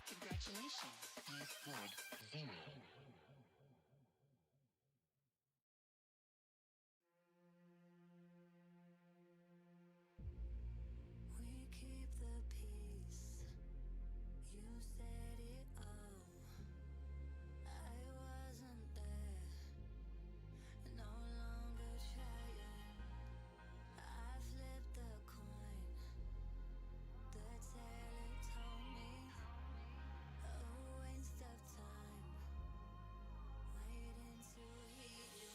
Congratulations, you scored 0. We keep the peace. You said it all. I wasn't there. No longer trying. I flipped the coin. The tailor told me a waste of time. Waiting to hear you.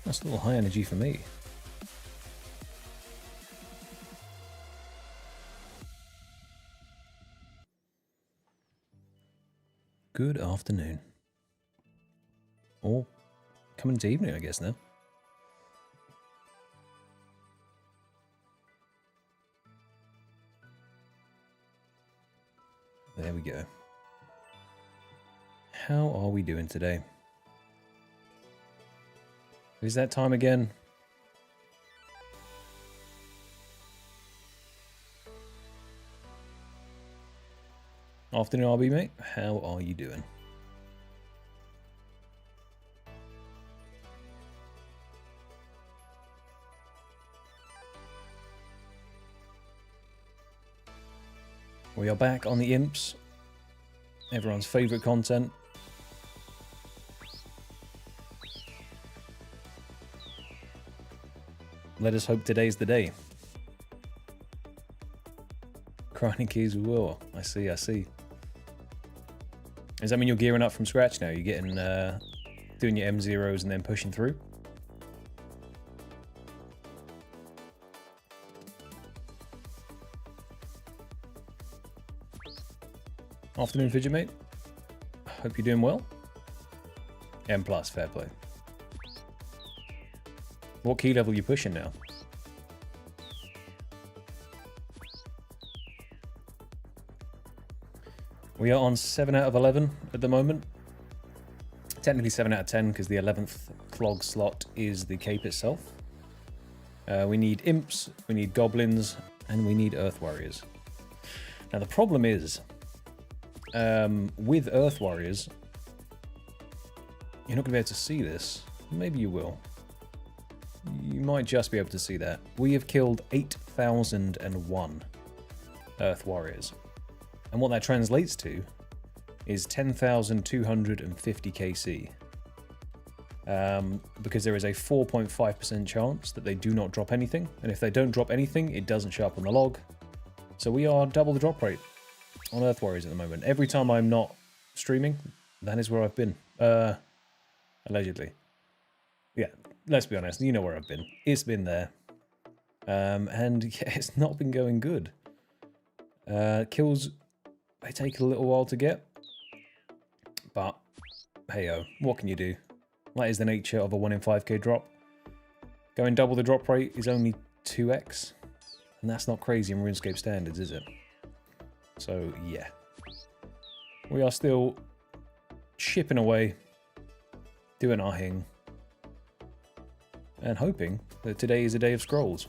That's a little high energy for me. Good afternoon. Or coming into evening, I guess, now. There we go. How are we doing today? Is that time again? Afternoon, RB mate. How are you doing? We are back on the Imps. Everyone's favourite content. Let us hope today's the day. Grinding keys with Will. I see. Does that mean you're gearing up from scratch now? You're getting, doing your M0s and then pushing through? Afternoon, Fidget mate. Hope you're doing well. M+, fair play. What key level are you pushing now? We are on 7 out of 11 at the moment. Technically 7 out of 10 because the 11th clog slot is the cape itself. We need imps, we need goblins, and we need earth warriors. Now the problem is, with earth warriors, you're not going to be able to see this, Maybe you will. You might just be able to see that. We have killed 8,001 Earth Warriors. And what that translates to is 10,250 KC. Because there is a 4.5% chance that they do not drop anything. And if they don't drop anything, it doesn't show up on the log. So we are double the drop rate on Earth Warriors at the moment. Every time I'm not streaming, that is where I've been. Allegedly. Yeah, let's be honest, you know where I've been. It's been there. And yeah, it's not been going good. Kills, they take a little while to get. But, hey-oh, what can you do? That is the nature of a 1 in 5k drop. Going double the drop rate is only 2x. And that's not crazy in RuneScape standards, is it? So, yeah. We are still chipping away, doing our thing, and hoping that today is a day of scrolls.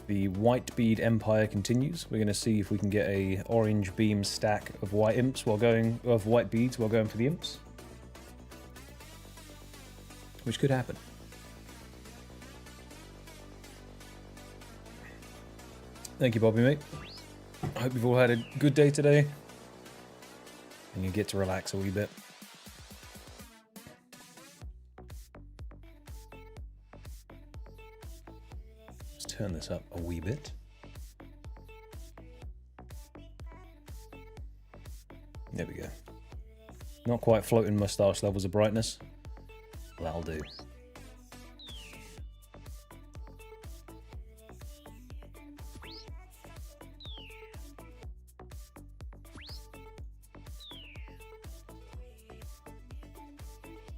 The white bead empire continues. We're going to see if we can get a orange beam stack of white imps while going white beads while going for the imps, which could happen. Thank you, Bobby, mate. I hope you've all had a good day today, and you get to relax a wee bit. Let's turn this up a wee bit. There we go. Not quite floating moustache levels of brightness. That'll do.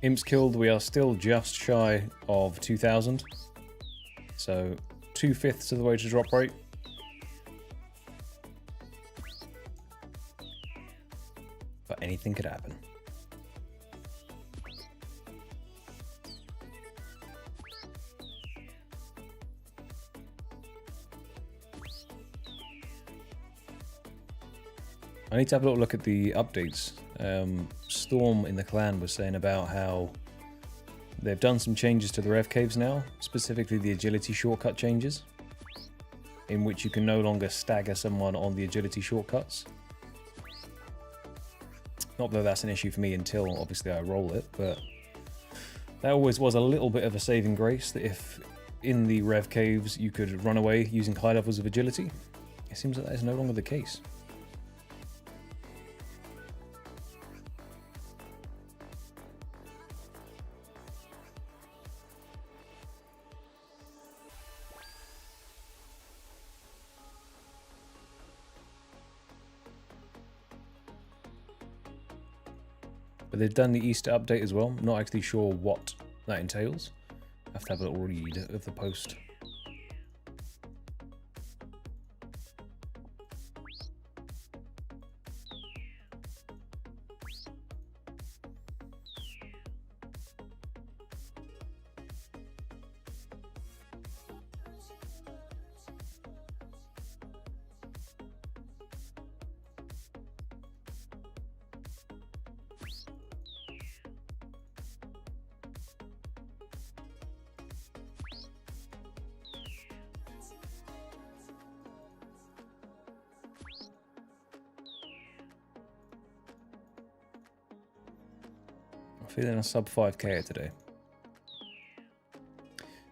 Imps killed, we are still just shy of 2,000. So 2/5 of the way to drop rate. But anything could happen. I need to have a little look at the updates. Storm in the clan was saying about how they've done some changes to the rev caves now, specifically the agility shortcut changes, in which you can no longer stagger someone on the agility shortcuts. Not that that's an issue for me until obviously I roll it, but that always was a little bit of a saving grace, that if in the rev caves you could run away using high levels of agility. It seems that is no longer the case. But they've done the Easter update as well. Not actually sure what that entails. I have to have a little read of the post. Feeling a sub 5k today.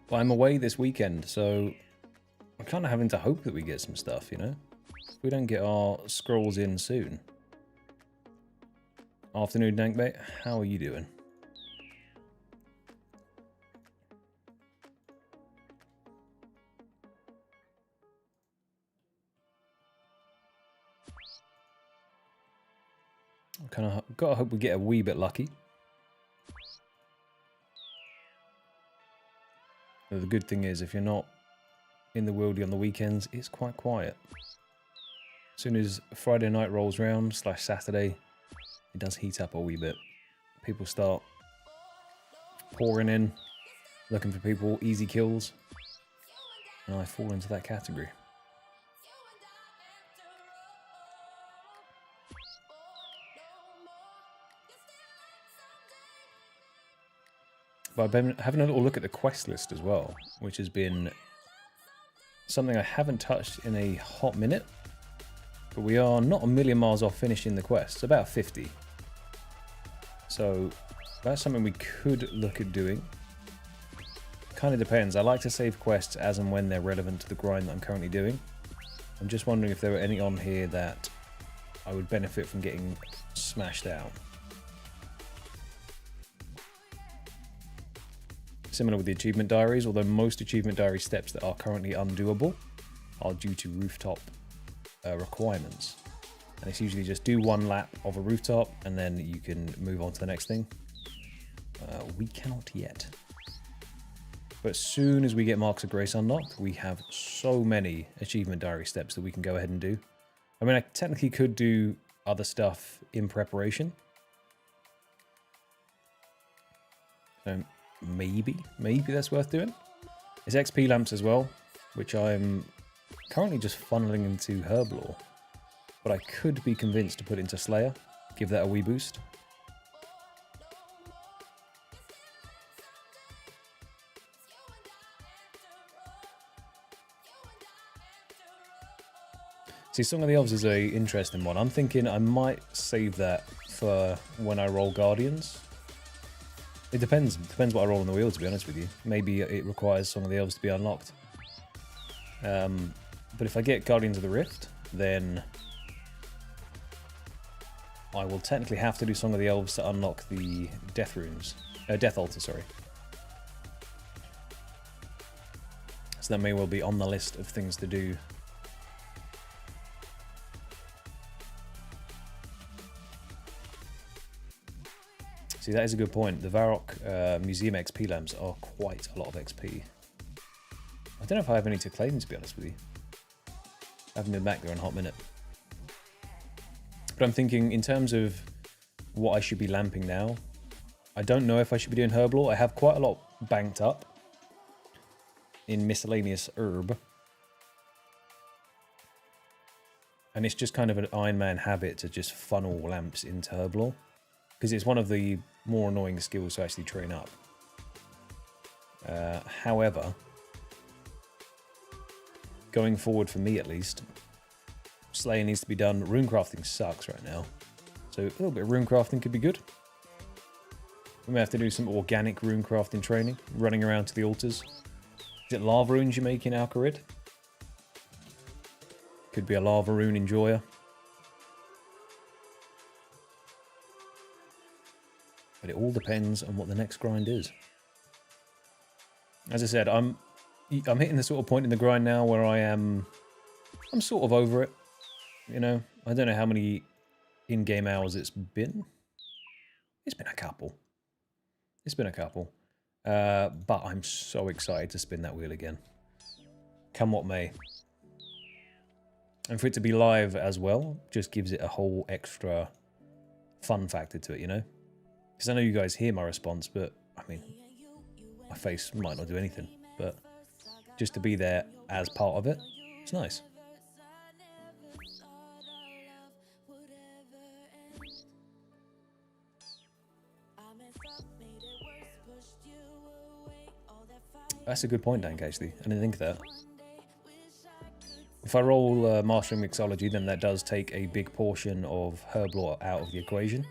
But I'm away this weekend, so I'm kind of having to hope that we get some stuff, you know? If we don't get our scrolls in soon. Afternoon, Dankbait. How are you doing? Kind of gotta hope we get a wee bit lucky. The good thing is, if you're not in the wildy on the weekends, it's quite quiet. As soon as Friday night rolls round, / Saturday, it does heat up a wee bit. People start pouring in, looking for people, easy kills, and I fall into that category. But I've been having a little look at the quest list as well, which has been something I haven't touched in a hot minute. But we are not a million miles off finishing the quest. It's about 50. So that's something we could look at doing. Kind of depends. I like to save quests as and when they're relevant to the grind that I'm currently doing. I'm just wondering if there were any on here that I would benefit from getting smashed out. Similar with the achievement diaries, although most achievement diary steps that are currently undoable are due to rooftop requirements. And it's usually just do one lap of a rooftop and then you can move on to the next thing. We cannot yet. But as soon as we get Marks of Grace unlocked, we have so many achievement diary steps that we can go ahead and do. I mean, I technically could do other stuff in preparation. So maybe that's worth doing. It's XP lamps as well, which I'm currently just funneling into Herblore. But I could be convinced to put it into Slayer, give that a wee boost. See, Song of the Elves is a interesting one. I'm thinking I might save that for when I roll Guardians. It depends. Depends what I roll on the wheel, to be honest with you. Maybe it requires Song of the Elves to be unlocked. But if I get Guardians of the Rift, then I will technically have to do Song of the Elves to unlock the Death Runes. Death Altar, sorry. So that may well be on the list of things to do. See, that is a good point. The Varrock Museum XP lamps are quite a lot of XP. I don't know if I have any to claim, to be honest with you. I haven't been back there in a hot minute. But I'm thinking, in terms of what I should be lamping now, I don't know if I should be doing Herblore. I have quite a lot banked up in miscellaneous herb. And it's just kind of an Iron Man habit to just funnel lamps into Herblore. Because it's one of the more annoying skills to actually train up. However, going forward for me at least, Slayer needs to be done. Runecrafting sucks right now. So a little bit of runecrafting could be good. We may have to do some organic runecrafting training, running around to the altars. Is it lava runes you make in Alcarid? Could be a lava rune enjoyer. But it all depends on what the next grind is. As I said, I'm hitting the sort of point in the grind now where I'm sort of over it. You know, I don't know how many in-game hours it's been. It's been a couple. It's been a couple. But I'm so excited to spin that wheel again. Come what may. And for it to be live as well, just gives it a whole extra fun factor to it, you know? Because I know you guys hear my response, but, I mean, my face might not do anything. But just to be there as part of it, it's nice. That's a good point, Dank, actually. I didn't think of that. If I roll Mastering Mixology, then that does take a big portion of Herblore out of the equation.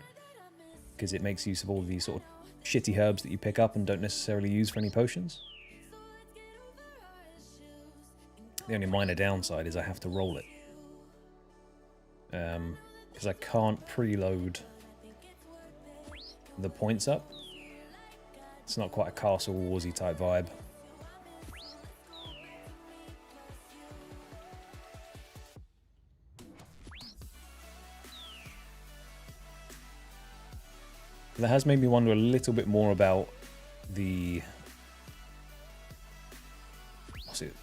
Because it makes use of all these sort of shitty herbs that you pick up and don't necessarily use for any potions. The only minor downside is I have to roll it. Because I can't preload the points up. It's not quite a Castle Warsy type vibe. That has made me wonder a little bit more about the... What's it?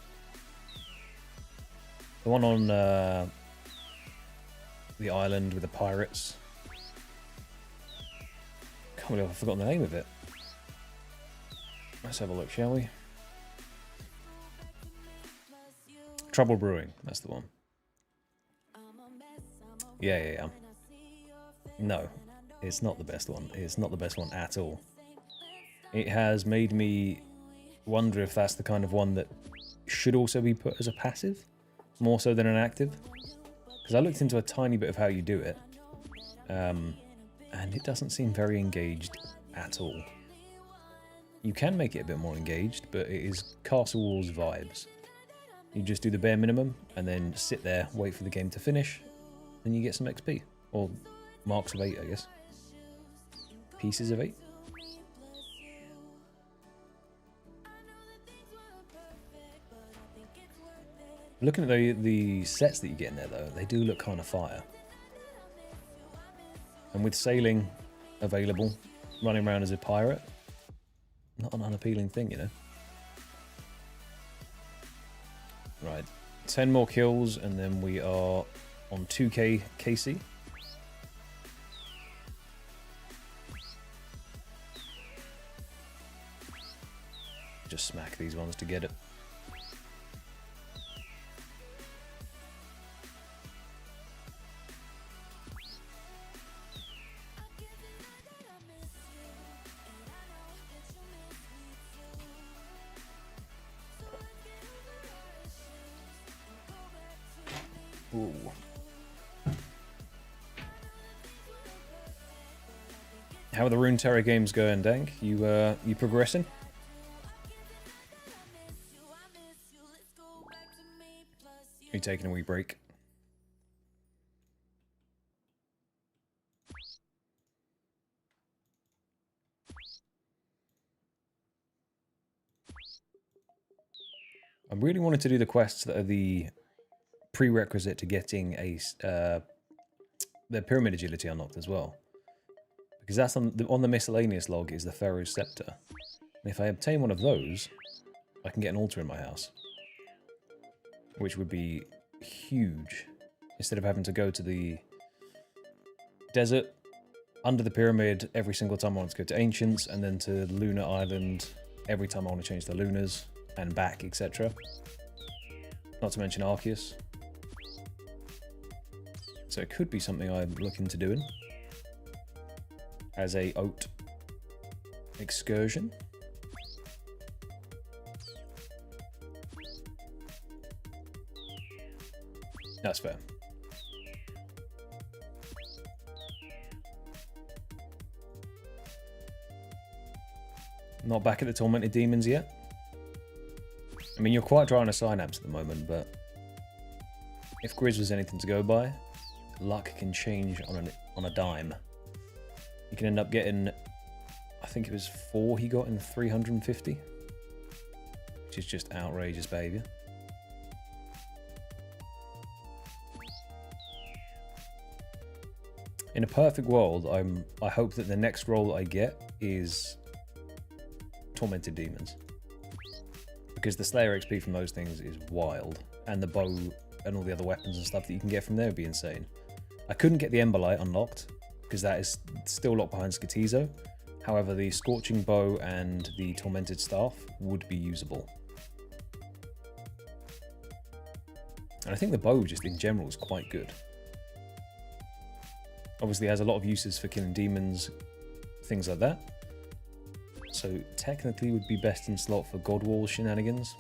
The one on the island with the pirates. Can't believe I've forgotten the name of it. Let's have a look, shall we? Trouble Brewing, that's the one. Yeah. No. It's not the best one. It's not the best one at all. it has made me wonder if that's the kind of one that should also be put as a passive, more so than an active. Because I looked into a tiny bit of how you do it, and it doesn't seem very engaged at all. You can make it a bit more engaged, but it is Castle Walls vibes. You just do the bare minimum, and then sit there, wait for the game to finish, and you get some XP. Or marks of 8, I guess. Pieces of 8. Looking at the sets that you get in there, though, they do look kind of fire. And with sailing available, running around as a pirate, not an unappealing thing, you know. Right, 10 more kills, and then we are on 2k KC. Just smack these ones to get it. Ooh. How are the Runeterra games going, Dank? You progressing? Are you taking a wee break? I really wanted to do the quests that are the prerequisite to getting a the pyramid agility unlocked as well, because that's on the miscellaneous log is the Pharaoh's Scepter, and if I obtain one of those, I can get an altar in my house, which would be huge. Instead of having to go to the desert under the pyramid every single time I want to go to Ancients, and then to Lunar Island every time I want to change the Lunars and back, etc. Not to mention Arceus. So it could be something I'm looking to doing as a Oat excursion. That's fair. Not back at the Tormented Demons yet. I mean, you're quite dry on a Synapse at the moment, but if Grizz was anything to go by, luck can change on a dime. You can end up getting, I think it was 4 he got in 350, which is just outrageous behaviour. In a perfect world, I hope that the next role that I get is Tormented Demons, because the Slayer XP from those things is wild, and the bow and all the other weapons and stuff that you can get from there would be insane. I couldn't get the Emberlight unlocked because that is still locked behind Skatizo. However, the Scorching Bow and the Tormented Staff would be usable. And I think the bow just in general is quite good. Obviously it has a lot of uses for killing demons, things like that. So technically would be best in slot for Godwall shenanigans.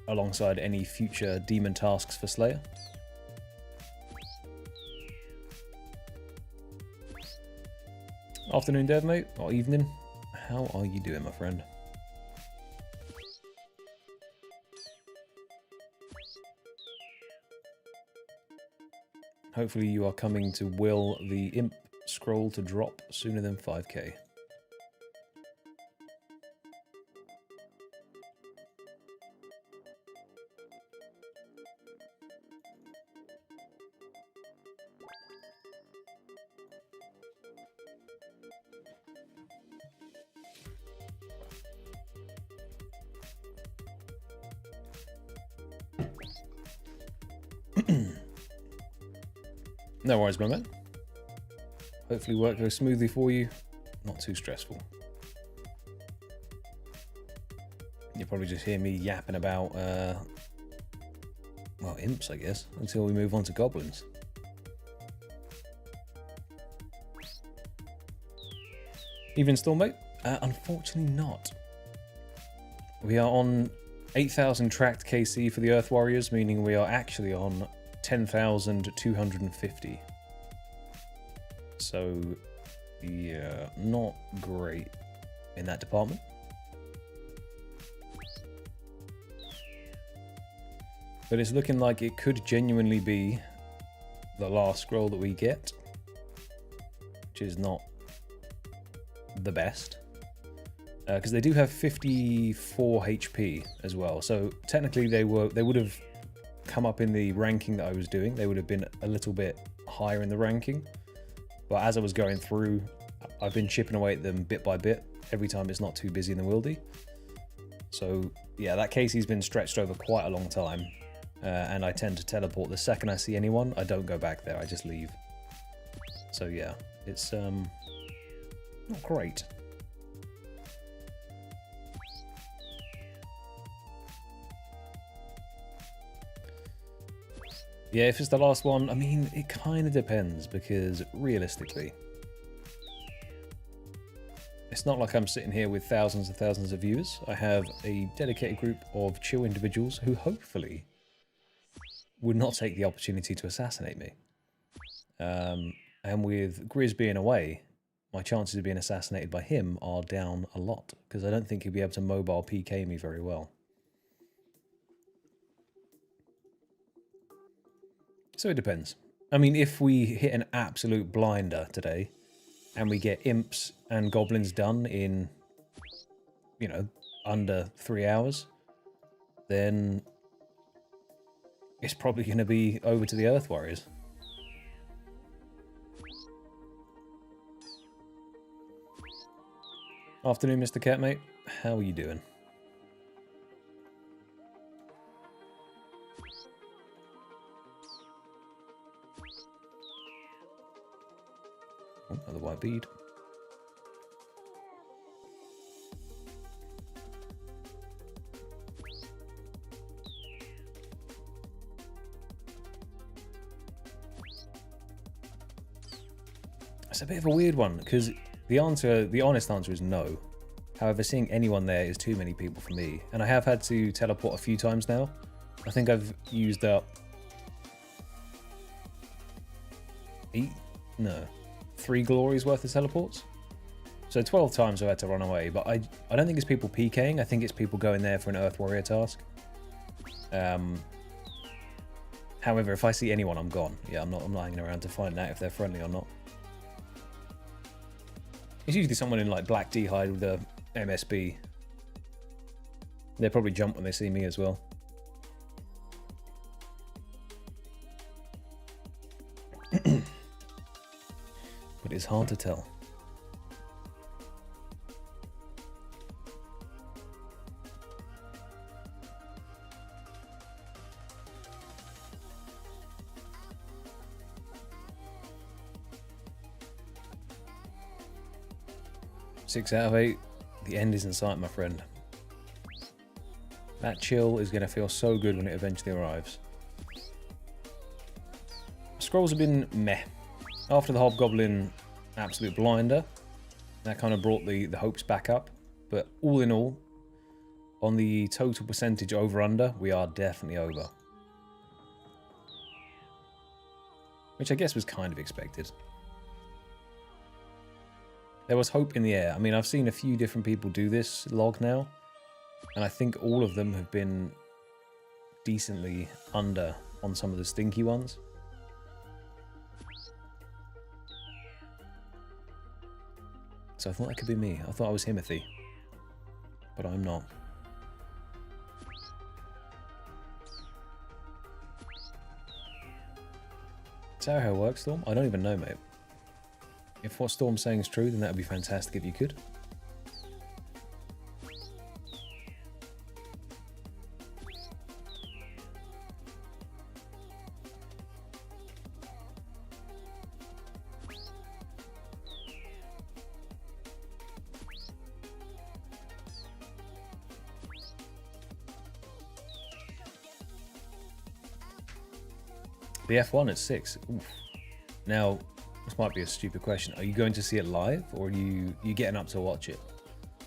Alongside any future demon tasks for Slayer. Afternoon, Dev, mate, or evening. How are you doing, my friend? Hopefully you are coming to will the Imp scroll to drop sooner than 5k. No worries, my man. Hopefully work goes smoothly for you. Not too stressful. You'll probably just hear me yapping about, well, imps, I guess, until we move on to goblins. Even Storm, mate? Unfortunately not. We are on 8,000 tracked KC for the Earth Warriors, meaning we are actually on 10,250. So, yeah, not great in that department. But it's looking like it could genuinely be the last scroll that we get, which is not the best. Because they do have 54 HP as well, so technically they would have come up in the ranking that I was doing. They would have been a little bit higher in the ranking, but as I was going through, I've been chipping away at them bit by bit every time it's not too busy in the wildy. So yeah, that Casey's been stretched over quite a long time, and I tend to teleport the second I see anyone. I don't go back there, I just leave. So yeah, it's not great. Yeah, if it's the last one, I mean, it kind of depends, because realistically, it's not like I'm sitting here with thousands and thousands of viewers. I have a dedicated group of chill individuals who hopefully would not take the opportunity to assassinate me. And with Grizz being away, my chances of being assassinated by him are down a lot, because I don't think he'll be able to mobile PK me very well. So it depends. I mean, if we hit an absolute blinder today, and we get imps and goblins done in, you know, under 3 hours, then it's probably going to be over to the Earth Warriors. Afternoon, Mr. Catmate. How are you doing? Oh, another white bead. It's a bit of a weird one, because the honest answer is no. However, seeing anyone there is too many people for me, and I have had to teleport a few times now. I think I've used up 3 glories worth of teleports. So 12 times I've had to run away, but I don't think it's people PKing, I think it's people going there for an Earth Warrior task. However, if I see anyone, I'm gone. Yeah, I'm not hanging around to find out if they're friendly or not. It's usually someone in like black D-hide with a MSB. They probably jump when they see me as well. But it's hard to tell. Six out of 8. The end is in sight, my friend. That chill is going to feel so good when it eventually arrives. Scrolls have been meh. After the Hobgoblin absolute blinder, that kind of brought the hopes back up. But all in all, on the total percentage over-under, we are definitely over. Which I guess was kind of expected. There was hope in the air. I mean, I've seen a few different people do this log now, and I think all of them have been decently under on some of the stinky ones. So I thought that could be me. I thought I was Himothy, but I'm not. Is that how it works, Storm? I don't even know, mate. If what Storm's saying is true, then that would be fantastic if you could. The F1 at 6. Oof. Now, This might be a stupid question. Are you going to see it live, or are you getting up to watch it?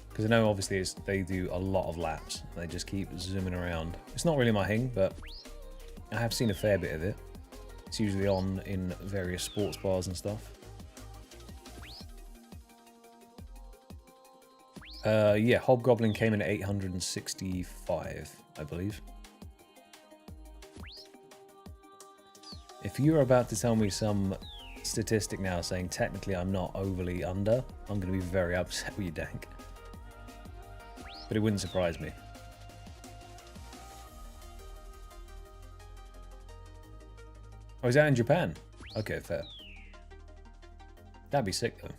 Because I know obviously they do a lot of laps. They just keep zooming around. It's not really my thing, but I have seen a fair bit of it. It's usually on in various sports bars and stuff. Yeah, Hobgoblin came in at 865, I believe. If you're about to tell me some statistic now saying technically I'm not overly under, I'm going to be very upset with you, Dank. But it wouldn't surprise me. Oh, is that in Japan? Okay, fair. That'd be sick, though.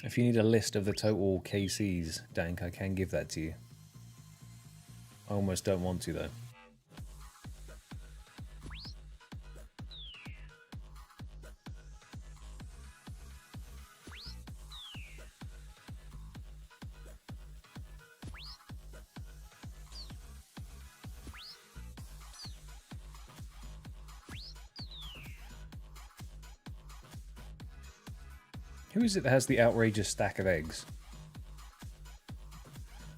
If you need a list of the total KCs, Dank, I can give that to you. I almost don't want to, though. Who is it that has the outrageous stack of eggs?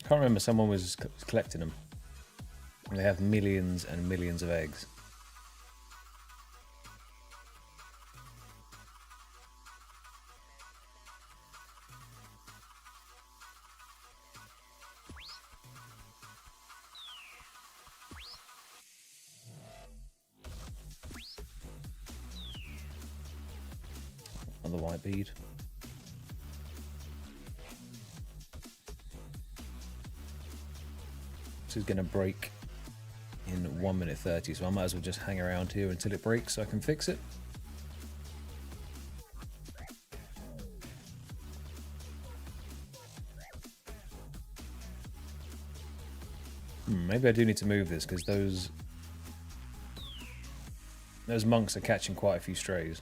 Can't remember, someone was collecting them. And they have millions and millions of eggs. Another white bead. This is going to break in 1 minute 30, so I might as well just hang around here until it breaks so I can fix it. Maybe I do need to move this because those monks are catching quite a few strays.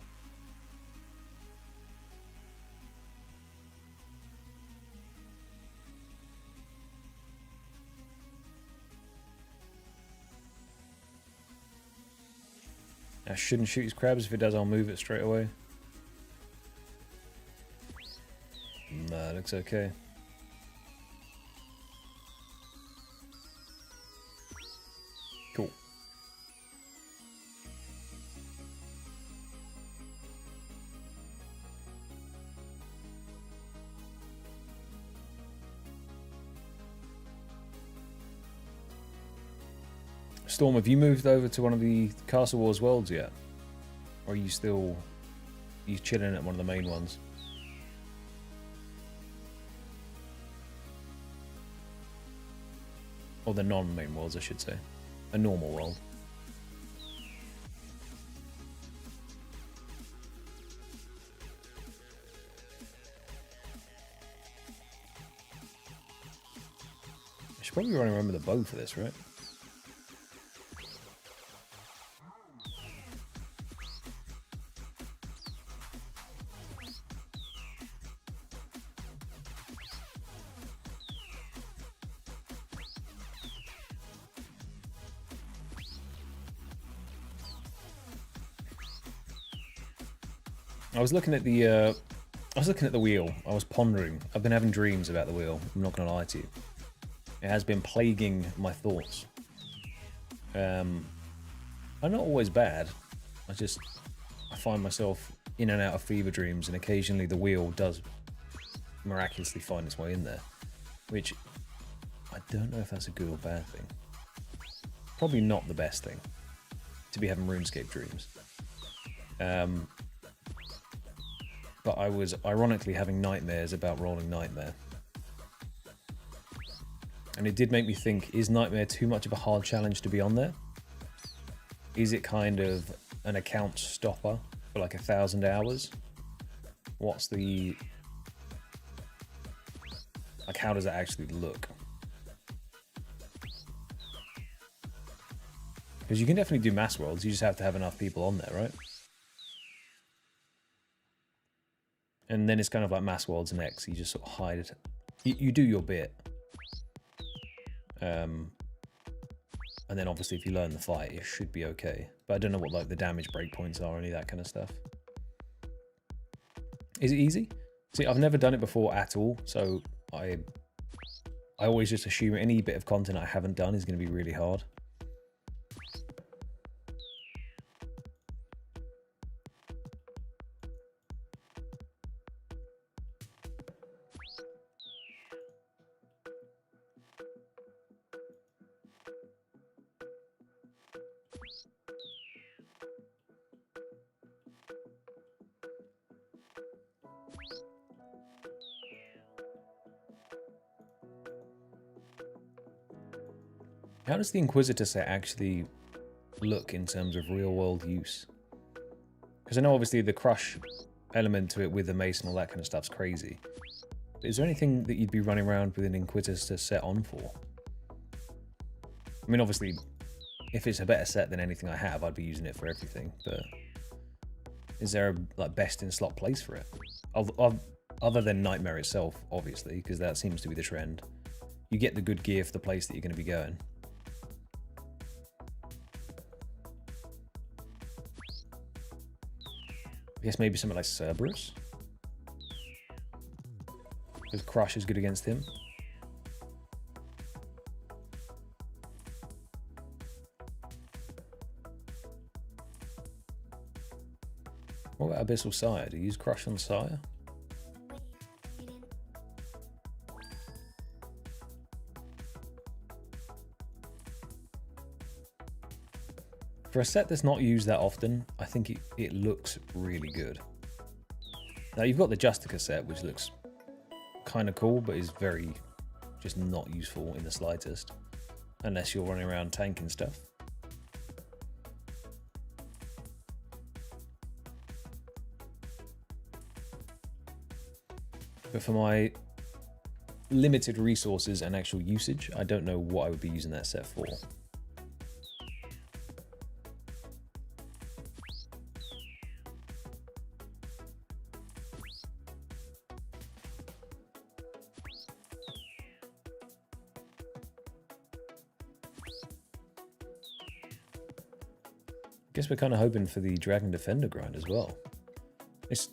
I shouldn't shoot his crabs. If it does, I'll move it straight away. Nah, looks okay. Cool. Storm, have you moved over to one of the Castle Wars worlds yet? Or are you still... chilling at one of the main ones? Or the non-main worlds, I should say. A normal world. I should probably remember the bow for this, right? I was looking at the wheel. I was pondering. I've been having dreams about the wheel. I'm not going to lie to you. It has been plaguing my thoughts. I'm not always bad. I find myself in and out of fever dreams, and occasionally the wheel does miraculously find its way in there. Which, I don't know if that's a good or bad thing. Probably not the best thing, to be having RuneScape dreams. But I was ironically having nightmares about Rolling Nightmare. And it did make me think, is Nightmare too much of a hard challenge to be on there? Is it kind of an account stopper for like 1,000 hours? What's the... like, how does it actually look? Because you can definitely do mass worlds, you just have to have enough people on there, right? And then it's kind of like mass worlds and X, you just sort of hide it. You do your bit. And then obviously if you learn the fight, it should be okay. But I don't know what like the damage breakpoints are or any of that kind of stuff. Is it easy? See, I've never done it before at all, so I always just assume any bit of content I haven't done is going to be really hard. How does the Inquisitor set actually look in terms of real-world use? Because I know obviously the crush element to it with the mace and all that kind of stuff's crazy. But is there anything that you'd be running around with an Inquisitor set on for? I mean, obviously, if it's a better set than anything I have, I'd be using it for everything. But is there a like best in slot place for it? Other than Nightmare itself, obviously, because that seems to be the trend. You get the good gear for the place that you're going to be going. I guess maybe something like Cerberus? Because Crush is good against him. What about Abyssal Sire? Do you use Crush on Sire? For a set that's not used that often, I think it looks really good. Now you've got the Justica set, which looks kind of cool, but is very just not useful in the slightest, unless you're running around tanking stuff. But for my limited resources and actual usage, I don't know what I would be using that set for. Guess we're kind of hoping for the Dragon Defender grind as well. It's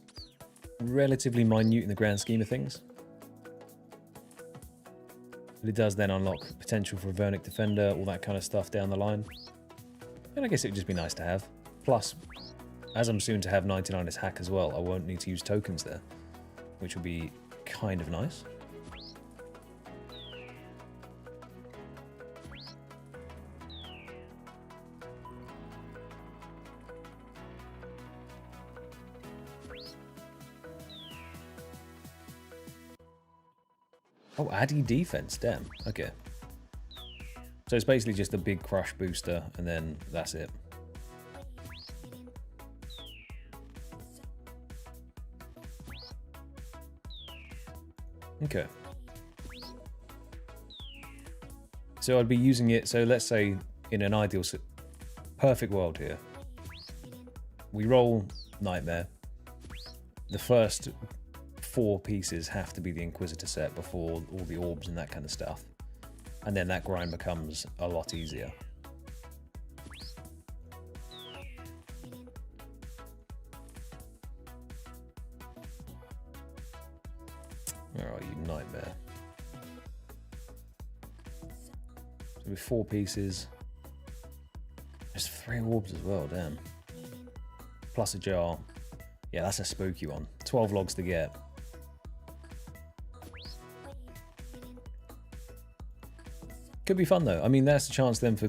relatively minute in the grand scheme of things, but it does then unlock potential for a Vernic Defender, all that kind of stuff down the line. And I guess it would just be nice to have. Plus, as I'm soon to have 99 as hack as well, I won't need to use tokens there, which will be kind of nice. Oh, Addy defense, damn. Okay. So it's basically just a big crush booster, and then that's it. Okay. So I'd be using it, so let's say in an ideal, perfect world here. We roll Nightmare. The first 4 pieces have to be the Inquisitor set before all the orbs and that kind of stuff. And then that grind becomes a lot easier. Where are you, Nightmare? So with 4 pieces. There's 3 orbs as well, damn. Plus a jar. Yeah, that's a spooky one. 12 logs to get. Could be fun though. I mean, that's a chance then for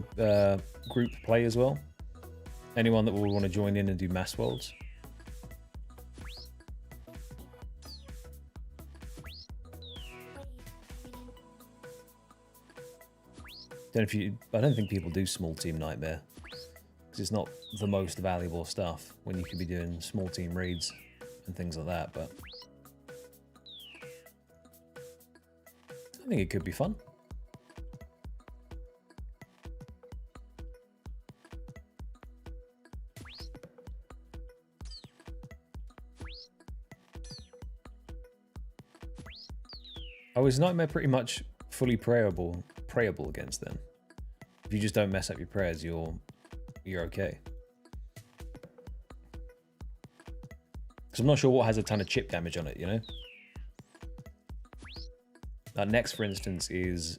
group play as well. Anyone that will want to join in and do mass worlds. I don't think people do small team Nightmare because it's not the most valuable stuff when you could be doing small team raids and things like that. But I think it could be fun. Oh, is Nightmare pretty much fully prayable against then? If you just don't mess up your prayers, you're okay. Because I'm not sure what has a ton of chip damage on it, you know? Next, for instance, is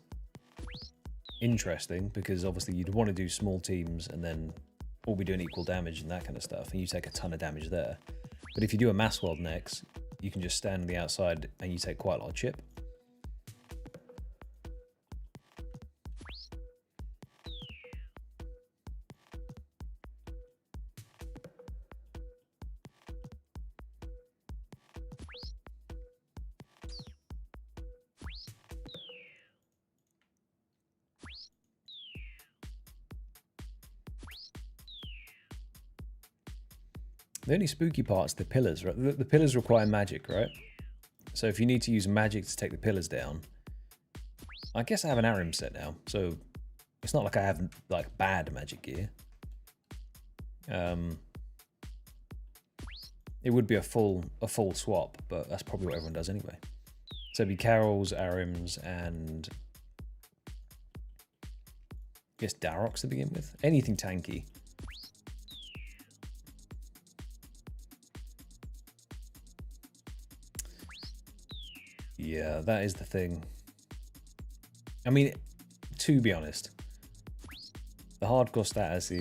interesting because obviously you'd want to do small teams and then all be doing equal damage and that kind of stuff, and you take a ton of damage there. But if you do a mass world next, you can just stand on the outside and you take quite a lot of chip. The only spooky part's the pillars, right? The pillars require magic, right? So if you need to use magic to take the pillars down, I guess I have an Arim set now, so it's not like I have like bad magic gear. It would be a full swap, but that's probably what everyone does anyway. So it'd be Carols, Arims, and I guess Daroks to begin with. Anything tanky. Yeah, that is the thing. I mean, to be honest, the hardcore status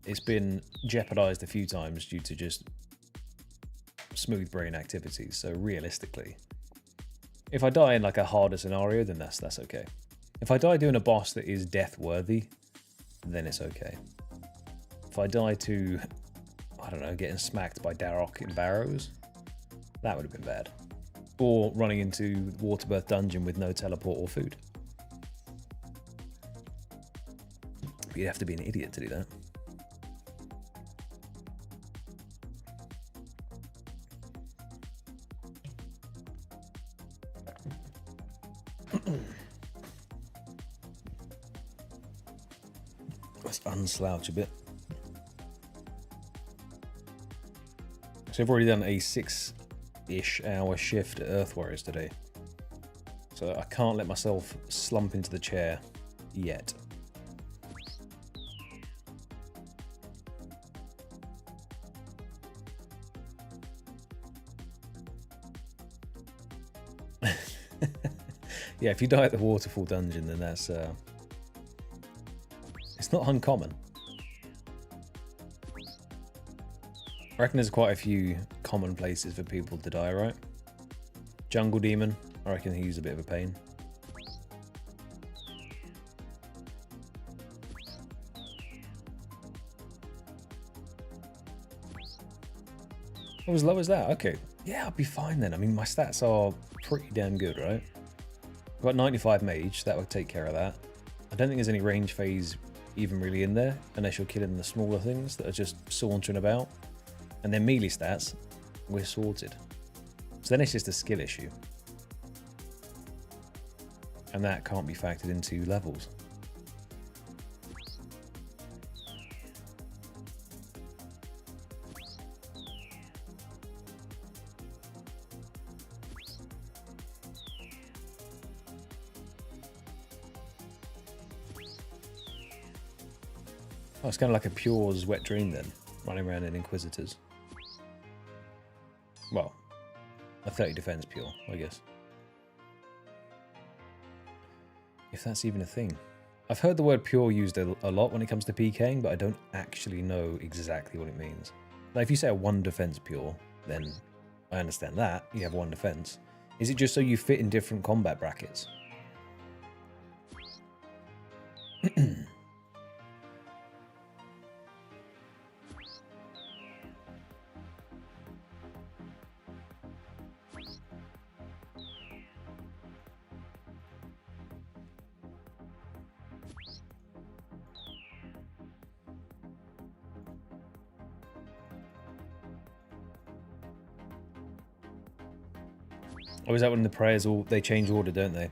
it's been jeopardized a few times due to just smooth brain activities. So realistically, if I die in like a harder scenario, then that's okay. If I die doing a boss that is death worthy, then it's okay. If I die to, I don't know, getting smacked by Darok in Barrows, that would have been bad. Or running into Waterbirth Dungeon with no teleport or food. You'd have to be an idiot to do that. Let's unslouch a bit. So I've already done a 6-ish hour shift at Earth Warriors today. So I can't let myself slump into the chair yet. Yeah, if you die at the Waterfall Dungeon, then that's it's not uncommon. I reckon there's quite a few common places for people to die, right? Jungle Demon, I reckon he's a bit of a pain. Oh, as low as that? Okay. Yeah, I'll be fine then. I mean, my stats are pretty damn good, right? I've got 95 mage, that would take care of that. I don't think there's any range phase even really in there, unless you're killing the smaller things that are just sauntering about. And then melee stats, we're sorted. So then it's just a skill issue. And that can't be factored into levels. Oh, it's kind of like a Pure's Wet Dream then, running around in Inquisitors. Well, a 30 defense Pure, I guess. If that's even a thing. I've heard the word Pure used a lot when it comes to PKing, but I don't actually know exactly what it means. Like if you say a 1 defense Pure, then I understand that, you have 1 defense. Is it just so you fit in different combat brackets? Or is that when the prayers they change order, don't they?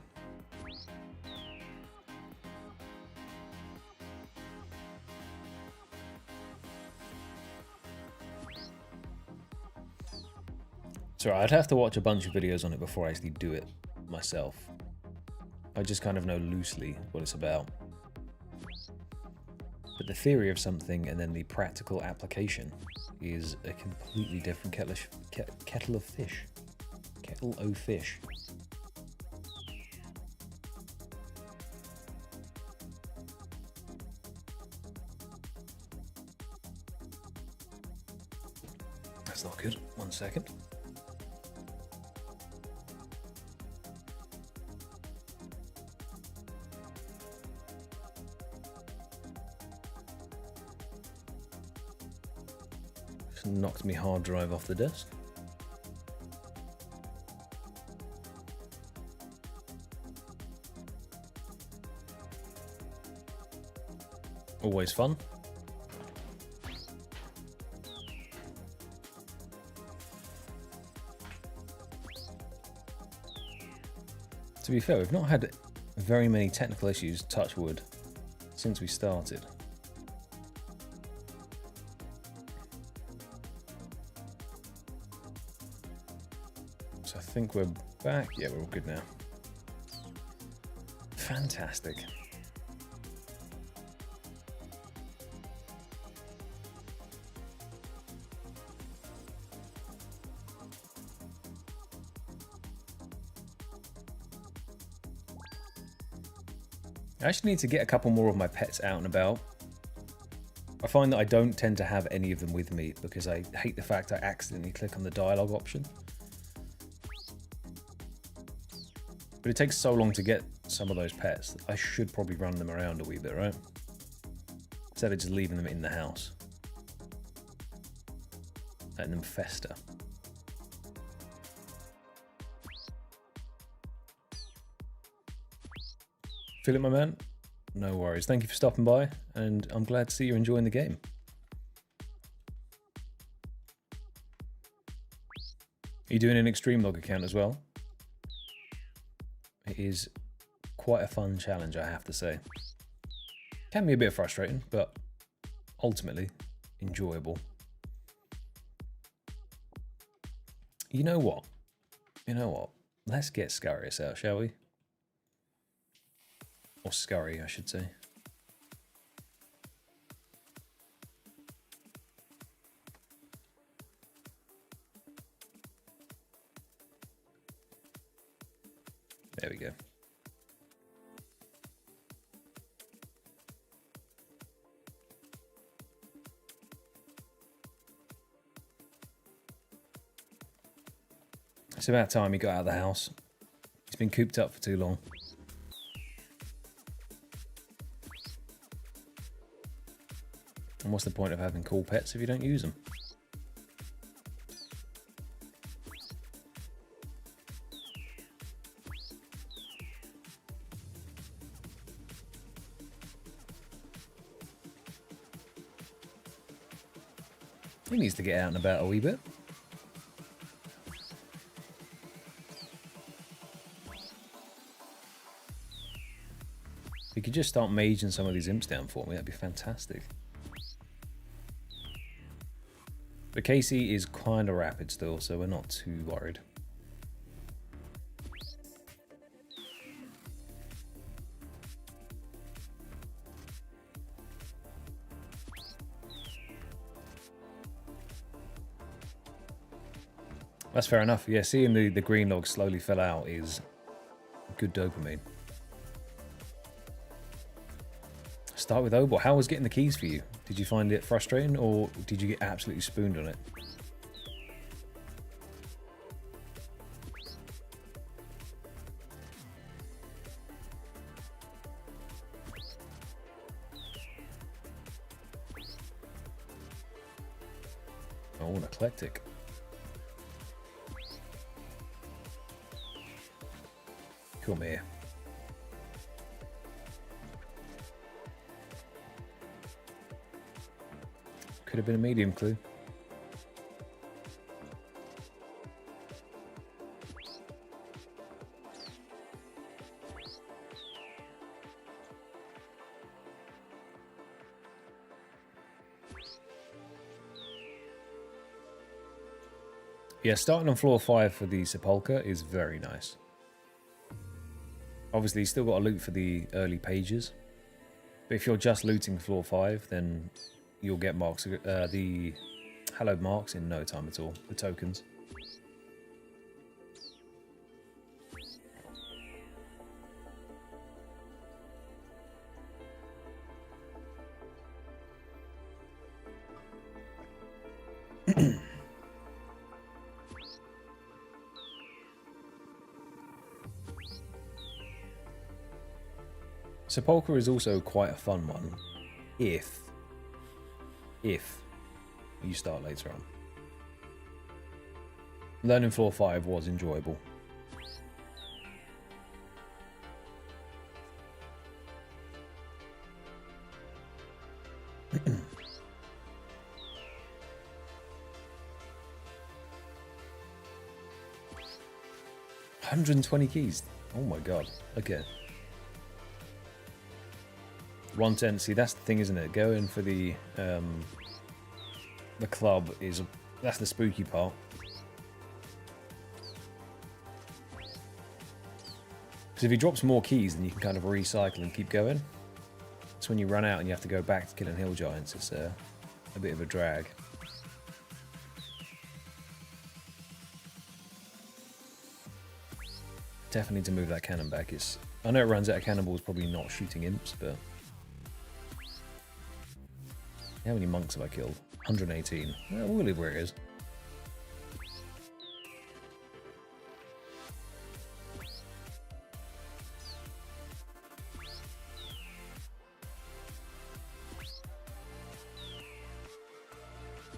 Sorry, I'd have to watch a bunch of videos on it before I actually do it. myself. I just kind of know loosely what it's about. But the theory of something and then the practical application is a completely different kettle of fish. Kettle o' fish. That's not good. 1 second. Just knocked me hard drive off the desk. Always fun. To be fair, we've not had very many technical issues, touch wood, since we started. So I think we're back. Yeah, we're all good now. Fantastic. I actually need to get a couple more of my pets out and about. I find that I don't tend to have any of them with me because I hate the fact I accidentally click on the dialogue option. But it takes so long to get some of those pets. I should probably run them around a wee bit, right? Instead of just leaving them in the house. Letting them fester. Feel it, my man? No worries. Thank you for stopping by, and I'm glad to see you're enjoying the game. Are you doing an extreme log account as well? It is quite a fun challenge, I have to say. Can be a bit frustrating, but ultimately enjoyable. You know what? Let's get Scurrius out, shall we? Or Scurry, I should say. There we go. It's about time he got out of the house. He's been cooped up for too long. And what's the point of having cool pets if you don't use them? He needs to get out and about a wee bit. If you could just start maging some of these imps down for me, that'd be fantastic. But Casey is kind of rapid still, so we're not too worried. That's fair enough. Yeah, seeing the green log slowly fill out is good dopamine. Start with Obor. How was getting the keys for you? Did you find it frustrating, or did you get absolutely spooned on it? Oh, an eclectic. Come here. Could have been a medium clue. Yeah, starting on floor 5 for the Sepulchre is very nice. Obviously, you still got to loot for the early pages. But if you're just looting floor 5, then you'll get marks, the hallowed marks in no time at all, the tokens. Sepulchre is also quite a fun one if you start later on. Learning floor 5 was enjoyable. $120 keys. Oh my god. Okay. 110. See, that's the thing, isn't it? Going for the club is that's the spooky part. Because if he drops more keys, then you can kind of recycle and keep going. It's when you run out and you have to go back to killing hill giants. It's a bit of a drag. Definitely need to move that cannon back. I know it runs out of cannonballs, probably not shooting imps, but how many monks have I killed? 118. Well, we'll leave where it is.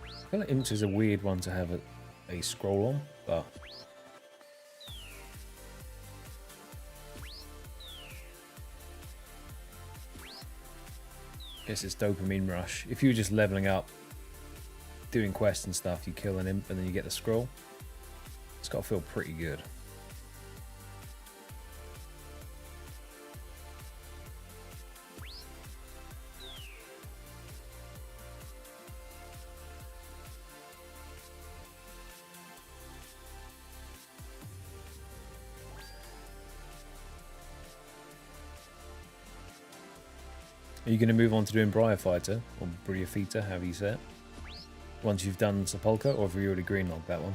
I feel like imps is a weird one to have a scroll on, but I guess it's dopamine rush. If you're just leveling up, doing quests and stuff, you kill an imp and then you get the scroll. It's got to feel pretty good. Are you going to move on to doing Briar Fighter, or Briafita, however you say it, once you've done Sepulchre, or have you already greenlogged that one?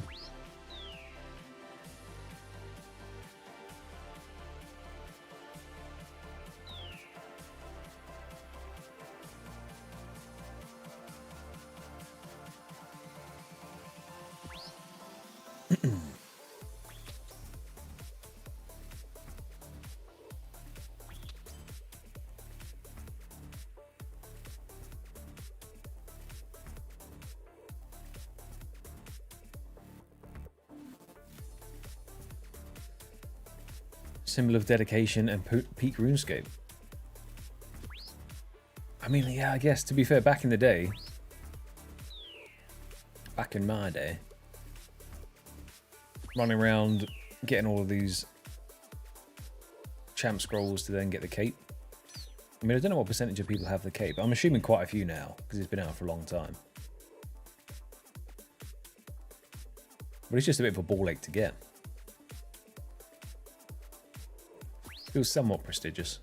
Symbol of dedication and peak RuneScape. I mean, yeah, I guess, to be fair, back in the day, back in my day, running around getting all of these champ scrolls to then get the cape. I mean, I don't know what percentage of people have the cape. I'm assuming quite a few now, because it's been out for a long time. But it's just a bit of a ball ache to get. Feels somewhat prestigious.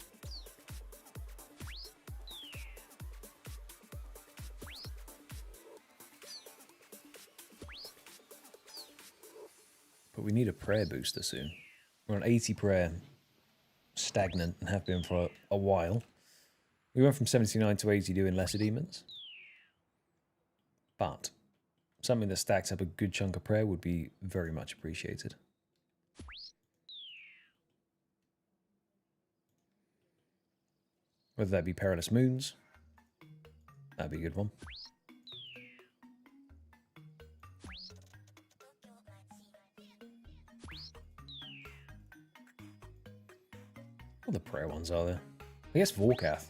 But we need a prayer booster soon. We're on 80 prayer, stagnant, and have been for a while. We went from 79 to 80 doing lesser demons. But something that stacks up a good chunk of prayer would be very much appreciated. Whether that be Perilous Moons, that'd be a good one. What the prayer ones are there? I guess Vorkath.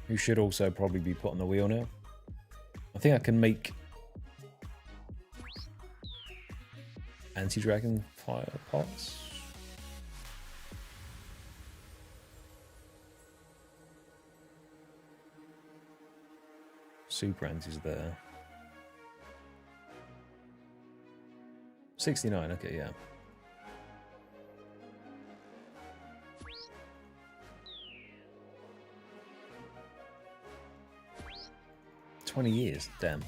Who should also probably be put on the wheel now. I think I can make anti-dragon fire pots. Super anti's there. 69, okay, yeah. $20, damn.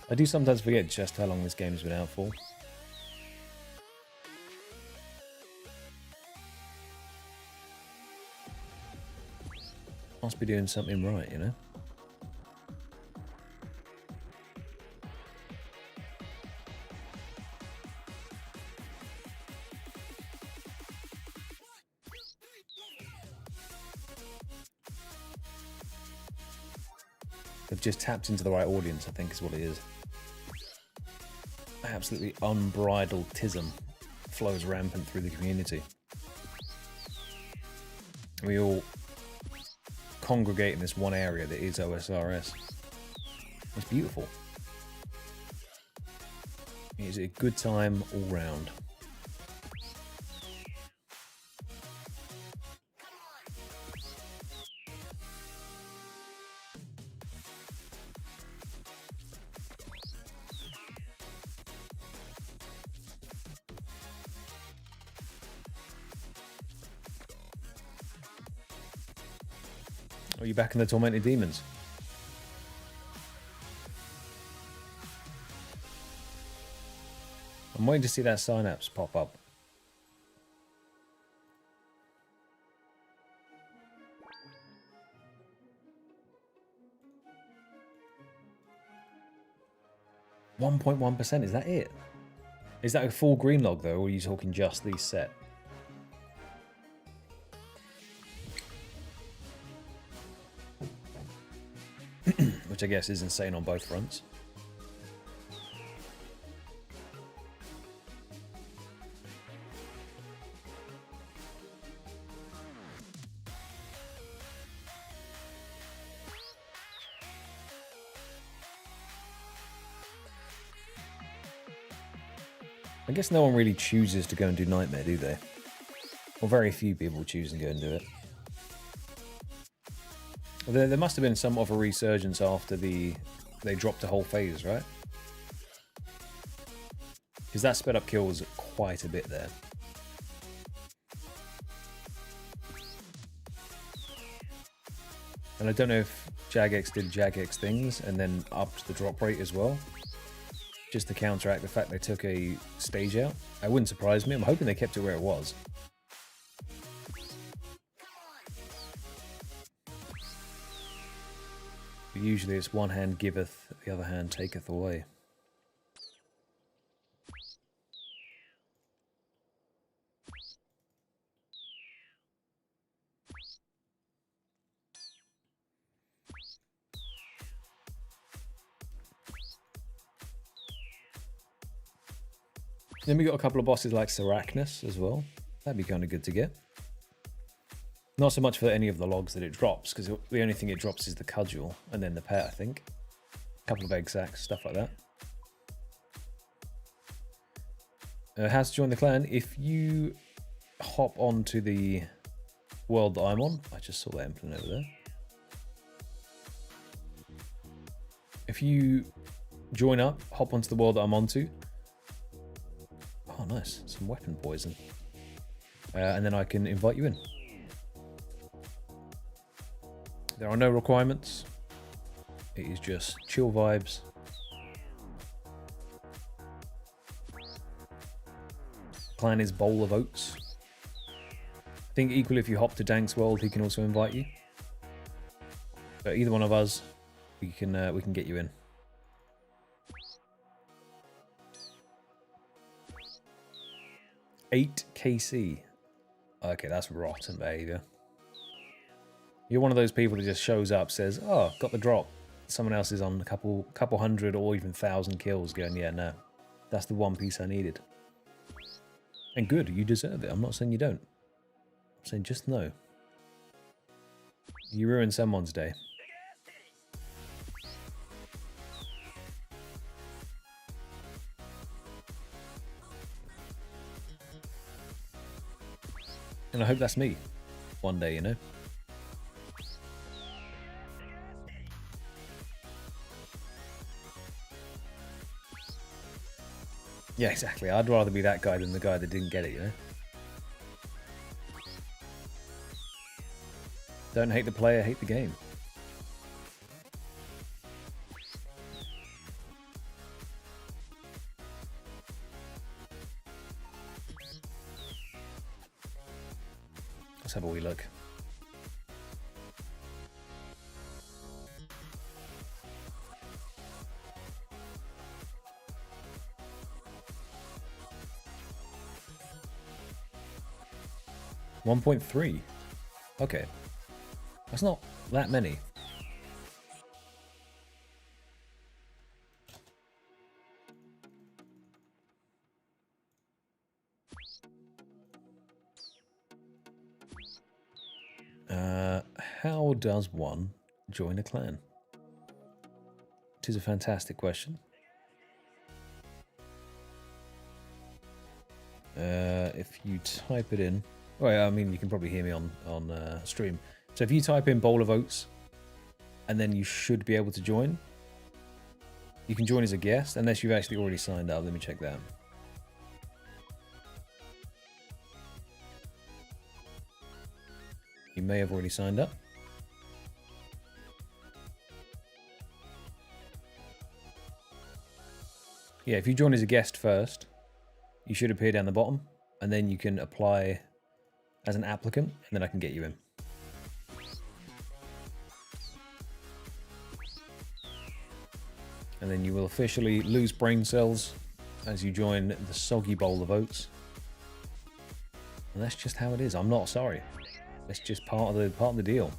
I do sometimes forget just how long this game's been out for. Must be doing something right, you know? They've just tapped into the right audience, I think is what it is. Absolutely unbridled tism flows rampant through the community. We all congregate in this one area that is OSRS. It's beautiful. It's a good time all round. Are you back in the Tormented Demons? I'm waiting to see that synapse pop up. %1.1%, is that it? Is that a full green log though, or are you talking just these set? Which I guess is insane on both fronts. I guess no one really chooses to go and do Nightmare, do they? Or very few people choose to go and do it. There must have been some of a resurgence after they dropped a whole phase, right? Because that sped up kills quite a bit there. And I don't know if Jagex did Jagex things and then upped the drop rate as well, just to counteract the fact they took a stage out. It wouldn't surprise me. I'm hoping they kept it where it was. But usually it's one hand giveth, the other hand taketh away. Then we got a couple of bosses like Seracnus as well. That'd be kind of good to get. Not so much for any of the logs that it drops, because the only thing it drops is the cudgel and then the pet, I think. A couple of egg sacs, stuff like that. How to join the clan? If you hop onto the world that I'm on, I just saw that implement over there. If you join up, hop onto the world that I'm onto. Oh, nice. Some weapon poison. And then I can invite you in. There are no requirements. It is just chill vibes. Clan is Bowl of Oats. I think equally if you hop to Dank's world, he can also invite you. But either one of us, we can get you in. $8 KC. Okay, that's rotten behavior. You're one of those people that just shows up, says, "Oh, got the drop." Someone else is on a couple hundred or even 1,000 kills, going, "Yeah, no, that's the one piece I needed." And good, you deserve it. I'm not saying you don't. I'm saying just no. You ruined someone's day. And I hope that's me one day, you know? Yeah, exactly. I'd rather be that guy than the guy that didn't get it, you know? Don't hate the player, hate the game. Let's have a wee look. $1.3. Okay. That's not that many. How does one join a clan? It is a fantastic question. If you type it in... Well, I mean, you can probably hear me on stream. So if you type in bowl of oats, and then you should be able to join. You can join as a guest, unless you've actually already signed up. Let me check that. You may have already signed up. Yeah, if you join as a guest first, you should appear down the bottom, and then you can apply as an applicant, and then I can get you in. And then you will officially lose brain cells as you join the soggy bowl of oats. And that's just how it is. I'm not sorry. It's just part of the deal.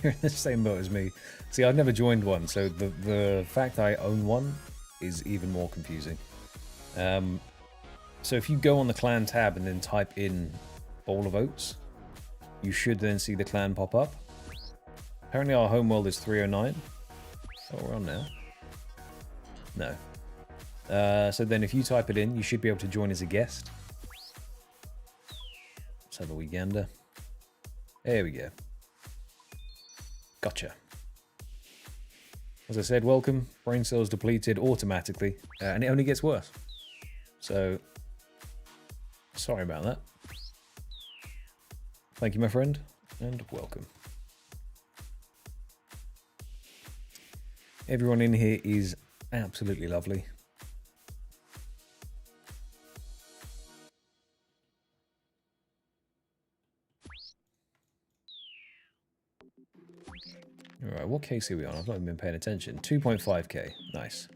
You're in the same boat as me. See, I've never joined one, so the fact I own one is even more confusing. So if you go on the clan tab and then type in bowl of oats, you should then see the clan pop up. Apparently our home world is 309. Oh, we're on now. No. So then if you type it in, you should be able to join as a guest. Let's have a wee gander. There we go. Gotcha. As I said, welcome. Brain cells depleted automatically, and it only gets worse. So, sorry about that. Thank you, my friend, and welcome. Everyone in here is absolutely lovely. Alright, what case are we on? I've not even been paying attention. 2.5k. Nice.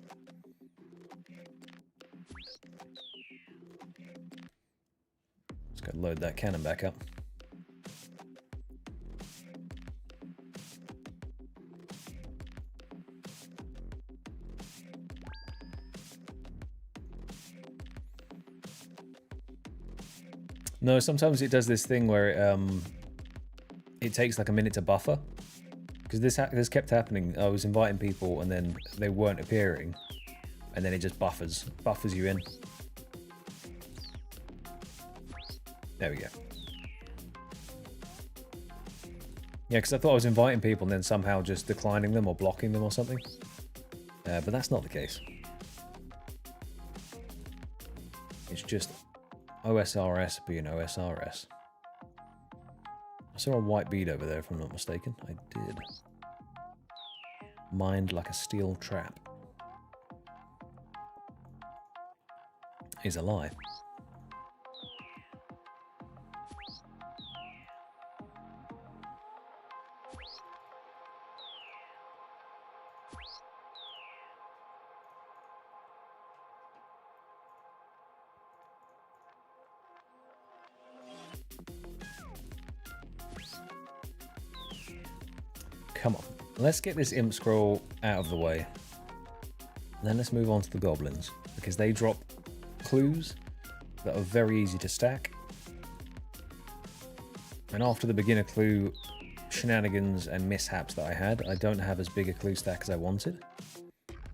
Just gotta load that cannon back up. No, sometimes it does this thing where it takes like a minute to buffer. Because this kept happening. I was inviting people and then they weren't appearing. And then it just buffers you in. There we go. Yeah, because I thought I was inviting people and then somehow just declining them or blocking them or something. But that's not the case. It's just OSRS being OSRS. I saw a white bead over there, if I'm not mistaken. I did. Mind like a steel trap. Is a lie. Come on, let's get this imp scroll out of the way. Then let's move on to the goblins, because they drop clues that are very easy to stack. And after the beginner clue shenanigans and mishaps that I had, I don't have as big a clue stack as I wanted.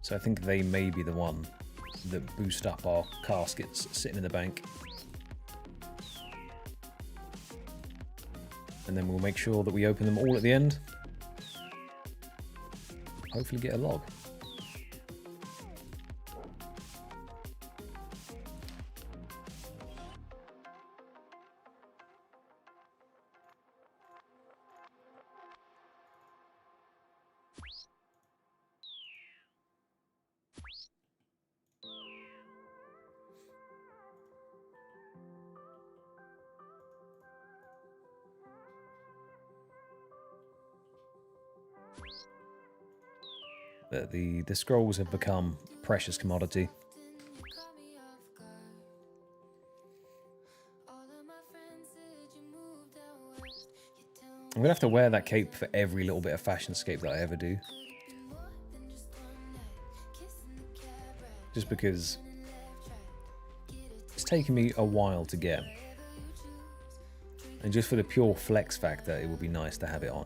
So I think they may be the one that boost up our caskets sitting in the bank. And then we'll make sure that we open them all at the end. Hopefully get a log. The scrolls have become a precious commodity. I'm gonna have to wear that cape for every little bit of fashionscape that I ever do. Just because it's taken me a while to get. And just for the pure flex factor, it would be nice to have it on.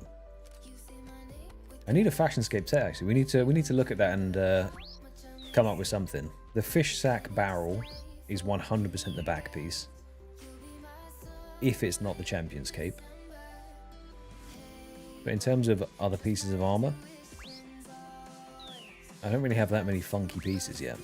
I need a fashionscape set actually. We need to look at that and come up with something. The fish sack barrel is 100% the back piece. If it's not the champion's cape. But in terms of other pieces of armor, I don't really have that many funky pieces yet.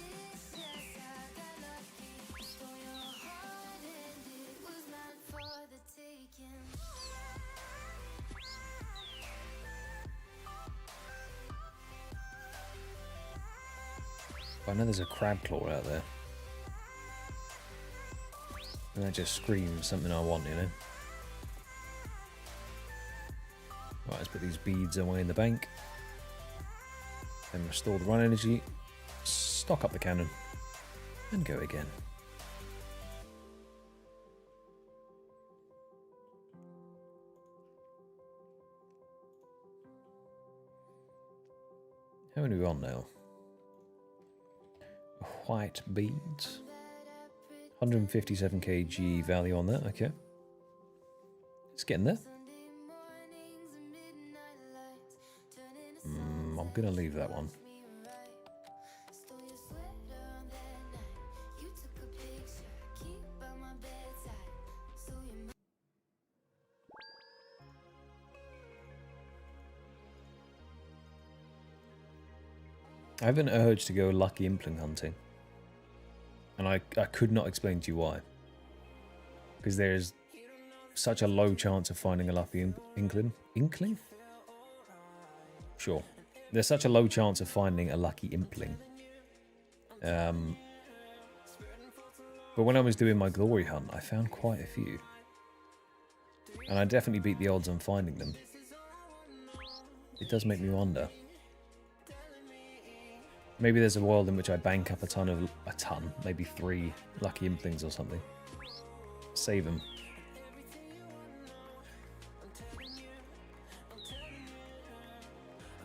I know there's a crab claw out there. And that just screams something I want, you know? Right, let's put these beads away in the bank. Then restore the run energy. Stock up the cannon. And go again. How many are we on now? White beads. 157 kg value on that, okay. It's getting there. I'm gonna leave that one. I have an urge to go lucky impling hunting. And I could not explain to you why. Because there's such a low chance of finding a lucky inkling. Inkling? Sure. There's such a low chance of finding a lucky impling. But when I was doing my glory hunt, I found quite a few. And I definitely beat the odds on finding them. It does make me wonder. Maybe there's a world in which I bank up maybe 3 lucky implings or something. Save them.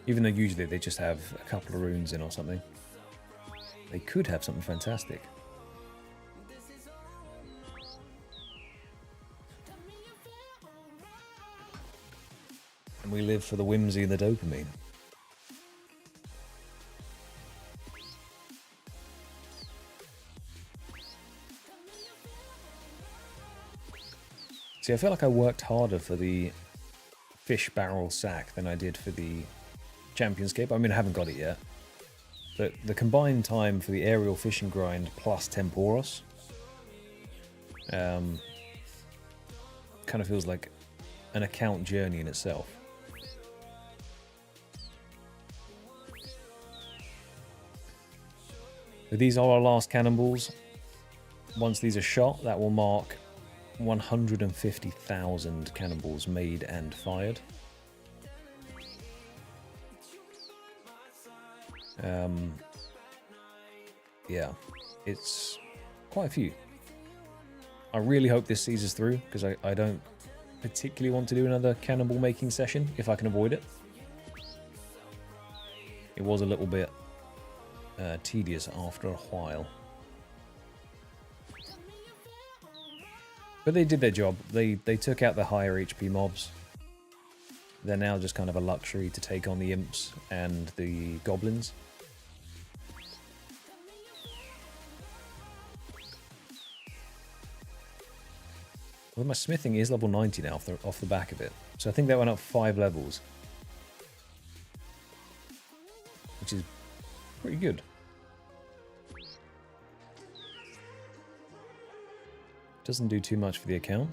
Even though usually they just have a couple of runes in or something. They could have something fantastic. And we live for the whimsy and the dopamine. See, I feel like I worked harder for the fish barrel sack than I did for the champion's cape. I mean, I haven't got it yet. But the combined time for the aerial fishing grind plus Temporos kind of feels like an account journey in itself. But these are our last cannonballs. Once these are shot, that will mark 150,000 cannonballs made and fired. Yeah, it's quite a few. I really hope this sees us through, because I don't particularly want to do another cannonball making session if I can avoid it. It was a little bit tedious after a while. But they did their job. They took out the higher HP mobs. they're now just kind of a luxury to take on the imps and the goblins. Well, my smithing is level 90 now off the back of it. So I think that went up 5 levels. Which is pretty good. Doesn't do too much for the account.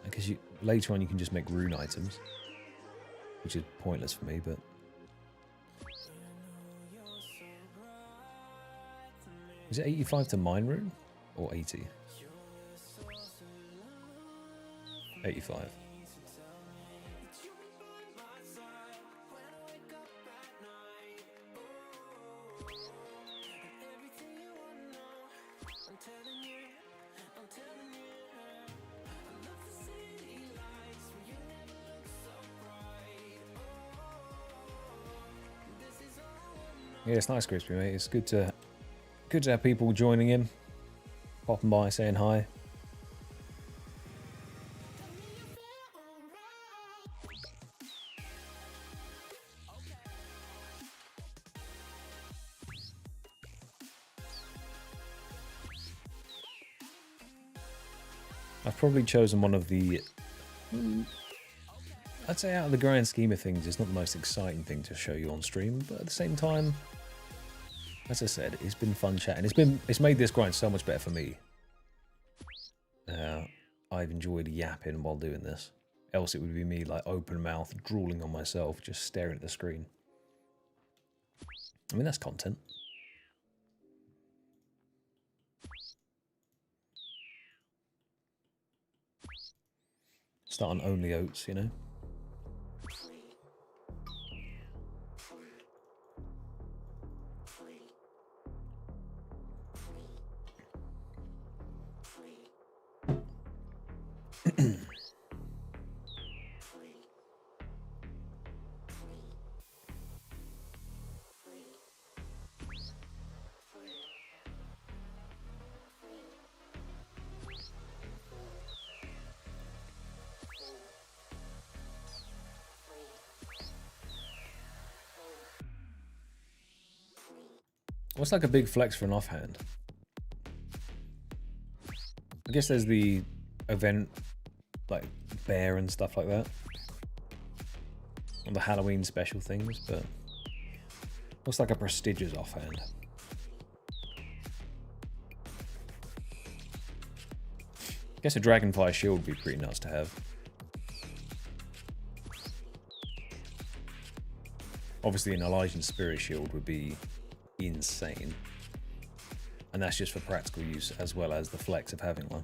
Because later on you can just make rune items. Which is pointless for me, but... Is it 85 to mine rune? Or 80? 85. Yeah, it's nice, Crispy, mate. It's good to have people joining in, popping by, saying hi. I've probably chosen one of the... I'd say out of the grand scheme of things, it's not the most exciting thing to show you on stream, but at the same time, as I said, it's been fun chatting. It's made this grind so much better for me. I've enjoyed yapping while doing this. Else it would be me like open mouth, drooling on myself, just staring at the screen. I mean, that's content. Start on only oats, you know? What's like a big flex for an offhand? I guess there's the event, like bear and stuff like that. Or the Halloween special things, but what's like a prestigious offhand? I guess a Dragonfly shield would be pretty nice to have. Obviously an Elysian Spirit shield would be insane. And that's just for practical use as well as the flex of having one.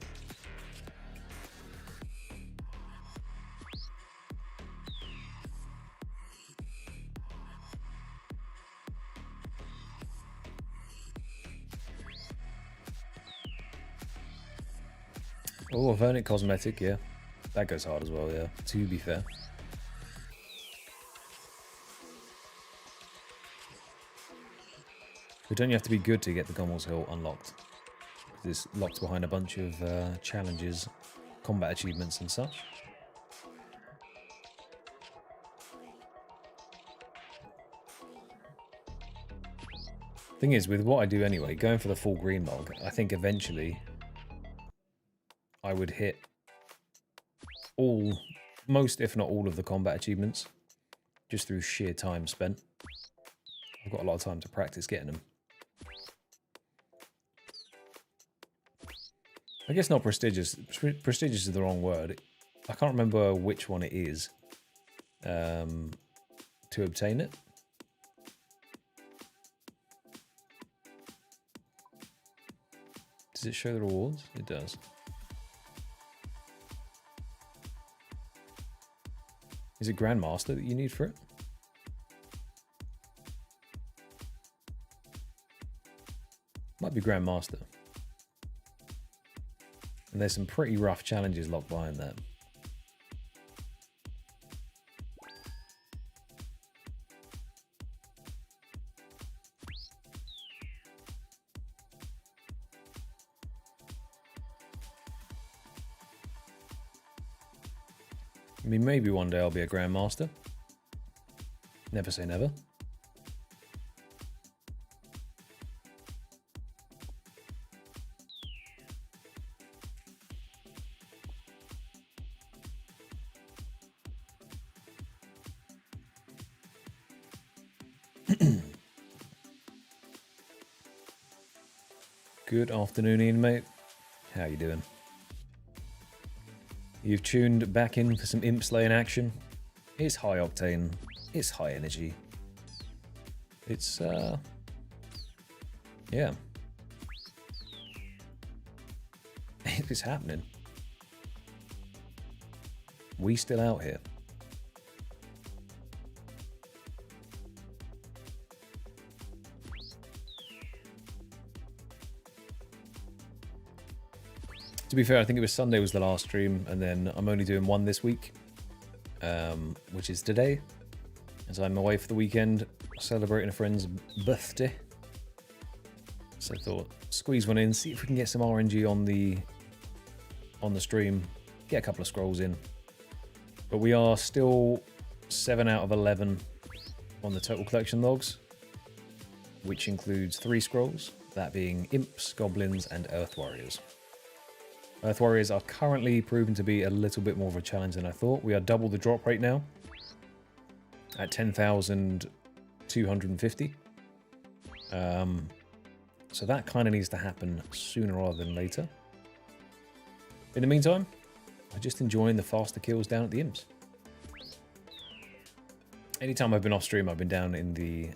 Oh, a Vernic cosmetic, yeah. That goes hard as well, yeah, to be fair. But don't you have to be good to get the Gommel's Hill unlocked? It's locked behind a bunch of challenges, combat achievements and such. Thing is, with what I do anyway, going for the full green log, I think eventually I would hit most if not all of the combat achievements, just through sheer time spent. I've got a lot of time to practice getting them. I guess not prestigious. Prestigious is the wrong word. I can't remember which one it is to obtain it. Does it show the rewards? It does. Is it Grandmaster that you need for it? Might be Grandmaster. And there's some pretty rough challenges locked behind that. I mean, maybe one day I'll be a Grandmaster. Never say never. Good afternoon, Ian, mate. How you doing? You've tuned back in for some imp slaying action. It's high octane. It's high energy. It's, yeah. It's happening. We still out here. To be fair, I think it was Sunday was the last stream, and then I'm only doing one this week, which is today, as I'm away for the weekend, celebrating a friend's birthday. So I thought, squeeze one in, see if we can get some RNG on the stream, get a couple of scrolls in. But we are still 7 out of 11 on the total collection logs, which includes 3 scrolls, that being Imps, Goblins, and Earth Warriors. Earth Warriors are currently proven to be a little bit more of a challenge than I thought. We are double the drop rate now at 10,250. So that kind of needs to happen sooner rather than later. In the meantime, I'm just enjoying the faster kills down at the Imps. Anytime I've been off stream, I've been down in the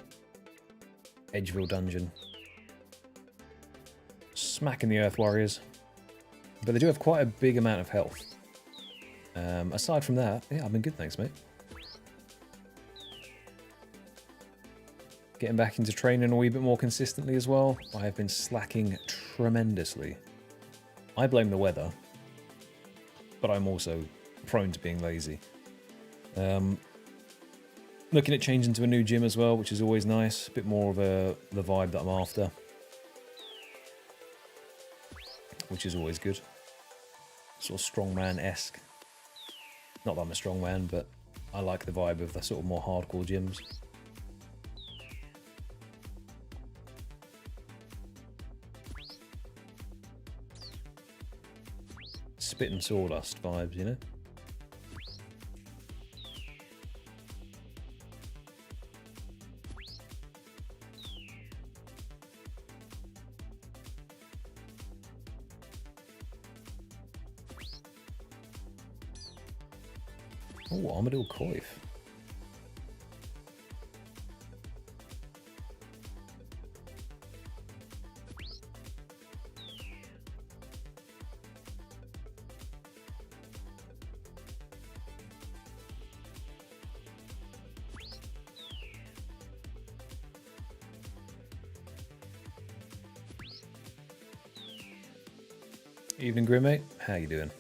Edgeville dungeon, smacking the Earth Warriors. But they do have quite a big amount of health. Aside from that, yeah, I've been good, thanks, mate. Getting back into training a wee bit more consistently as well. I have been slacking tremendously. I blame the weather, but I'm also prone to being lazy. Looking at changing to a new gym as well, which is always nice. A bit more of the vibe that I'm after, which is always good. Sort of strongman-esque. Not that I'm a strongman, but I like the vibe of the sort of more hardcore gyms. Spit and sawdust vibes, you know? Oh, Armadillo Coif. Evening, Grim, mate. How you doing?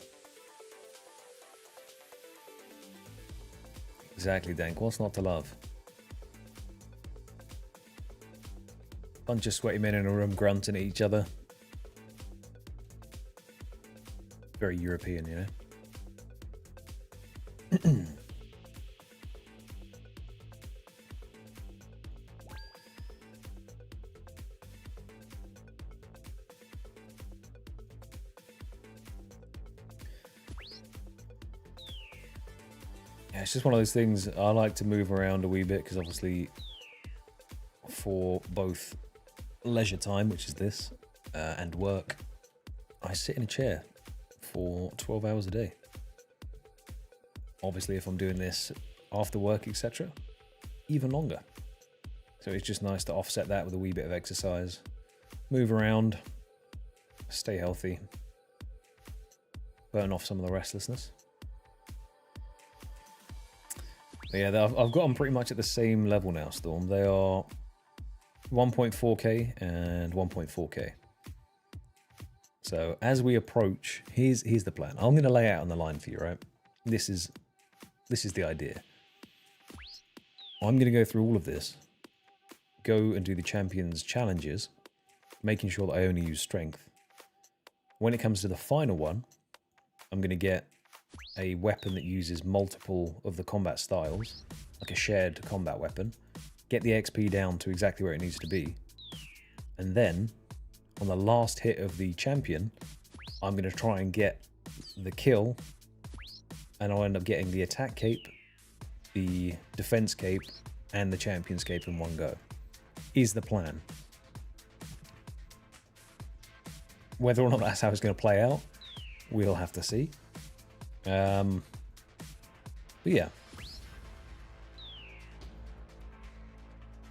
Exactly, Dank. What's not to love? Bunch of sweaty men in a room grunting at each other. Very European, you know? It's just one of those things. I like to move around a wee bit because obviously for both leisure time, which is this, and work, I sit in a chair for 12 hours a day. Obviously, if I'm doing this after work, etc., even longer. So it's just nice to offset that with a wee bit of exercise, move around, stay healthy, burn off some of the restlessness. But yeah, I've got them pretty much at the same level now, Storm. They are 1.4k and 1.4k. So as we approach, here's the plan. I'm going to lay out on the line for you, right? This is the idea. I'm going to go through all of this, go and do the champions challenges, making sure that I only use strength. When it comes to the final one, I'm going to get a weapon that uses multiple of the combat styles, like a shared combat weapon, get the XP down to exactly where it needs to be, and then on the last hit of the champion, I'm going to try and get the kill, and I'll end up getting the attack cape, the defense cape, and the champion's cape in one go. Is the plan. Whether or not that's how it's going to play out, we'll have to see. But yeah.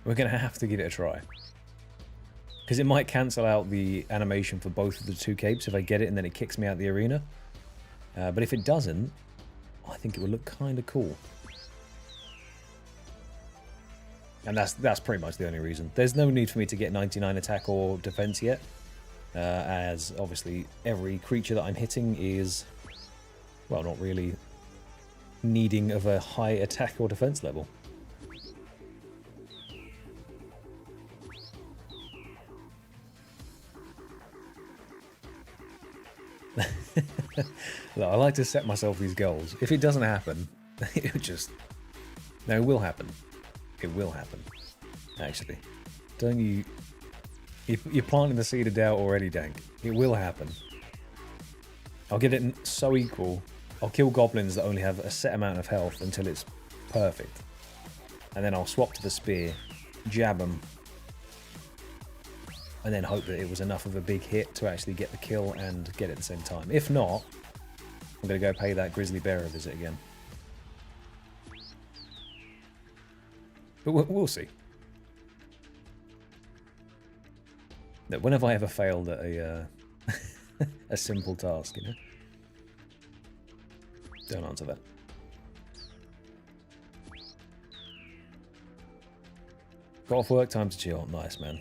We're going to have to give it a try. Because it might cancel out the animation for both of the two capes if I get it and then it kicks me out of the arena. But if it doesn't, I think it would look kind of cool. And that's pretty much the only reason. There's no need for me to get 99 attack or defense yet. As obviously every creature that I'm hitting is, well, not really needing of a high attack or defense level. Look, I like to set myself these goals. If it doesn't happen, it just... No, it will happen. It will happen. Actually. Don't you... You're planting the seed of doubt already, Dank. It will happen. I'll get it so equal. I'll kill goblins that only have a set amount of health until it's perfect. And then I'll swap to the spear, jab them, and then hope that it was enough of a big hit to actually get the kill and get it at the same time. If not, I'm going to go pay that grizzly bear a visit again. But we'll see. Look, when have I ever failed at a, a simple task, you know? Don't answer that. Got off work, time to chill. Nice, man.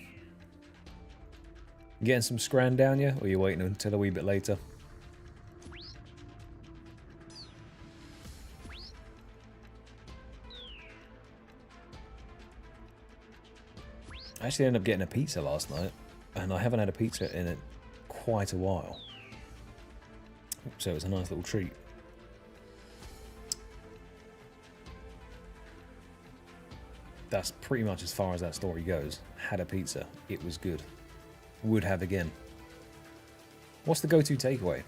You getting some scran down you, or are you waiting until a wee bit later? I actually ended up getting a pizza last night, and I haven't had a pizza in quite a while. So it was a nice little treat. That's pretty much as far as that story goes. Had a pizza. It was good. Would have again. What's the go-to takeaway?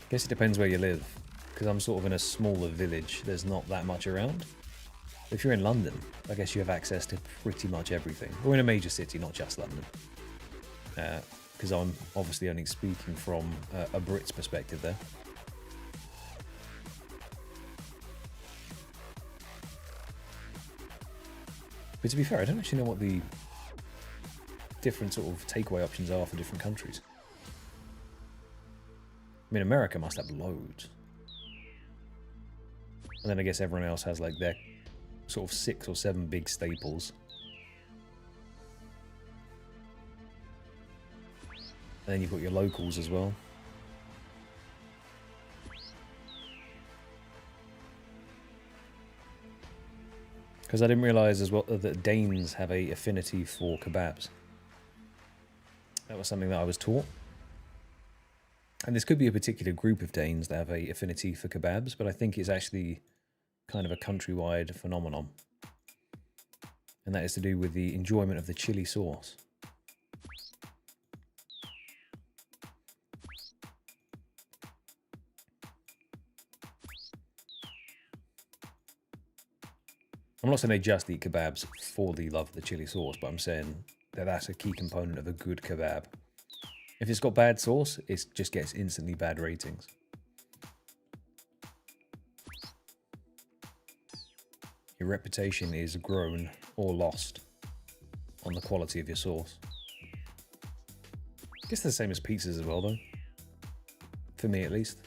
Guess it depends where you live. Because I'm sort of in a smaller village. There's not that much around. If you're in London, I guess you have access to pretty much everything. Or in a major city, not just London. Because I'm obviously only speaking from a Brit's perspective there. But to be fair, I don't actually know what the different sort of takeaway options are for different countries. I mean, America must have loads. And then I guess everyone else has like their sort of 6 or 7 big staples. And then you've got your locals as well. Because I didn't realise as well that Danes have a affinity for kebabs. That was something that I was taught. And this could be a particular group of Danes that have a affinity for kebabs, but I think it's actually kind of a countrywide phenomenon. And that is to do with the enjoyment of the chili sauce. I'm not saying they just eat kebabs for the love of the chili sauce, but I'm saying that that's a key component of a good kebab. If it's got bad sauce, it just gets instantly bad ratings. Your reputation is grown or lost on the quality of your sauce. I guess they're the same as pizzas as well, though. For me, at least.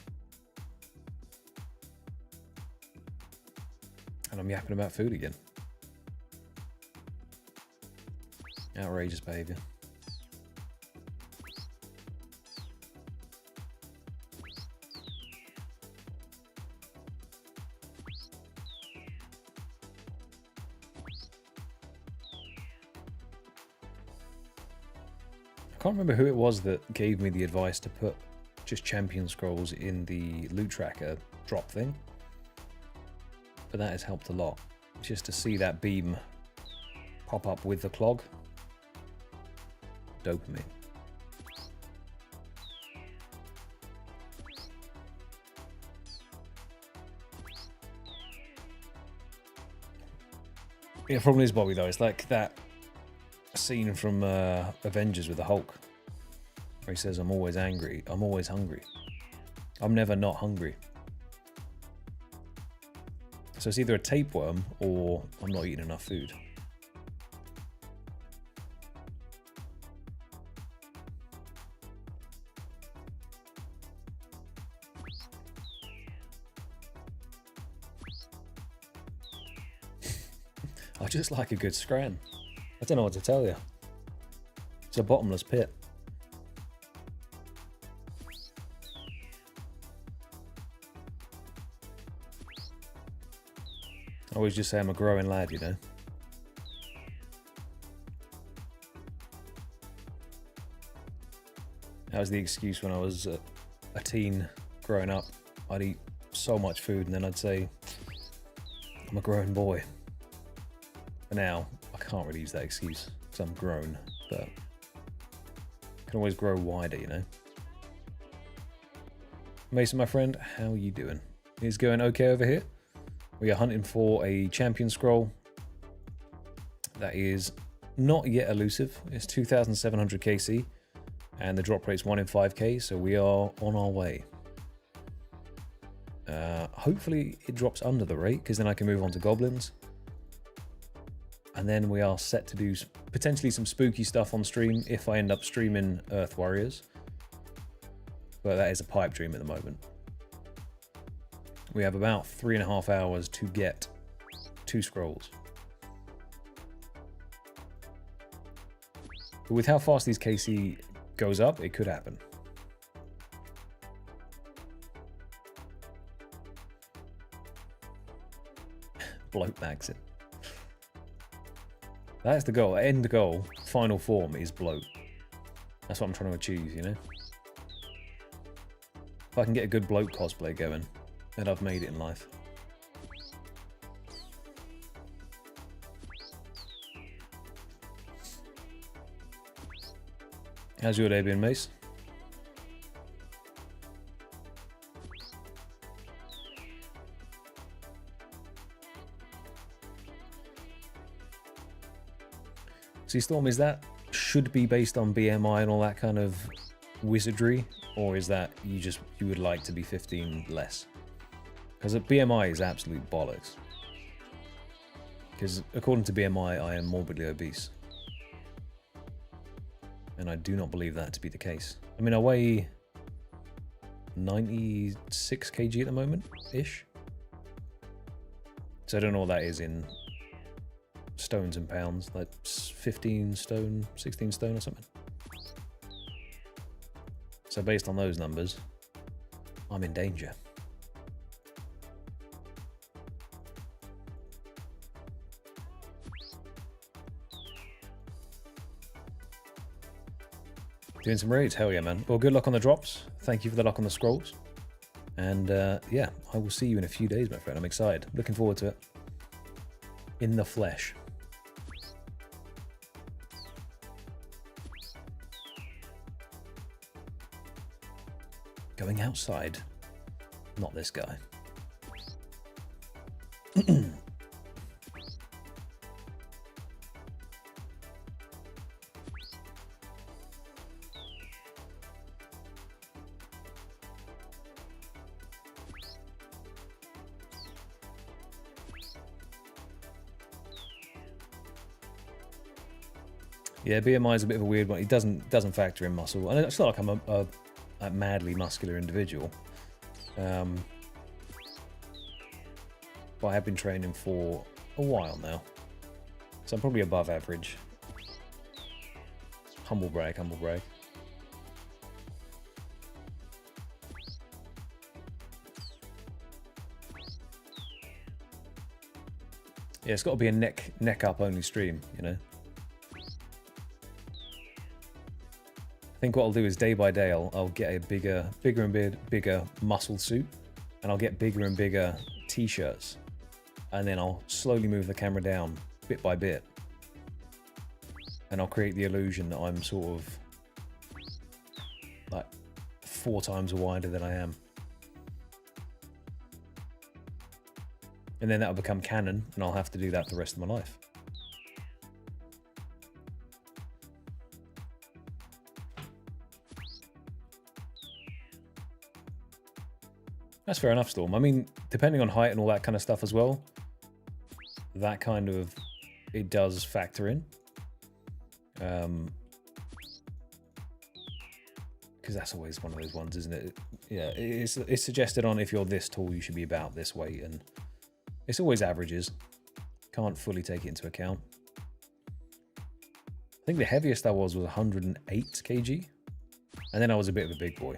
And I'm yapping about food again. Outrageous behaviour. I can't remember who it was that gave me the advice to put just champion scrolls in the loot tracker drop thing. But that has helped a lot. Just to see that beam pop up with the clog. Dopamine. Yeah, the problem is, Bobby, though, it's like that scene from Avengers with the Hulk, where he says, I'm always angry, I'm always hungry. I'm never not hungry. So it's either a tapeworm or I'm not eating enough food. I just like a good scran. I don't know what to tell you. It's a bottomless pit. I always just say I'm a growing lad, you know. That was the excuse when I was a teen growing up. I'd eat so much food and then I'd say, I'm a grown boy. But now, I can't really use that excuse because I'm grown, but I can always grow wider, you know. Mason, my friend, how are you doing? Is going okay over here? We are hunting for a champion scroll that is not yet elusive. It's 2,700 KC and the drop rate's 1 in 5k, so we are on our way. Hopefully it drops under the rate because then I can move on to goblins. And then we are set to do potentially some spooky stuff on stream if I end up streaming Earth Warriors. But that is a pipe dream at the moment. We have about 3.5 hours to get 2 scrolls. But with how fast these KC goes up, it could happen. Bloat mags it. That's the goal. End goal, final form is bloat. That's what I'm trying to achieve, you know? If I can get a good bloat cosplay going, then I've made it in life. How's your day been, Mace? See, Storm, is that should be based on BMI and all that kind of wizardry, or is that you would like to be 15 less? Because BMI is absolute bollocks. Because according to BMI, I am morbidly obese. And I do not believe that to be the case. I mean, I weigh 96 kg at the moment-ish. So I don't know what that is in stones and pounds, like 15 stone, 16 stone or something. So based on those numbers, I'm in danger. Doing some raids? Hell yeah, man. Well, good luck on the drops. Thank you for the luck on the scrolls. And yeah, I will see you in a few days, my friend. I'm excited. Looking forward to it. In the flesh. Going outside. Not this guy. Yeah, BMI is a bit of a weird one. It doesn't factor in muscle, and it's not like I'm a madly muscular individual. But I have been training for a while now, so I'm probably above average. Humble brag, humble brag. Yeah, it's got to be a neck up only stream, you know. think what I'll do is day by day, I'll get a bigger and bigger muscle suit, and I'll get bigger and bigger t-shirts, and then I'll slowly move the camera down bit by bit, and I'll create the illusion that I'm sort of like 4 times wider than I am. And then that'll become canon, and I'll have to do that for the rest of my life. That's fair enough, Storm. I mean, depending on height and all that kind of stuff as well, that kind of, it does factor in. Because that's always one of those ones, isn't it? Yeah, it's suggested on if you're this tall, you should be about this weight, and it's always averages. Can't fully take it into account. I think the heaviest I was 108 kg, and then I was a bit of a big boy.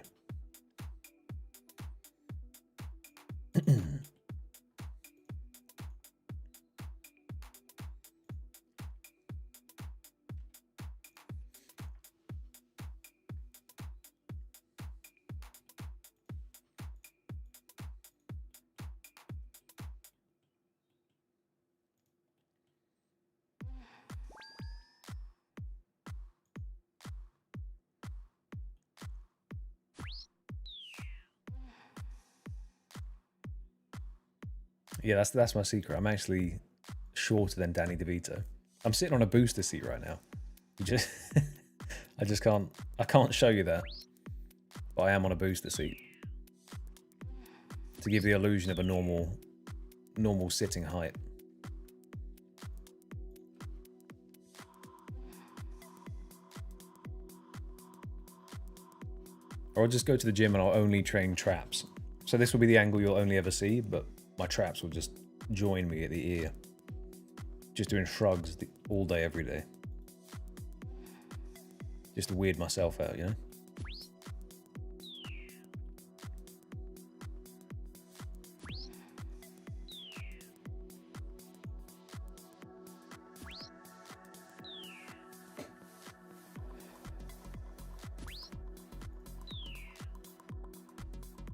Yeah, that's my secret. I'm actually shorter than Danny DeVito. I'm sitting on a booster seat right now. I can't show you that, but I am on a booster seat to give the illusion of a normal sitting height. Or I'll just go to the gym and I'll only train traps. So this will be the angle you'll only ever see, but my traps will just join me at the ear. Just doing shrugs all day, every day. Just to weird myself out, you know?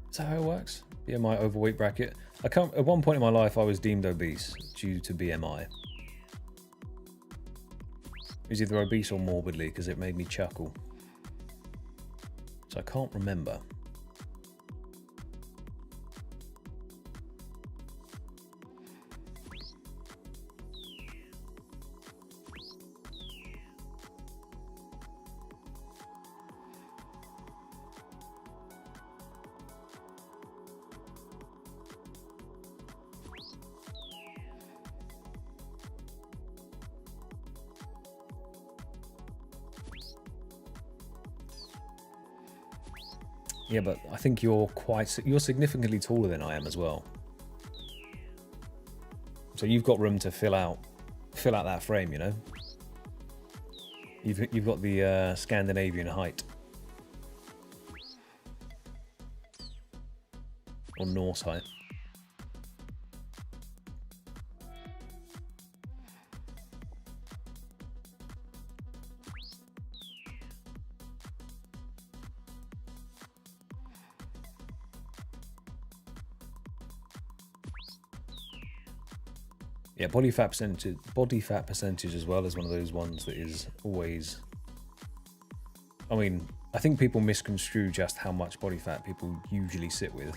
Is that how it works? BMI overweight bracket. At one point in my life, I was deemed obese due to BMI. It was either obese or morbidly because it made me chuckle. So I can't remember. Yeah, but I think you're significantly taller than I am as well. So you've got room to fill out that frame, you know. You've got the Scandinavian height, or Norse height. Yeah, body fat percentage as well is one of those ones that is always, I mean, I think people misconstrue just how much body fat people usually sit with.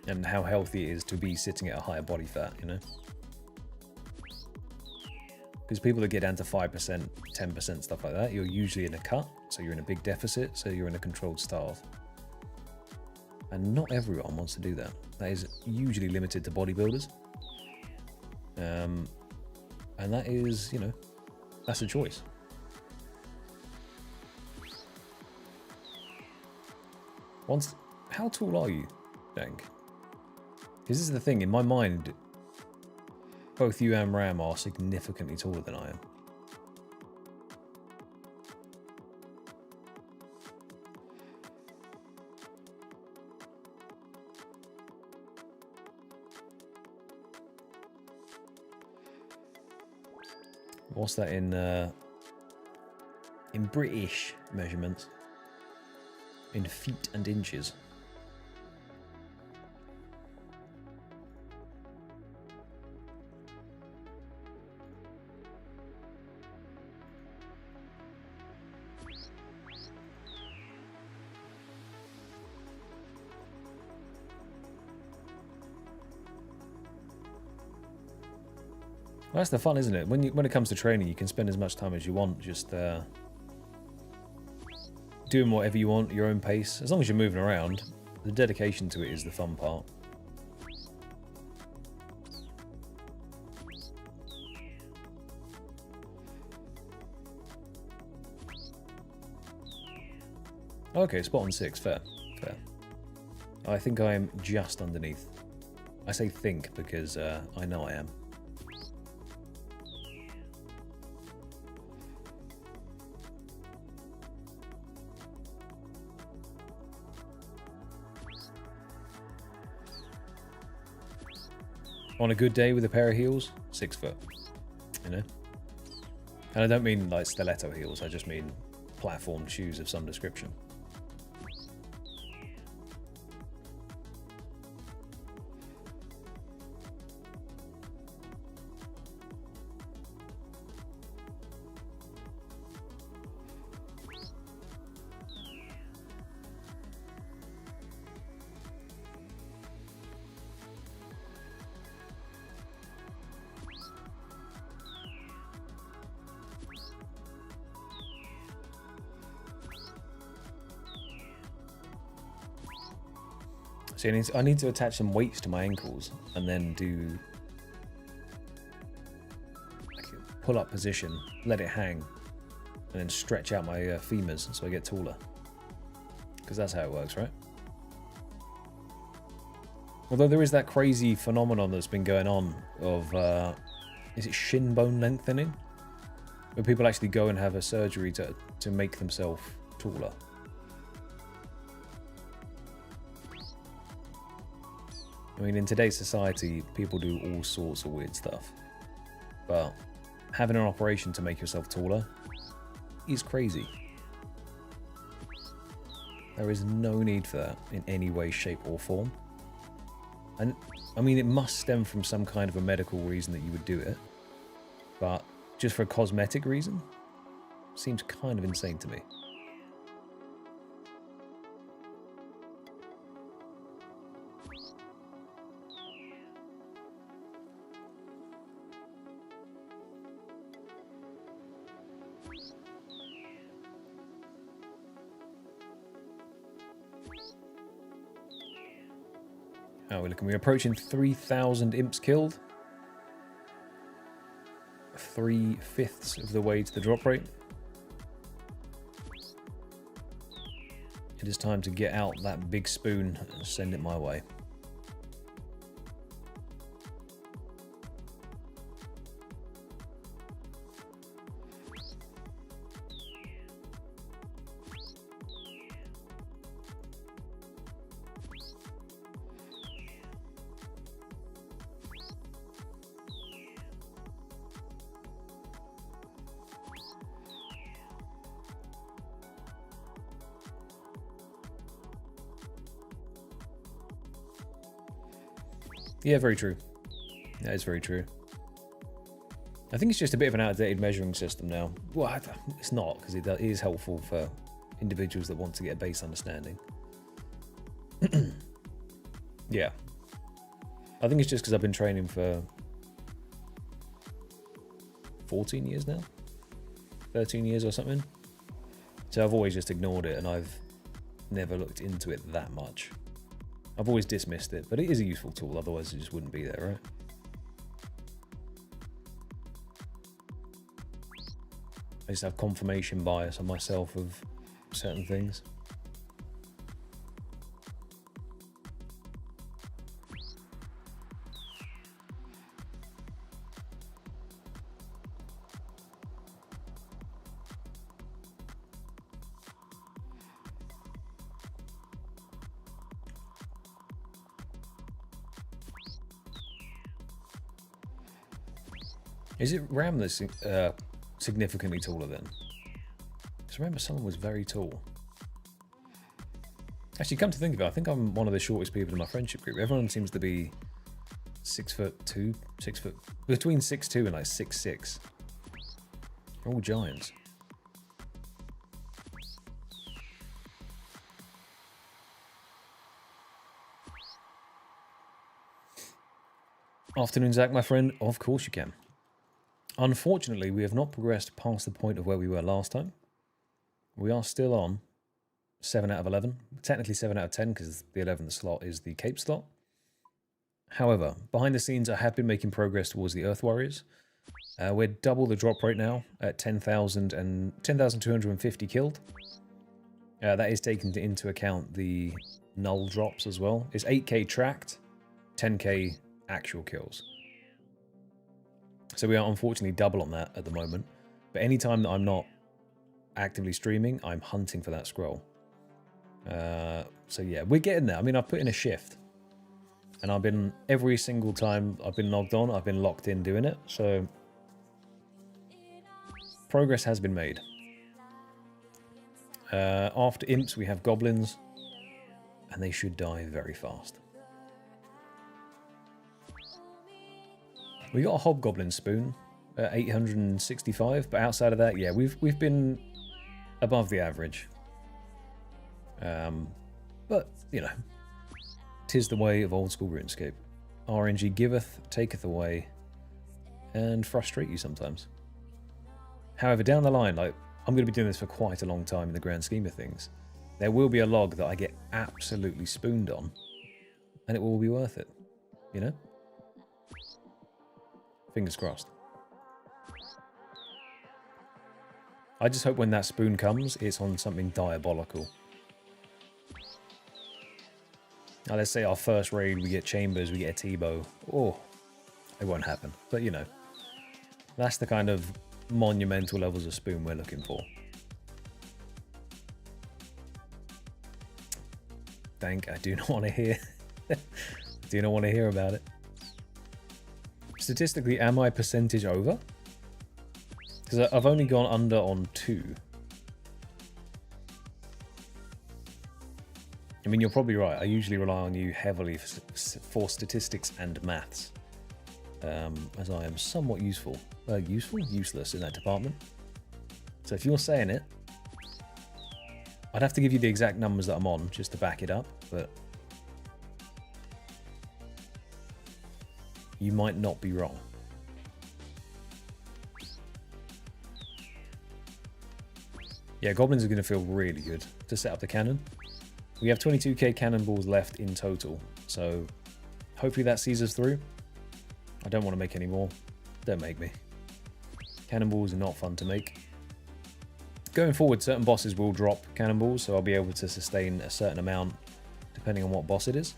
And how healthy it is to be sitting at a higher body fat, you know? Because people that get down to 5%, 10%, stuff like that, you're usually in a cut, so you're in a big deficit, so you're in a controlled starve. And not everyone wants to do that. That is usually limited to bodybuilders. And that is, you know, that's a choice. How tall are you, Dank? Because this is the thing, in my mind, both you and Ram are significantly taller than I am. What's that in British measurements? In feet and inches. Well, that's the fun, isn't it? When it comes to training, you can spend as much time as you want, just doing whatever you want at your own pace. As long as you're moving around, the dedication to it is the fun part. Okay, spot on 6, fair. I think I am just underneath. I say think because I know I am. On a good day with a pair of heels, 6 foot, you know? And I don't mean like stiletto heels, I just mean platform shoes of some description. See, I need to attach some weights to my ankles and then do like a pull-up position, let it hang, and then stretch out my femurs so I get taller. Because that's how it works, right? Although there is that crazy phenomenon that's been going on of, is it shin bone lengthening? Where people actually go and have a surgery to make themselves taller. I mean, in today's society, people do all sorts of weird stuff. But having an operation to make yourself taller is crazy. There is no need for that in any way, shape, or form. And I mean, it must stem from some kind of a medical reason that you would do it. But just for a cosmetic reason, seems kind of insane to me. How are we looking? We're approaching 3,000 imps killed. 3/5 of the way to the drop rate. It is time to get out that big spoon and send it my way. Yeah, very true. That is very true. I think it's just a bit of an outdated measuring system now. Well, it's not, because it is helpful for individuals that want to get a base understanding. Yeah. I think it's just because I've been training for 14 years now? 13 years or something? So I've always just ignored it, and I've never looked into it that much. I've always dismissed it, but it is a useful tool, otherwise it just wouldn't be there, right? I just have confirmation bias on myself of certain things. Is it RAM that's significantly taller then. Because remember, someone was very tall. Actually, come to think of it, I think I'm one of the shortest people in my friendship group. Everyone seems to be 6'2", between 6'2" and like 6'6". They're all giants. Afternoon, Zach, my friend. Of course you can. Unfortunately, we have not progressed past the point of where we were last time. We are still on 7 out of 11. Technically 7 out of 10 because the 11th slot is the Cape slot. However, behind the scenes, I have been making progress towards the Earth Warriors. We're double the drop rate now at 10,250 killed. That is taken into account the null drops as well. It's 8k tracked, 10k actual kills. So we are unfortunately double on that at the moment. But anytime that I'm not actively streaming, I'm hunting for that scroll. So yeah, we're getting there. I mean, I've put in a shift. And I've been, every single time I've been logged on, I've been locked in doing it. So progress has been made. After imps, we have goblins. And they should die very fast. We got a hobgoblin spoon at 865, but outside of that, yeah, we've been above the average. But you know, 'tis the way of old school RuneScape. RNG giveth, taketh away, and frustrate you sometimes. However, down the line, like I'm going to be doing this for quite a long time in the grand scheme of things. There will be a log that I get absolutely spooned on, and it will be worth it. You know. Fingers crossed. I just hope when that spoon comes, it's on something diabolical. Now, let's say our first raid, we get Chambers, we get a T-bow. Oh, it won't happen. But, you know, that's the kind of monumental levels of spoon we're looking for. Thank, I do not want to hear. Do not want to hear about it. Statistically, am I percentage over? Because I've only gone under on 2. I mean, you're probably right. I usually rely on you heavily for statistics and maths. As I am somewhat useless in that department. So if you're saying it, I'd have to give you the exact numbers that I'm on just to back it up, but you might not be wrong. Yeah, goblins are going to feel really good to set up the cannon. We have 22k cannonballs left in total, so hopefully that sees us through. I don't want to make any more. Don't make me. Cannonballs are not fun to make. Going forward, certain bosses will drop cannonballs, so I'll be able to sustain a certain amount depending on what boss it is.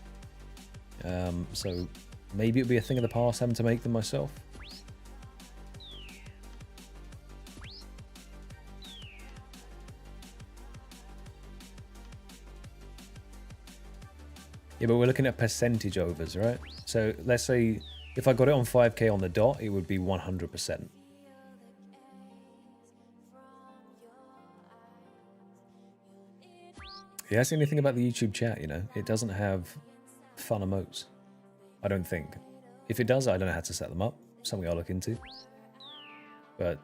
So maybe it'll be a thing of the past having to make them myself. Yeah, but we're looking at percentage overs, right? So let's say if I got it on 5k on the dot, it would be 100%. Yeah, that's the only thing about the YouTube chat, you know? It doesn't have fun emotes. I don't think. If it does, I don't know how to set them up. Something I'll look into. But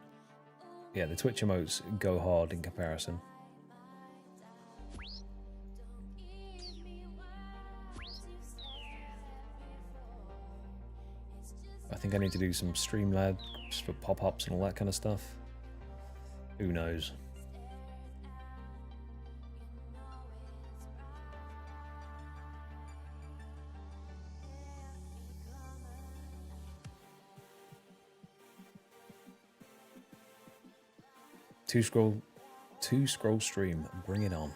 yeah, the Twitch emotes go hard in comparison. I think I need to do some Streamlabs for pop-ups and all that kind of stuff. Who knows? Two scroll stream. Bring it on.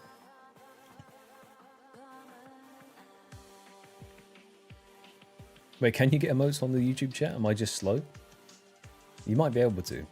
Wait, can you get emotes on the YouTube chat? Am I just slow? You might be able to.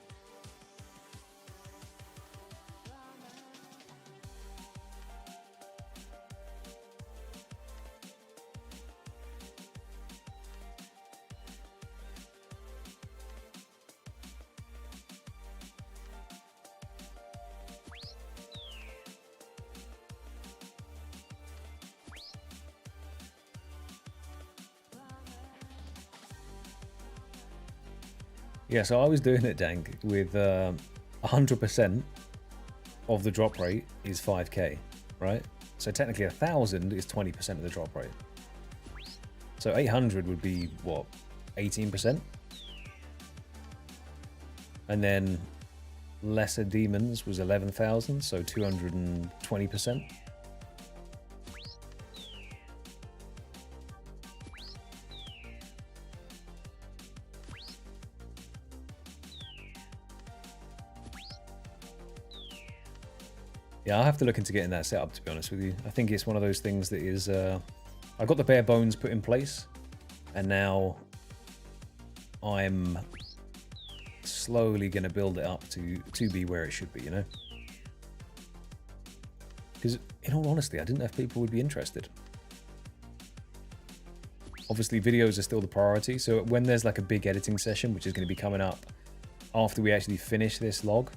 Yeah, so I was doing it, Dank, with 100% of the drop rate is 5k, right? So technically 1,000 is 20% of the drop rate. So 800 would be, what, 18%? And then lesser demons was 11,000, so 220%. Yeah, I'll have to look into getting that set up, to be honest with you. I think it's one of those things that is... I got the bare bones put in place, and now I'm slowly going to build it up to be where it should be, you know? Because, in all honesty, I didn't know if people would be interested. Obviously, videos are still the priority, so when there's like a big editing session, which is going to be coming up after we actually finish this log,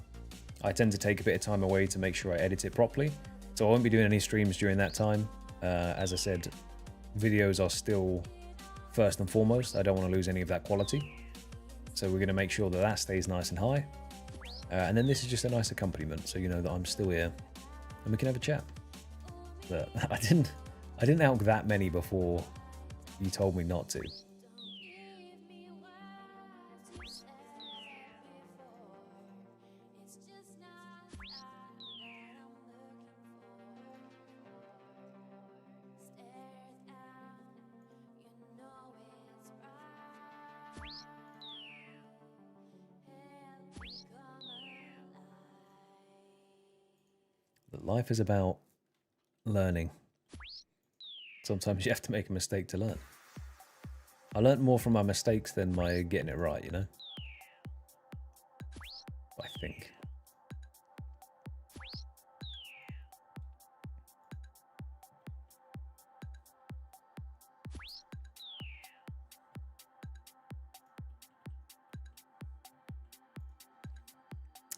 I tend to take a bit of time away to make sure I edit it properly. So I won't be doing any streams during that time. As I said, videos are still first and foremost. I don't want to lose any of that quality. So we're going to make sure that that stays nice and high. And then this is just a nice accompaniment, so you know that I'm still here and we can have a chat. But I didn't out that many before you told me not to. But life is about learning. Sometimes you have to make a mistake to learn. I learned more from my mistakes than my getting it right, you know? I think.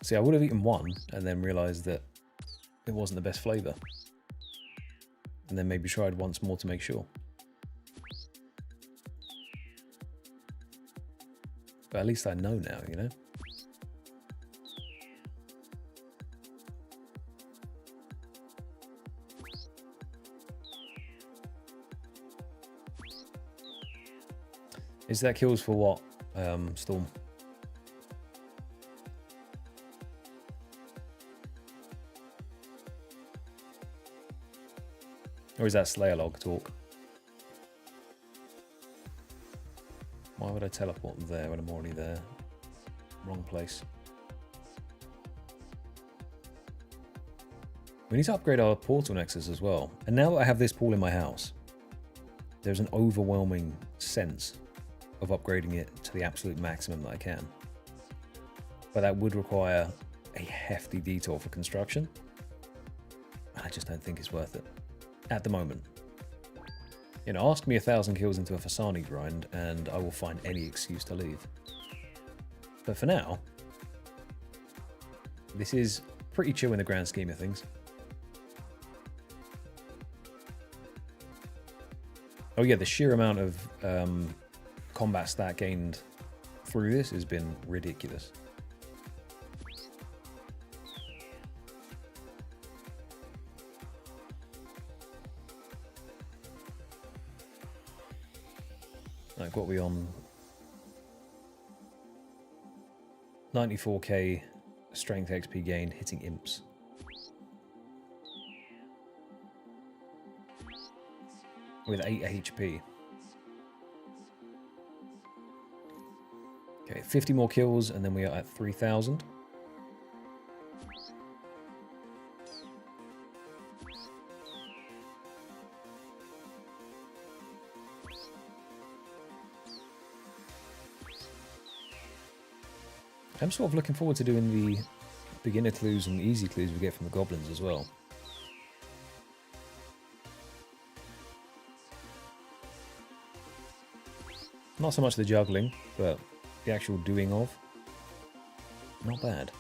See, I would have eaten one and then realised that it wasn't the best flavour. And then maybe tried once more to make sure. But at least I know now, you know? Is that kills for what, Storm? Or is that Slayer log talk? Why would I teleport there when I'm already there? Wrong place. We need to upgrade our portal nexus as well. And now that I have this pool in my house, there's an overwhelming sense of upgrading it to the absolute maximum that I can. But that would require a hefty detour for construction. I just don't think it's worth it. At the moment. You know, ask me 1,000 kills into a Fasani grind and I will find any excuse to leave. But for now, this is pretty chill in the grand scheme of things. Oh yeah, the sheer amount of combat stat gained through this has been ridiculous. Like, what are we on? 94k strength XP gain hitting imps. With 8 HP. Okay, 50 more kills and then we are at 3,000. I'm sort of looking forward to doing the beginner clues and easy clues we get from the goblins as well. Not so much the juggling, but the actual doing of. Not bad.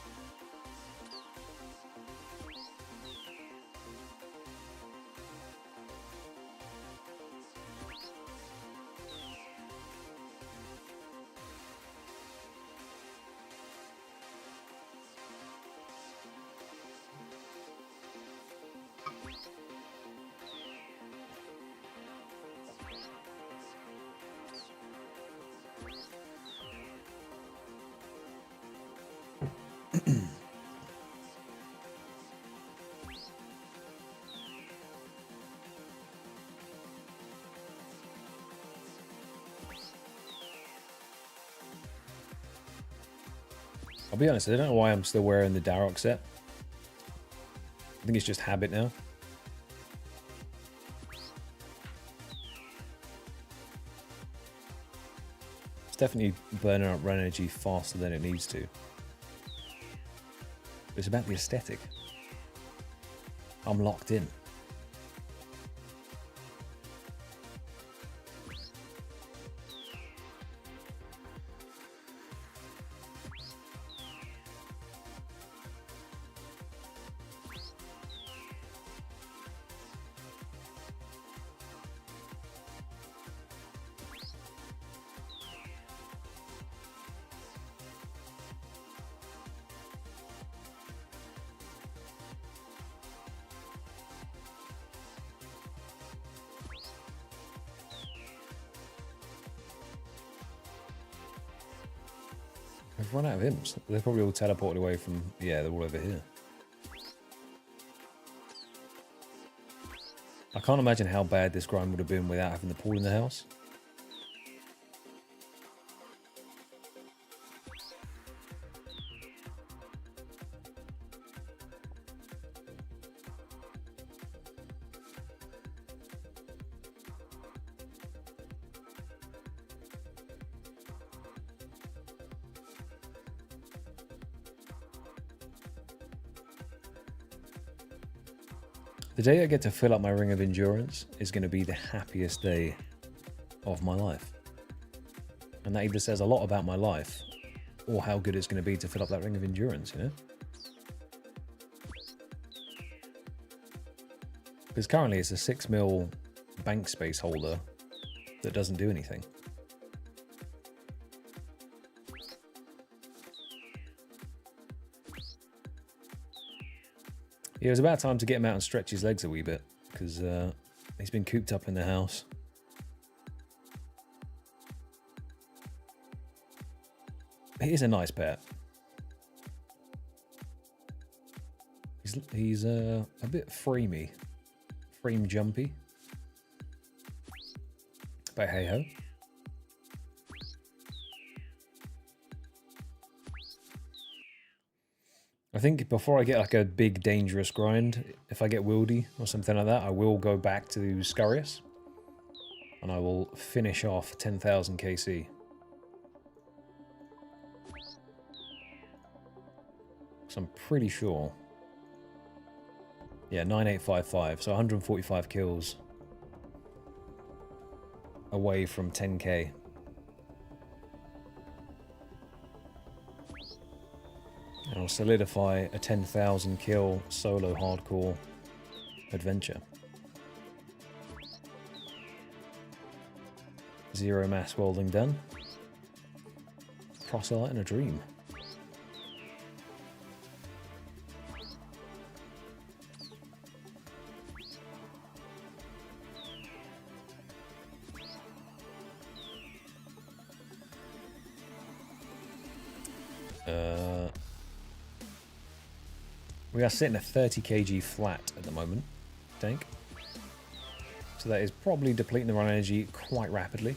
I'll be honest, I don't know why I'm still wearing the Darok set. I think it's just habit now. It's definitely burning up run energy faster than it needs to. It's about the aesthetic. I'm locked in. I've run out of imps. They're probably all teleported away from... Yeah, they're all over here. I can't imagine how bad this grind would have been without having the pool in the house. The day I get to fill up my Ring of Endurance is going to be the happiest day of my life. And that either says a lot about my life or how good it's going to be to fill up that Ring of Endurance, you know? Because currently it's a 6 mil bank space holder that doesn't do anything. Yeah, it was about time to get him out and stretch his legs a wee bit, because he's been cooped up in the house. He is a nice pet. He's a bit frame jumpy. But hey ho. I think before I get like a big dangerous grind, if I get Wildy or something like that, I will go back to Scurious. And I will finish off 10,000 KC. So I'm pretty sure. Yeah, 9855, so 145 kills away from 10k. And I'll solidify a 10,000 kill solo hardcore adventure. 0 mass welding done. Proselyte in a dream. We are sitting at 30 kg flat at the moment, tank. So that is probably depleting the run energy quite rapidly.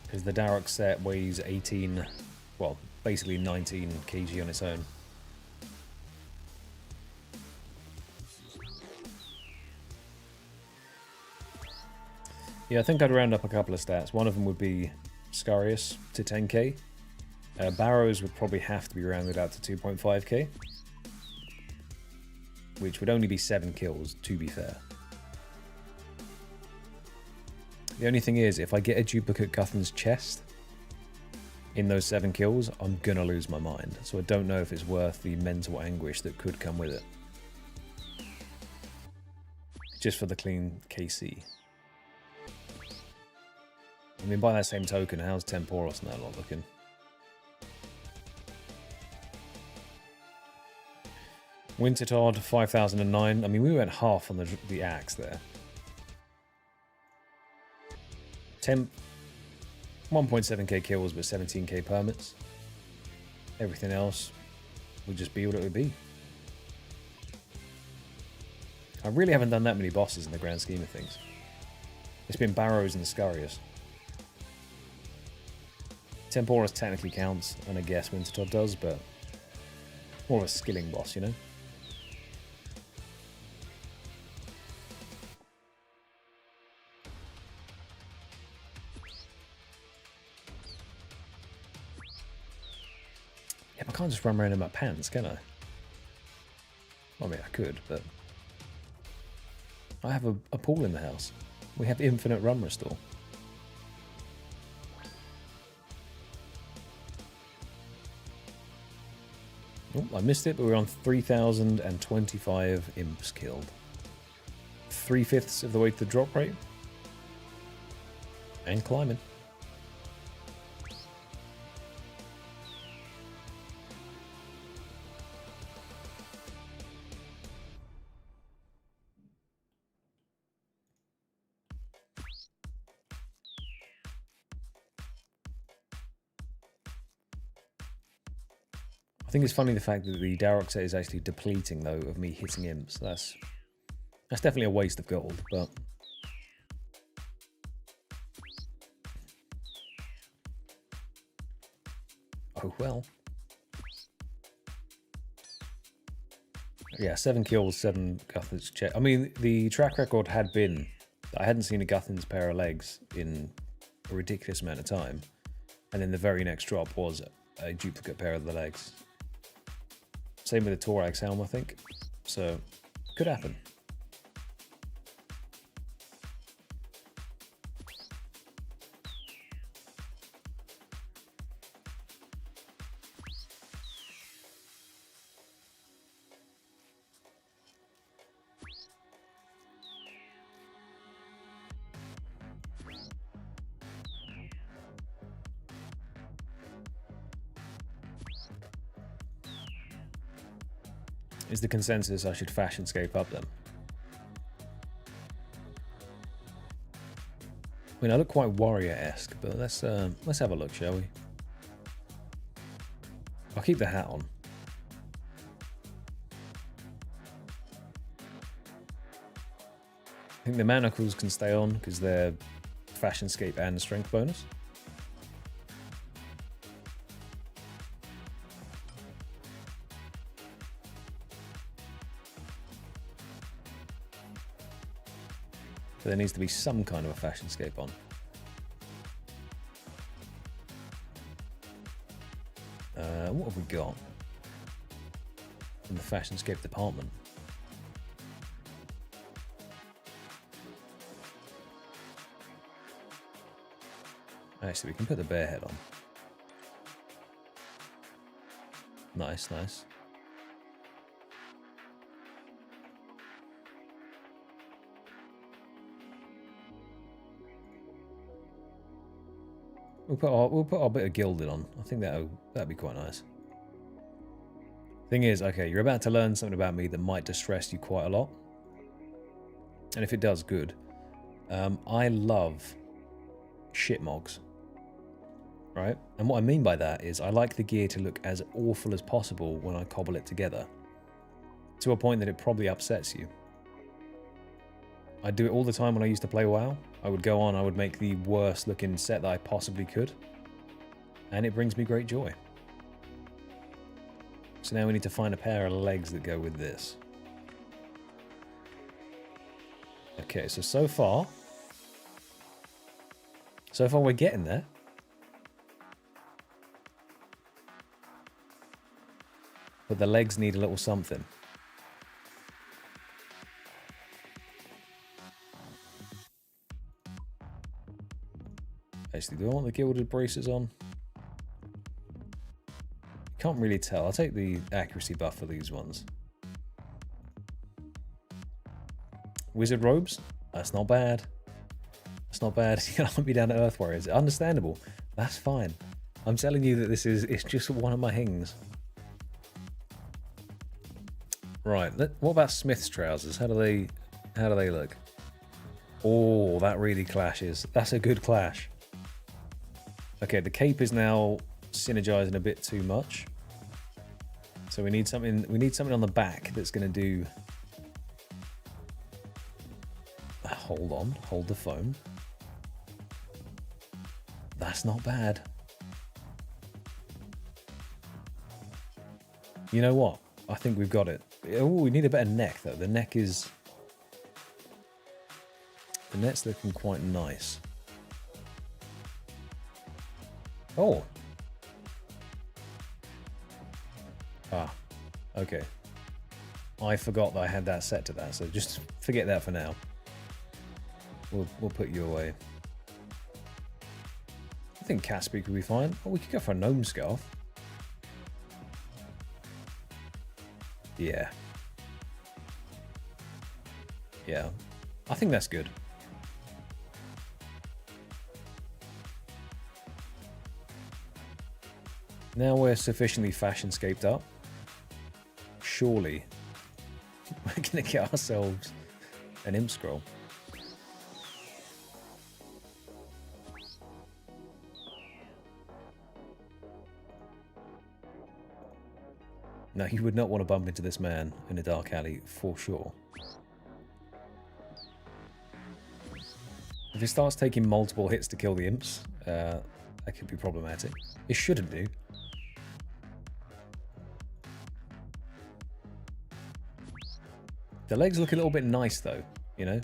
Because the Darok set weighs 18, well, basically 19 kg on its own. Yeah, I think I'd round up a couple of stats. One of them would be Scurious to 10k. Barrows would probably have to be rounded out to 2.5k. Which would only be 7 kills, to be fair. The only thing is, if I get a duplicate Cuthan's chest in those 7 kills, I'm gonna lose my mind. So I don't know if it's worth the mental anguish that could come with it. Just for the clean KC. I mean, by that same token, how's Temporos now not looking? Wintertod, 5009. I mean, we went half on the axe there. 1.7k kills, but 17k permits. Everything else would just be what it would be. I really haven't done that many bosses in the grand scheme of things. It's been Barrows and Scurious. Temporis technically counts, and I guess Wintertodt does, but more of a skilling boss, you know? Yeah, I can't just run around in my pants, can I? I mean, I could, but I have a pool in the house. We have infinite run restore. Oh, I missed it, but we're on 3,025 imps killed. 3/5 of the way to the drop rate. And climbing. I think it's funny the fact that the Darok set is actually depleting, though, of me hitting imps. That's definitely a waste of gold, but... oh well. Yeah, 7 kills, 7 Guthins check. I mean, the track record had been that I hadn't seen a Guthin's pair of legs in a ridiculous amount of time. And then the very next drop was a duplicate pair of the legs. Same with the Thorax helm, I think. So, could happen. Is the consensus I should fashionscape up them? I mean, I look quite warrior-esque, but let's have a look, shall we? I'll keep the hat on. I think the manacles can stay on because they're fashionscape and strength bonus. But there needs to be some kind of a fashionscape on. What have we got in the fashionscape department? Actually, we can put the bear head on. Nice, nice. We'll put our bit of gilded on. I think that'd be quite nice. Thing is, okay, you're about to learn something about me that might distress you quite a lot. And if it does, good. I love shitmogs. Right? And what I mean by that is I like the gear to look as awful as possible when I cobble it together. To a point that it probably upsets you. I do it all the time when I used to play WoW. I would go on, I would make the worst looking set that I possibly could. And it brings me great joy. So now we need to find a pair of legs that go with this. Okay, so far we're getting there. But the legs need a little something. Actually, do I want the gilded braces on? Can't really tell. I'll take the accuracy buff for these ones. Wizard robes? That's not bad. That's not bad. You can't be down to Earth Warriors. Understandable. That's fine. I'm telling you that it's just one of my hings. Right. What about Smith's trousers? How do they look? Oh, that really clashes. That's a good clash. Okay, the cape is now synergizing a bit too much. So we need something on the back that's going to do... Hold on, hold the phone. That's not bad. You know what? I think we've got it. Oh, we need a better neck, though. The neck is... The net's looking quite nice. Oh. Ah. Okay. I forgot that I had that set to that, so just forget that for now. We'll put you away. I think cat speak would be fine. Oh, we could go for a gnome scarf. Yeah. Yeah. I think that's good. Now we're sufficiently fashion-scaped up. Surely we're going to get ourselves an imp scroll. Now, you would not want to bump into this man in a dark alley, for sure. If he starts taking multiple hits to kill the imps, that could be problematic. It shouldn't do. The legs look a little bit nice, though, you know?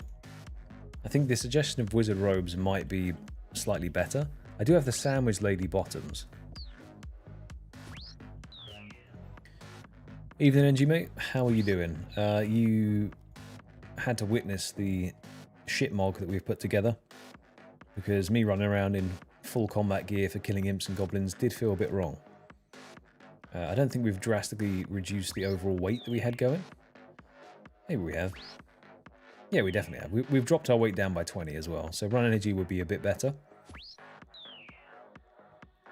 I think the suggestion of wizard robes might be slightly better. I do have the sandwich lady bottoms. Evening, NG mate. How are you doing? You had to witness the shit mog that we've put together, because me running around in full combat gear for killing imps and goblins did feel a bit wrong. I don't think we've drastically reduced the overall weight that we had going. Maybe we have. Yeah, we definitely have. We've dropped our weight down by 20 as well, so run energy would be a bit better.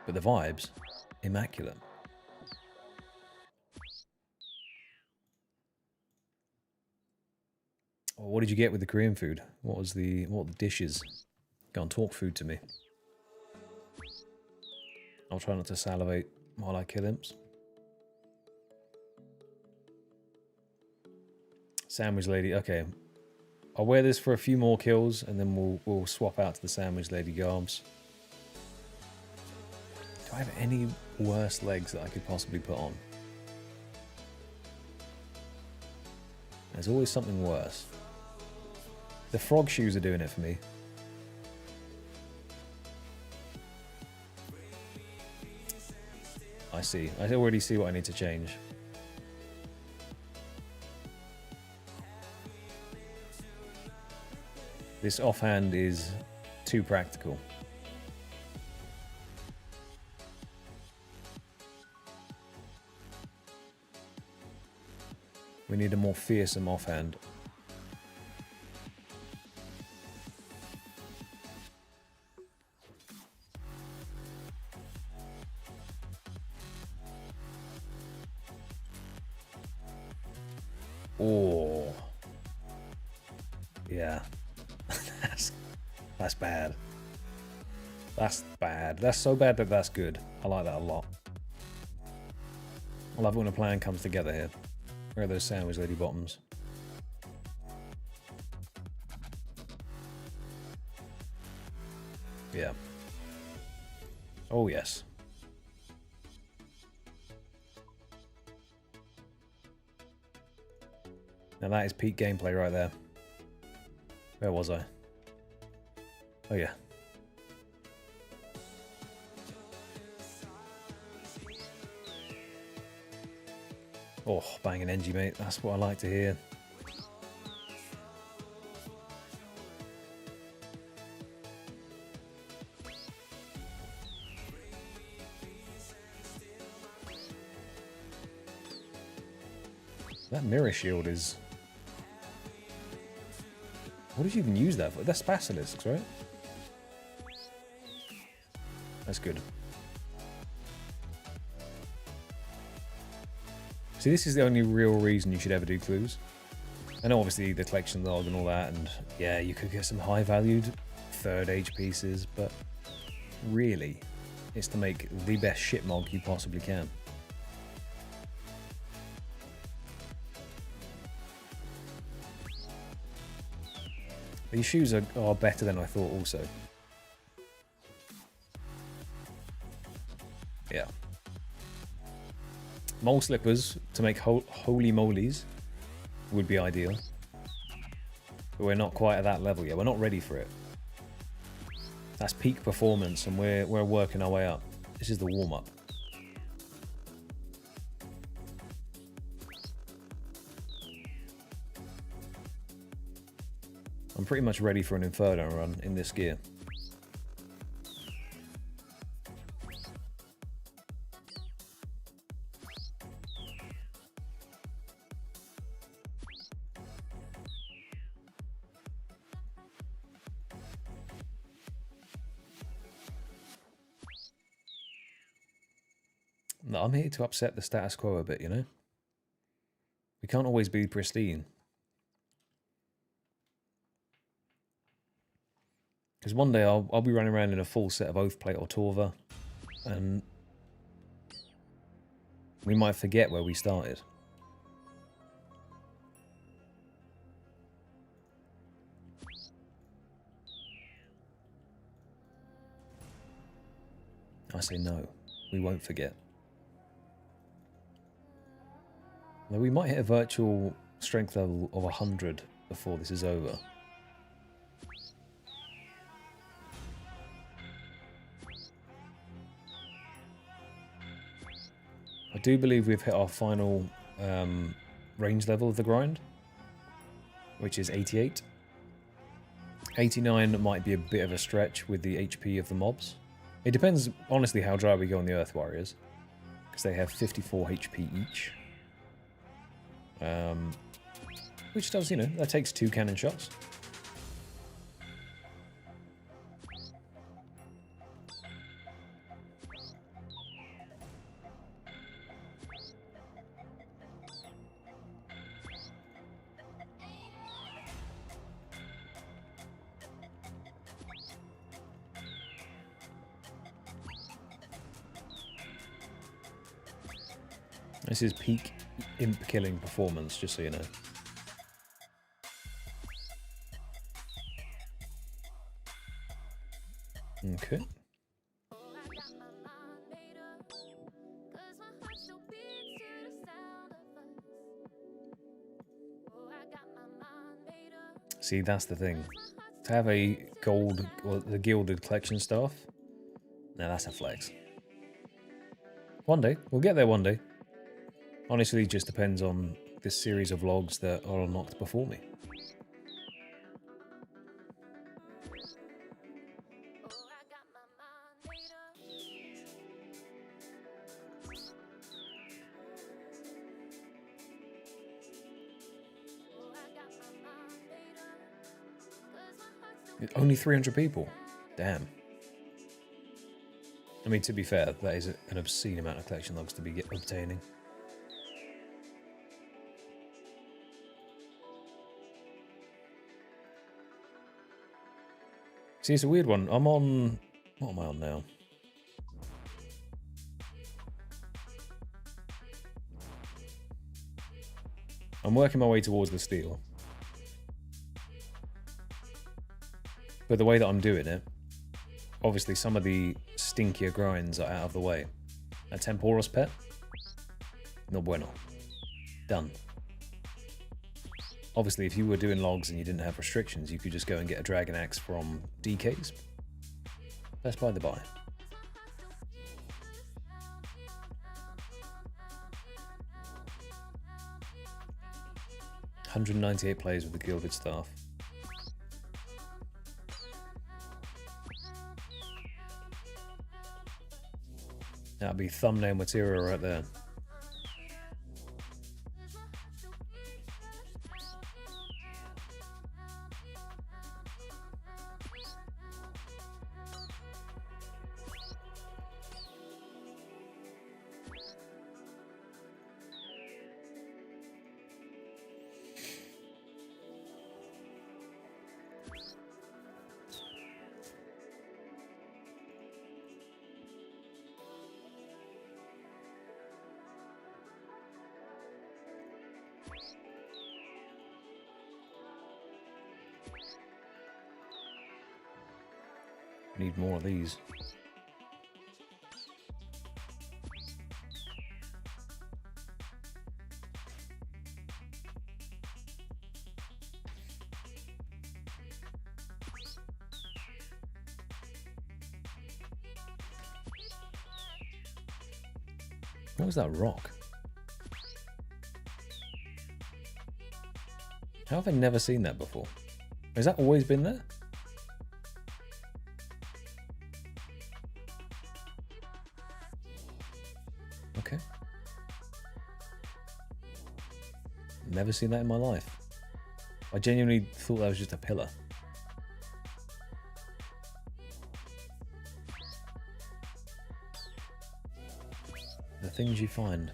But the vibes, immaculate. Oh, what did you get with the Korean food? What were the dishes? Go on, talk food to me. I'll try not to salivate while I kill imps. Sandwich lady, okay. I'll wear this for a few more kills, and then we'll swap out to the sandwich lady garbs. Do I have any worse legs that I could possibly put on? There's always something worse. The frog shoes are doing it for me. I see. I already see what I need to change. This offhand is too practical. We need a more fearsome offhand. Oh. Yeah. That's bad. That's bad. That's so bad that that's good. I like that a lot. I love it when a plan comes together here. Where are those sandwich lady bottoms? Yeah. Oh, yes. Now that is peak gameplay right there. Where was I? Oh, yeah. Oh, banging NG, mate. That's what I like to hear. That mirror shield is... What did you even use that for? That's basilisks, right? That's good. See, this is the only real reason you should ever do clues. I know obviously the collection log and all that, and yeah, you could get some high-valued third age pieces, but really, it's to make the best shit mog you possibly can. These shoes are better than I thought also. Yeah. Mole slippers to make holy molies would be ideal. But we're not quite at that level yet. We're not ready for it. That's peak performance, and we're working our way up. This is the warm-up. I'm pretty much ready for an Inferno run in this gear. No, I'm here to upset the status quo a bit, you know? We can't always be pristine. Because one day I'll be running around in a full set of Oath Plate or Torva, and we might forget where we started. I say no, we won't forget. Now, we might hit a virtual strength level of 100 before this is over. I do believe we've hit our final range level of the grind, which is 88. 89 might be a bit of a stretch with the HP of the mobs. It depends, honestly, how dry we go on the Earth Warriors, because they have 54 HP each. Which does, you know, that takes 2 cannon shots. This is peak imp killing performance, just so you know. Okay. See, that's the thing. To have a gold, or the gilded collection staff, now that's a flex. One day, we'll get there one day. Honestly, it just depends on this series of logs that are unlocked before me. Only 300 people. Damn. I mean, to be fair, that is an obscene amount of collection logs to be obtaining. See, it's a weird one. I'm on... What am I on now? I'm working my way towards the steel. But the way that I'm doing it, obviously some of the stinkier grinds are out of the way. A Temporos pet? No bueno. Done. Obviously, if you were doing logs and you didn't have restrictions, you could just go and get a Dragon Axe from DKs. That's by the by. $198 players with the Gilded Staff. That'd be thumbnail material right there. Need more of these. What was that rock? How have I never seen that before? Has that always been there? Okay. Never seen that in my life. I genuinely thought that was just a pillar. The things you find.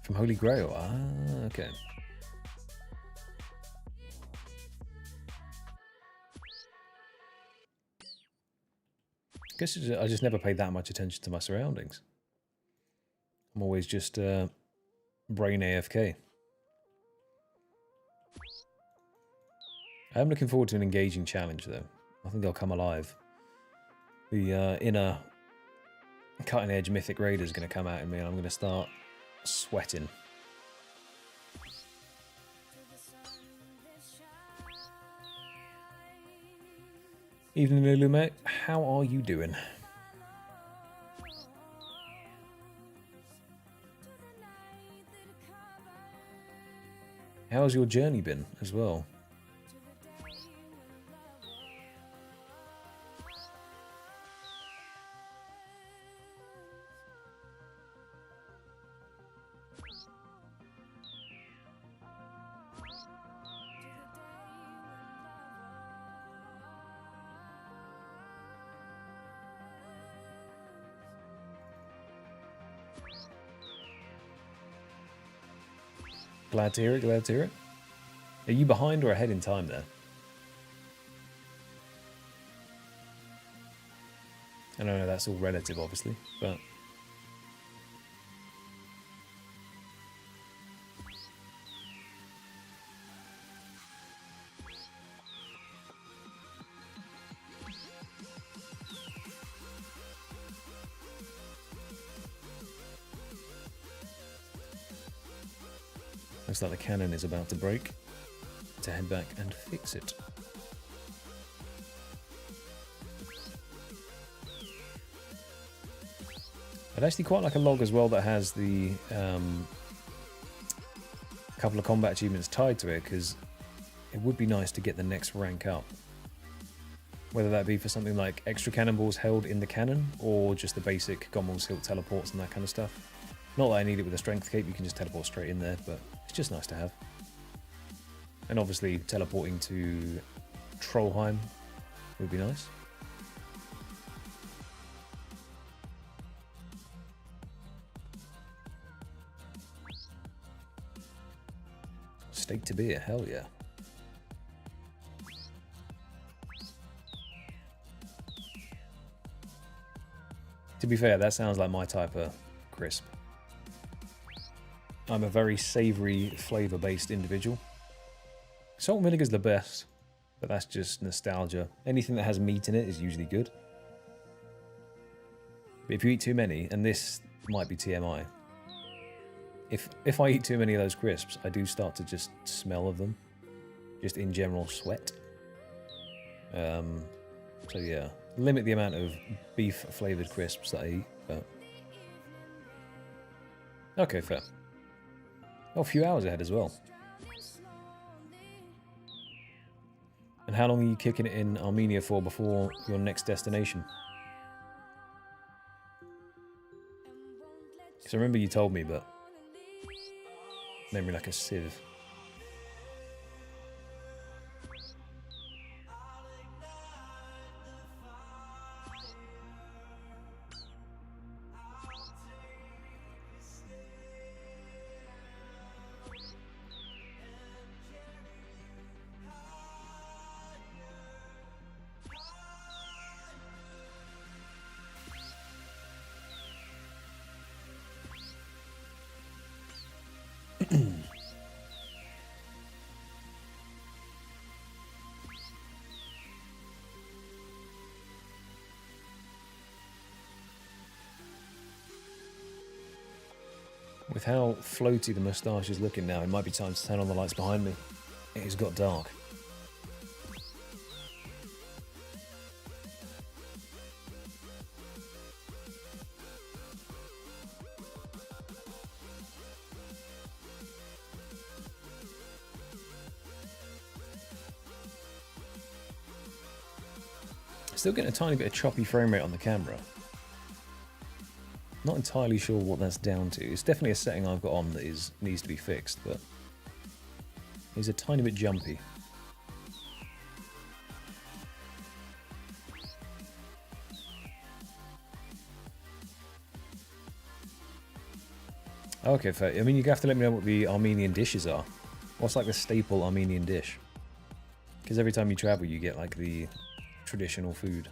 From Holy Grail. Ah, okay. Guess I just never paid that much attention to my surroundings. I'm always just brain AFK. I'm looking forward to an engaging challenge, though. I think they'll come alive. The inner cutting-edge mythic raider is going to come out in me, and I'm going to start sweating. Evening, Lulume. How are you doing? How's your journey been as well? Glad to hear it, glad to hear it. Are you behind or ahead in time there? I don't know, that's all relative, obviously, but... Looks like the cannon is about to break. To head back and fix it. I'd actually quite like a log as well that has the couple of combat achievements tied to it, because it would be nice to get the next rank up. Whether that be for something like extra cannonballs held in the cannon, or just the basic Gommel's Hilt teleports and that kind of stuff. Not that I need it with a strength cape, you can just teleport straight in there, but it's just nice to have. And obviously teleporting to Trollheim would be nice. Steak to beer, hell yeah. To be fair, that sounds like my type of crisp. I'm a very savoury, flavour-based individual. Salt and vinegar's the best, but that's just nostalgia. Anything that has meat in it is usually good. But if you eat too many, and this might be TMI, if I eat too many of those crisps, I do start to just smell of them. Just in general sweat. So yeah, limit the amount of beef-flavoured crisps that I eat, but... Okay, fair. Oh, a few hours ahead as well. And how long are you kicking it in Armenia for before your next destination? Because I remember you told me, but... memory like a sieve. With how floaty the moustache is looking now, it might be time to turn on the lights behind me. It has got dark. Still getting a tiny bit of choppy frame rate on the camera. Not entirely sure what that's down to. It's definitely a setting I've got on that needs to be fixed, but it's a tiny bit jumpy. Okay, fair. I mean, you have to let me know what the Armenian dishes are. What's like the staple Armenian dish? Because every time you travel, you get like the traditional food.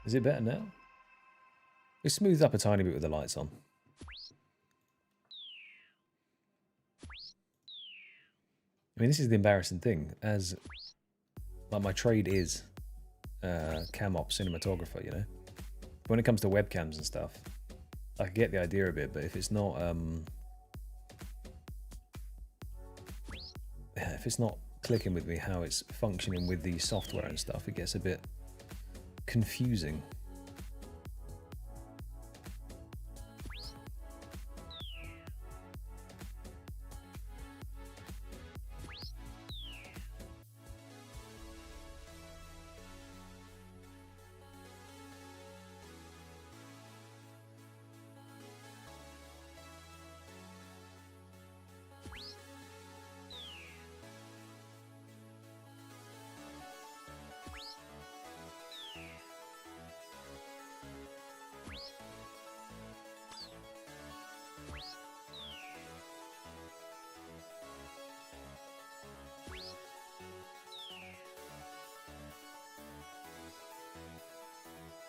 Is it better now? It smooths up a tiny bit with the lights on. I mean, this is the embarrassing thing. As like my trade is cam op cinematographer, you know. When it comes to webcams and stuff, I can get the idea of it, but if it's not clicking with me how it's functioning with the software and stuff, it gets a bit confusing.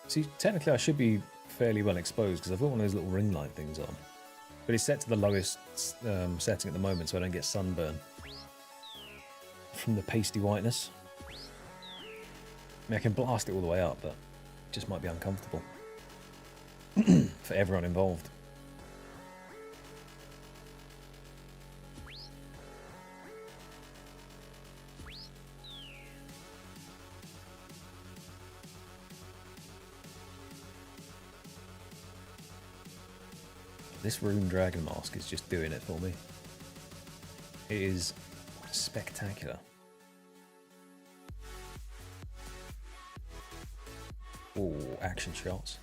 See, technically I should be fairly well exposed because I've got one of those little ring light things on. But it's set to the lowest setting at the moment so I don't get sunburn from the pasty whiteness. I mean, I can blast it all the way up, but it just might be uncomfortable for everyone involved. This Rune Dragon Mask is just doing it for me. It is spectacular. Oh, action shots.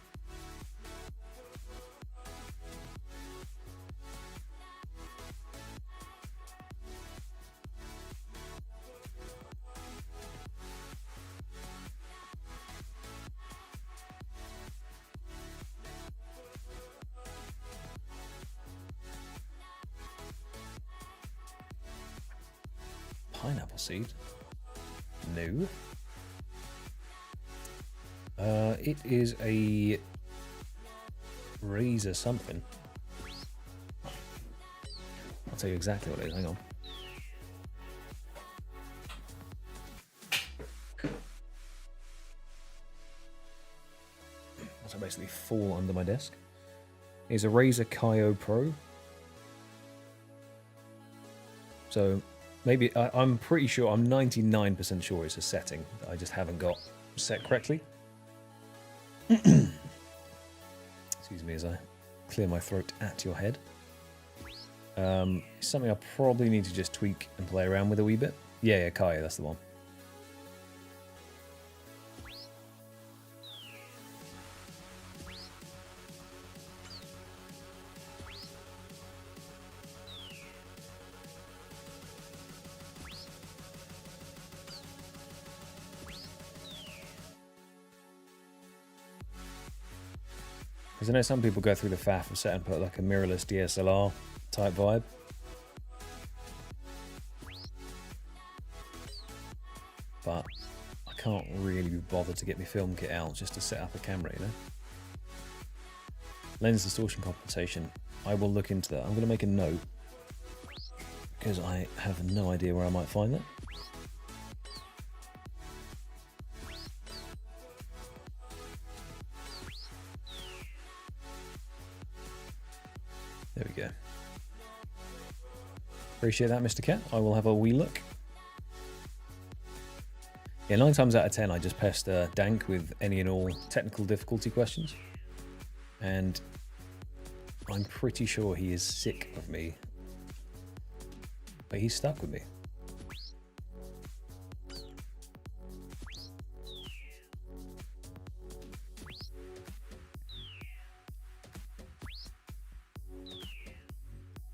Pineapple seed? No. It is a razor something. I'll tell you exactly what it is, hang on. So basically fall under my desk. It's a Razer Kaio Pro. So maybe, I'm pretty sure, I'm 99% sure it's a setting that I just haven't got set correctly. Excuse me as I clear my throat at your head. It's something I probably need to just tweak and play around with a wee bit. Yeah, Kaio, that's the one. Because I know some people go through the faff of setting put like a mirrorless DSLR type vibe. But I can't really be bothered to get my film kit out just to set up a camera, you know? Lens distortion compensation. I will look into that. I'm going to make a note because I have no idea where I might find that. There we go. Appreciate that, Mr. Cat. I will have a wee look. Yeah, 9 times out of 10, I just pester Dank with any and all technical difficulty questions. And I'm pretty sure he is sick of me. But he's stuck with me.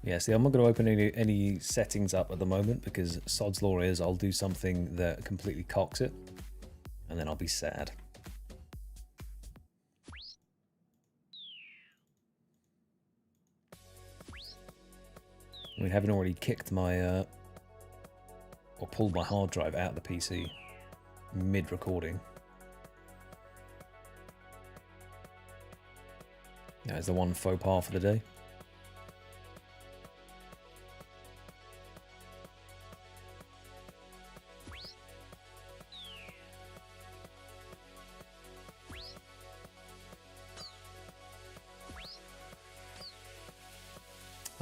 Yeah, see, I'm not going to open any settings up at the moment because sod's law is I'll do something that completely cocks it, and then I'll be sad. I mean, having already kicked my, or pulled my hard drive out of the PC mid-recording. That is the one faux pas for the day.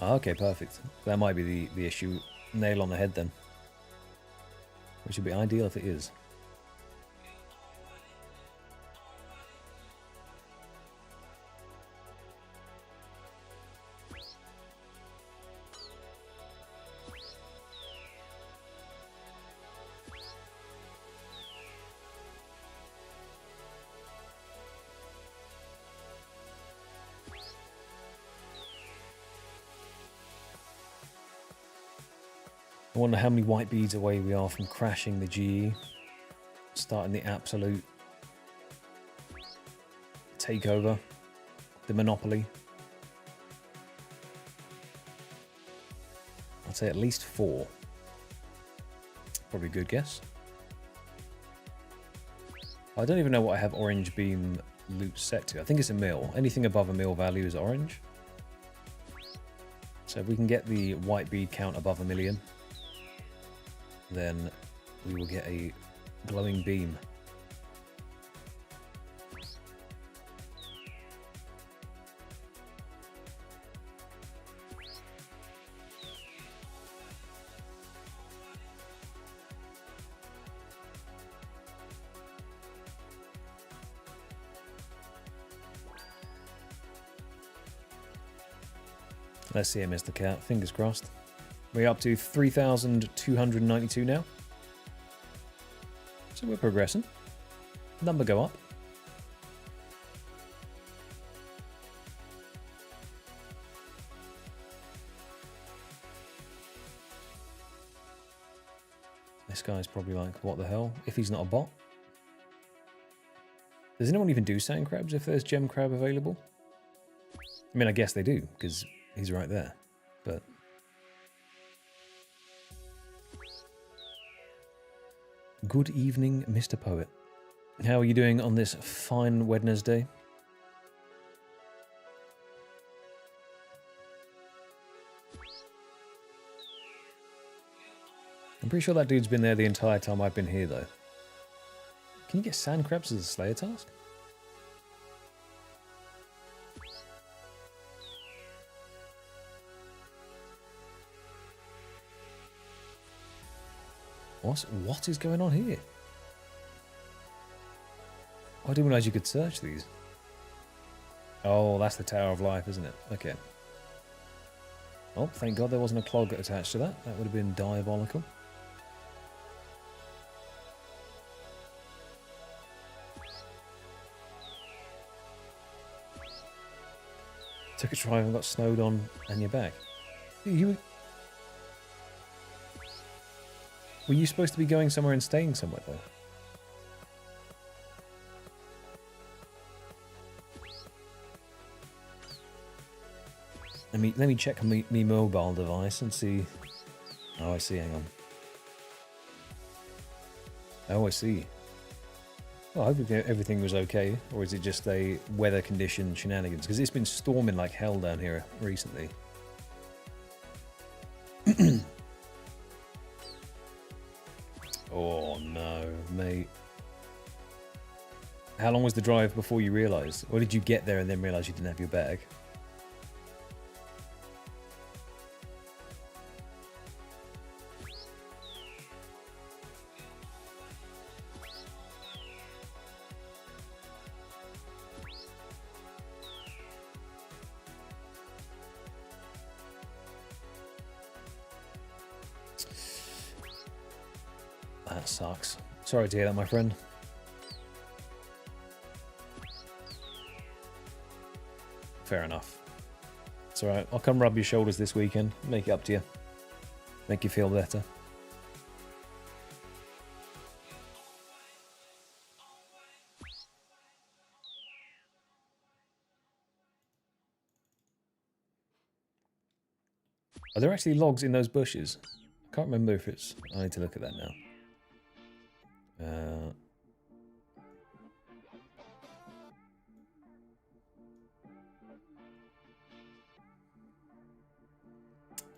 Okay, perfect. That might be the issue. Nail on the head then. Which would be ideal if it is. I wonder how many white beads away we are from crashing the GE. Starting the absolute takeover. The monopoly. I'd say at least 4. Probably a good guess. I don't even know what I have orange beam loot set to. I think it's a mil. Anything above a mil value is orange. So if we can get the white bead count above 1 million, then we will get a glowing beam. Let's see it, Mr. Cat. Fingers crossed. We're up to 3,292 now. So we're progressing. Number go up. This guy's probably like, what the hell? If he's not a bot. Does anyone even do sand crabs if there's gem crab available? I mean, I guess they do, because he's right there. But good evening, Mr. Poet. How are you doing on this fine Wednesday? I'm pretty sure that dude's been there the entire time I've been here, though. Can you get sand crabs as a Slayer task? What is going on here? I didn't realize you could search these. Oh, that's the Tower of Life, isn't it? Okay. Oh, thank God there wasn't a clog attached to that. That would have been diabolical. Took a drive and got snowed on and you're back. Were you supposed to be going somewhere and staying somewhere, though? Let me check me mobile device and see. Oh, I see. Hang on. Oh, I see. Well, I hope everything was okay, or is it just a weather condition shenanigans? Because it's been storming like hell down here recently. Oh no, mate. How long was the drive before you realised? Or did you get there and then realise you didn't have your bag? sucks. Sorry to hear that, my friend. Fair enough. It's alright. I'll come rub your shoulders this weekend. Make it up to you. Make you feel better. Are there actually logs in those bushes? I can't remember if it's... I need to look at that now.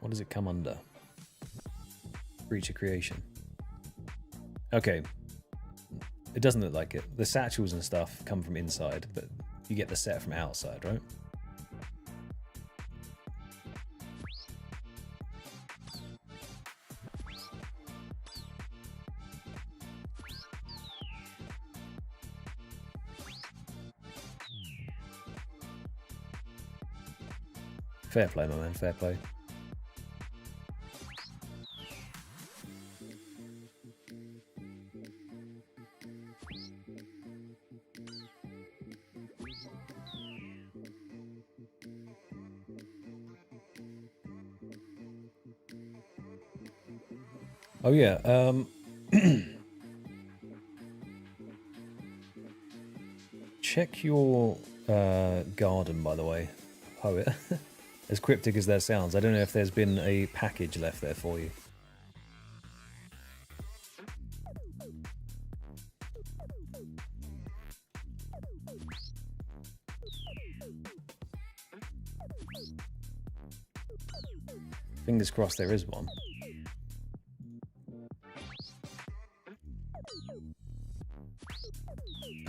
What does it come under? Breach of creation. Okay. It doesn't look like it. The satchels and stuff come from inside, but you get the set from outside, right? Fair play, my man, fair play. Oh yeah, check your garden, by the way, poet. As cryptic as that sounds, I don't know if there's been a package left there for you. Fingers crossed there is one.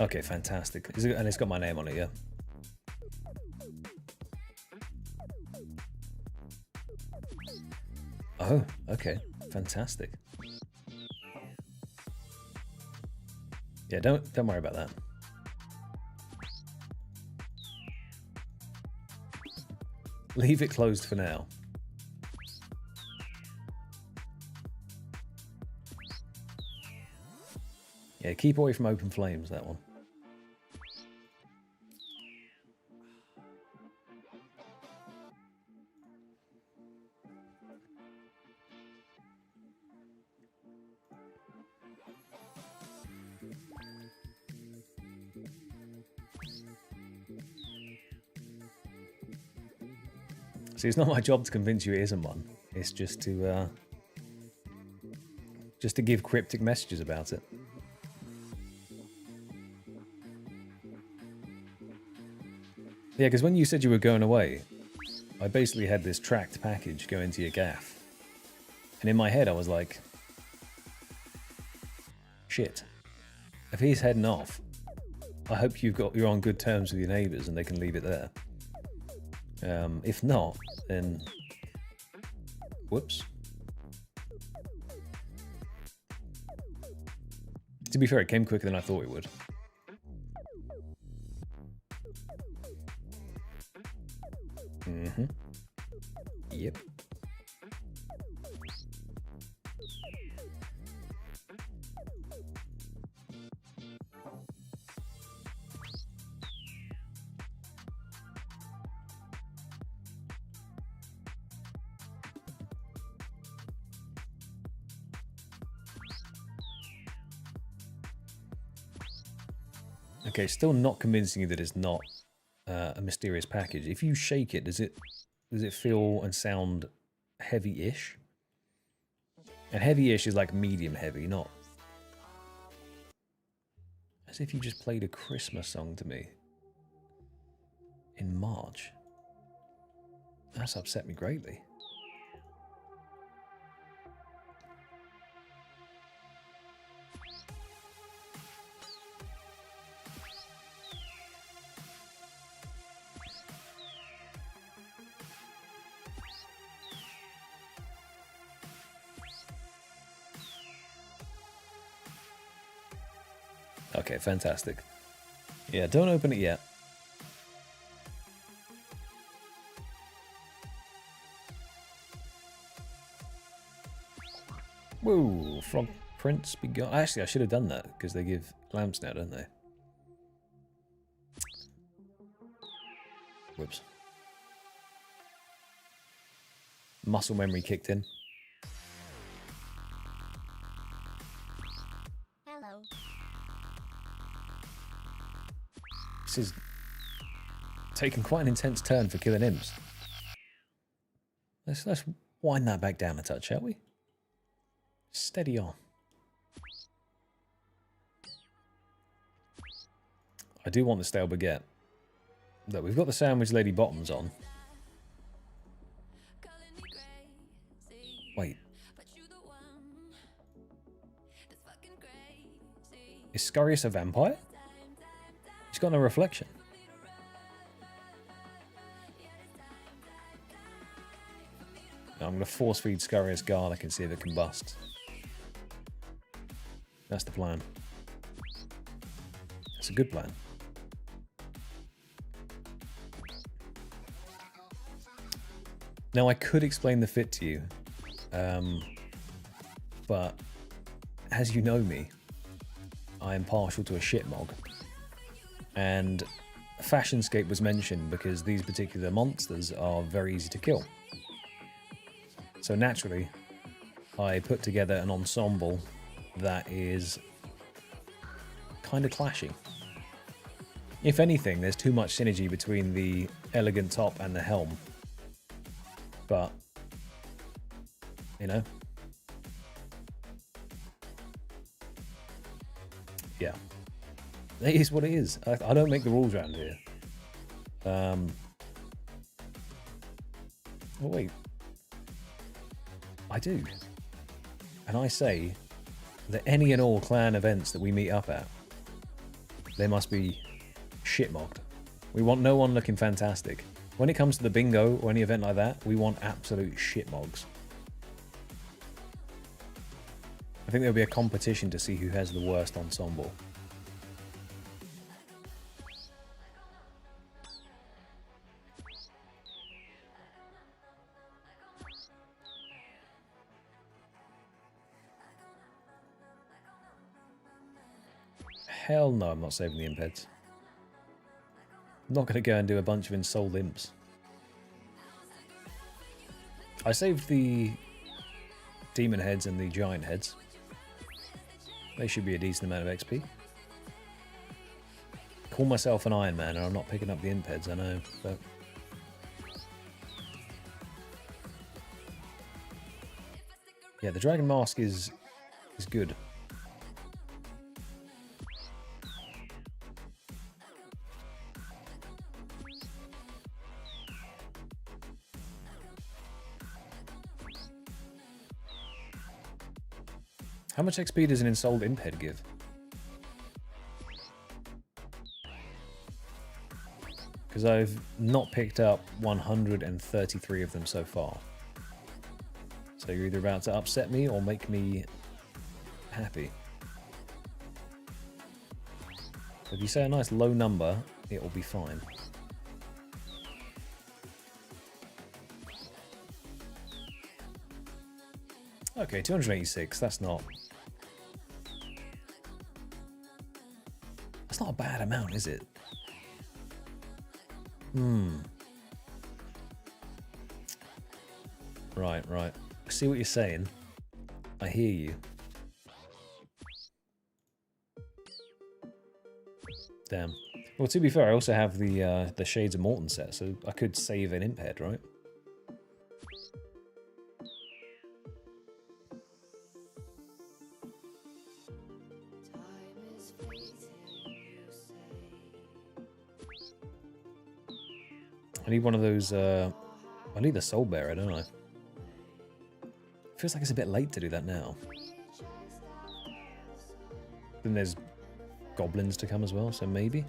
Okay, fantastic. And it's got my name on it, yeah? Oh, okay. Fantastic. Yeah, don't worry about that. Leave it closed for now. Yeah, keep away from open flames, that one. See, it's not my job to convince you it isn't one. It's just to give cryptic messages about it. Yeah, because when you said you were going away, I basically had this tracked package go into your gaff. And in my head I was like, shit. If he's heading off, I hope you're on good terms with your neighbours and they can leave it there. If not, then... Whoops. To be fair, it came quicker than I thought it would. Mm-hmm. Yep. Okay, still not convincing you that it's not a mysterious package. If you shake it, does it feel and sound heavy-ish? And heavy-ish is like medium heavy, not as if you just played a Christmas song to me in March. That's upset me greatly. Okay, fantastic. Yeah, don't open it yet. Whoa, Prince be gone? Actually, I should have done that because they give lamps now, don't they? Whoops. Muscle memory kicked in. Hello. This is taking quite an intense turn for killing imps. Let's wind that back down a touch, shall we? Steady on. I do want the stale baguette. Look, we've got the sandwich lady bottoms on. Wait. Is Scurrius a vampire? He's got no reflection. I'm going to force feed Scurrius garlic and see if it combusts. That's the plan. It's a good plan. Now, I could explain the fit to you, but as you know me, I am partial to a shitmog. And Fashionscape was mentioned because these particular monsters are very easy to kill. So naturally, I put together an ensemble that is kind of clashing. If anything, there's too much synergy between the elegant top and the helm. But, you know. Yeah. It is what it is. I don't make the rules around here. Oh, wait. I do. And I say that any and all clan events that we meet up at, they must be shitmogged. We want no one looking fantastic. When it comes to the bingo or any event like that, we want absolute shitmogs. I think there'll be a competition to see who has the worst ensemble. Hell no, I'm not saving the imp heads. I'm not going to go and do a bunch of ensouled imps. I saved the demon heads and the giant heads. They should be a decent amount of XP. Call myself an Iron Man and I'm not picking up the imp heads, I know, but... yeah, the dragon mask is good. How much XP does an ensouled imp head give? Because I've not picked up 133 of them so far. So you're either about to upset me or make me happy. So if you say a nice low number, it will be fine. Okay, 286, that's not a bad amount, is it? Right. I see what you're saying. I hear you. Damn. Well, to be fair, I also have the Shades of Morton set, so I could save an imp head, right? I need one of those, I need the Soul Bearer, don't I? Feels like it's a bit late to do that now. Then there's goblins to come as well, so maybe?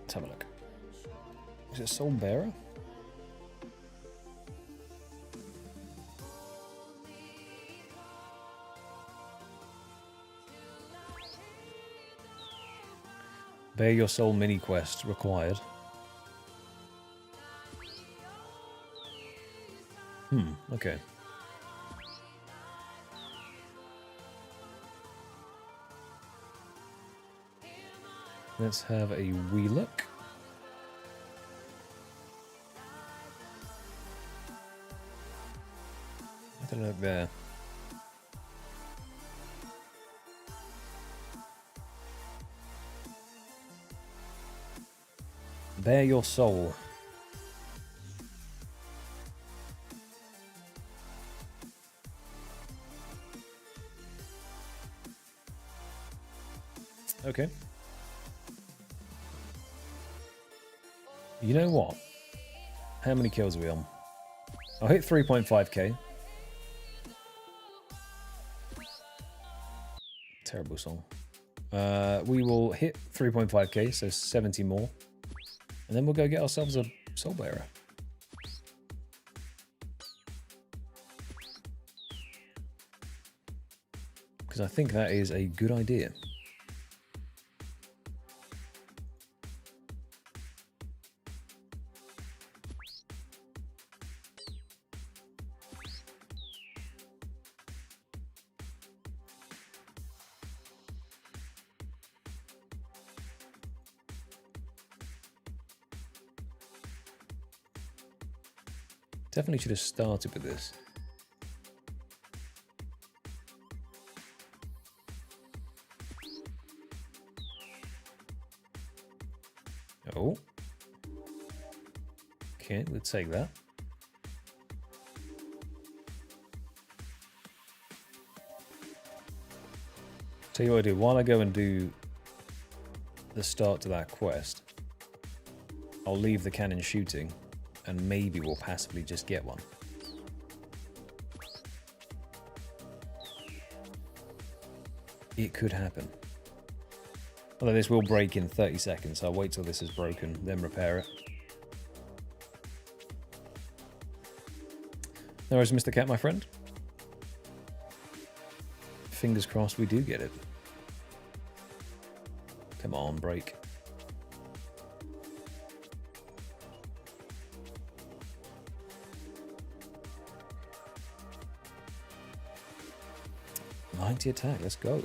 Let's have a look. Is it Soul Bearer? Bear your soul mini quest required. Okay. Let's have a wee look. I don't look there. Bare your soul. Okay. You know what? How many kills are we on? I'll hit 3.5k. Terrible song. We will hit 3.5k, so 70 more. And then we'll go get ourselves a soul bearer. Because I think that is a good idea. Definitely should have started with this. Oh. Okay, we'll take that. Tell you what I do, while I go and do the start to that quest, I'll leave the cannon shooting and maybe we'll passively just get one. It could happen. Although this will break in 30 seconds, so I'll wait till this is broken, then repair it. No worries, Mr. Cat, my friend. Fingers crossed we do get it. Come on, break. Attack, let's go.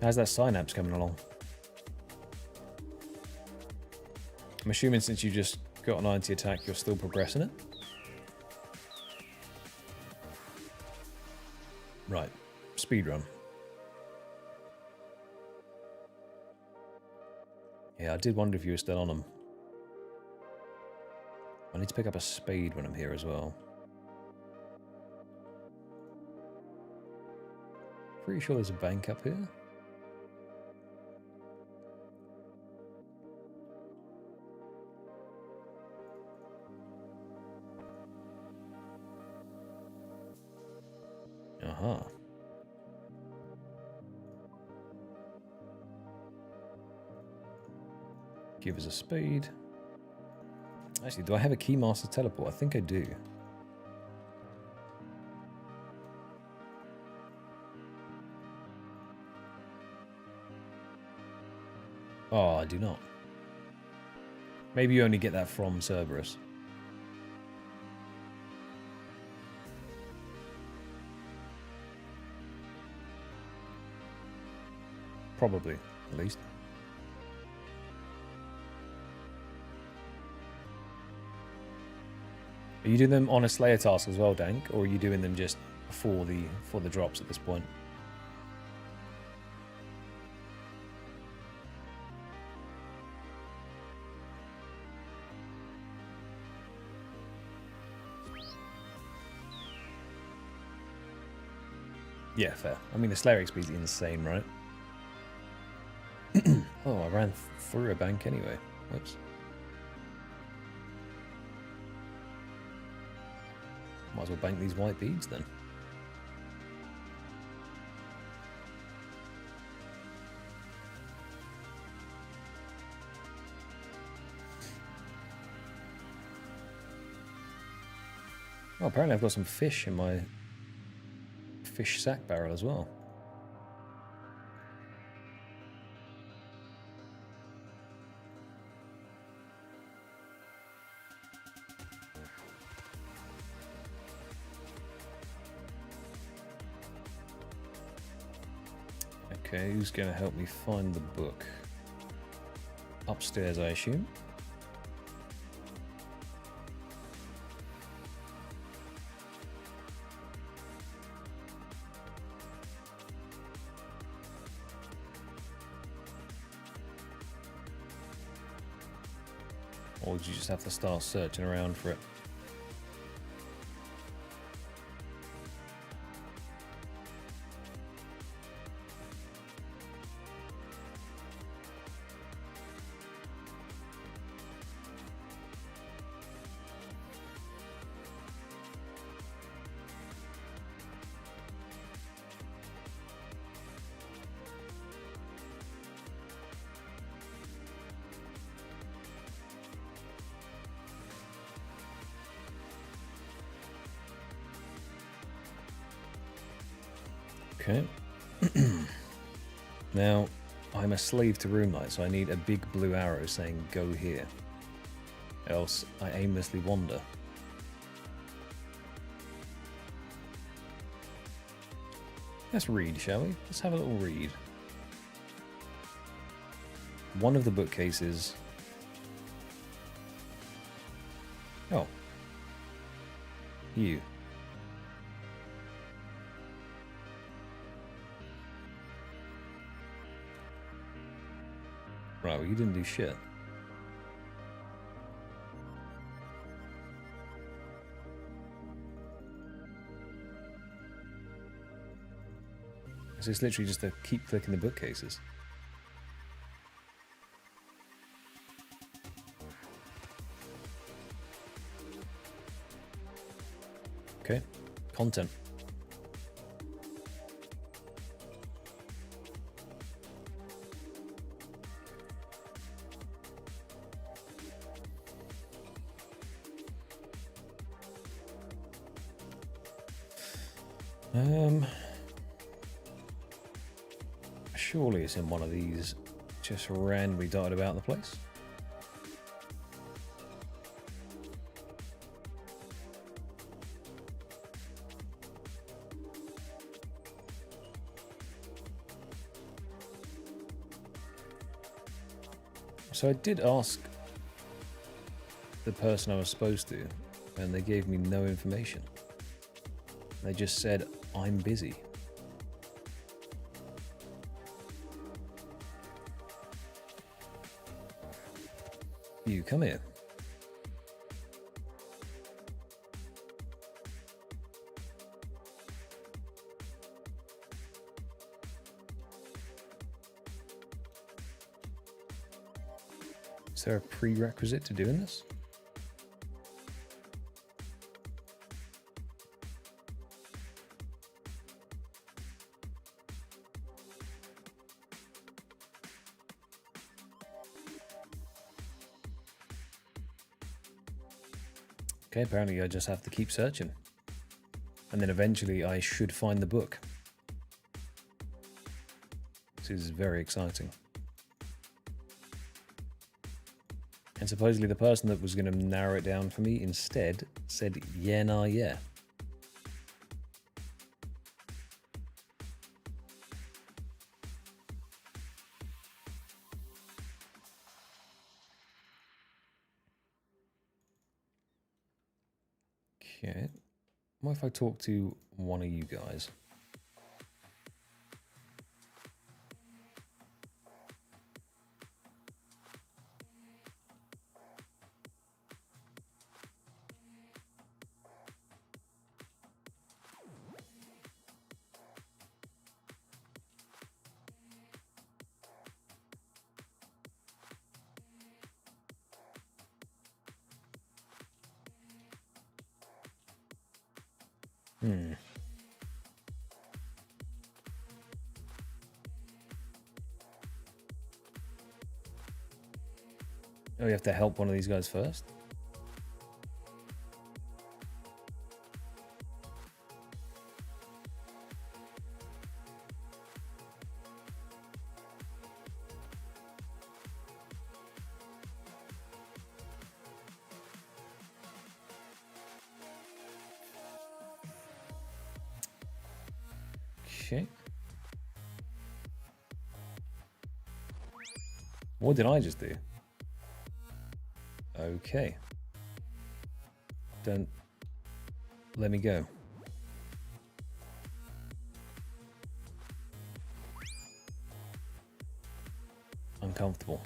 How's that synapse coming along? I'm assuming since you just got a 90 attack, you're still progressing it? Right, speedrun. Yeah, I did wonder if you were still on them. I need to pick up a spade when I'm here as well. Pretty sure there's a bank up here. Aha. Give us a spade. Actually, do I have a Keymaster teleport? I think I do. Oh, I do not. Maybe you only get that from Cerberus. Probably, at least. Are you doing them on a Slayer task as well, Dank, or are you doing them just for the drops at this point? Yeah, fair. I mean, the Slayer XP is insane, right? Oh, I ran through a bank anyway. Whoops. Might as well bank these white beads then. Oh, apparently I've got some fish in my fish sack barrel as well. Okay, who's going to help me find the book? upstairs, I assume. Or did you just have to start searching around for it? Okay. Now, I'm a slave to room light, so I need a big blue arrow saying go here. Else I aimlessly wander. Let's read, shall we? Let's have a little read. One of the bookcases... Oh. You. Right, well, you didn't do shit. So it's literally just to keep clicking the bookcases. Okay, content. Surely it's in one of these just randomly dotted about the place. So I did ask the person I was supposed to, and they gave me no information. They just said, I'm busy. You come here. Is there a prerequisite to doing this? Okay, apparently I just have to keep searching. And then eventually I should find the book. This is very exciting. And supposedly the person that was going to narrow it down for me instead said, yeah, nah, yeah. Okay. What if I talk to one of you guys? Oh, you have to help one of these guys first? Okay. What did I just do? Okay. Don't let me go. Uncomfortable.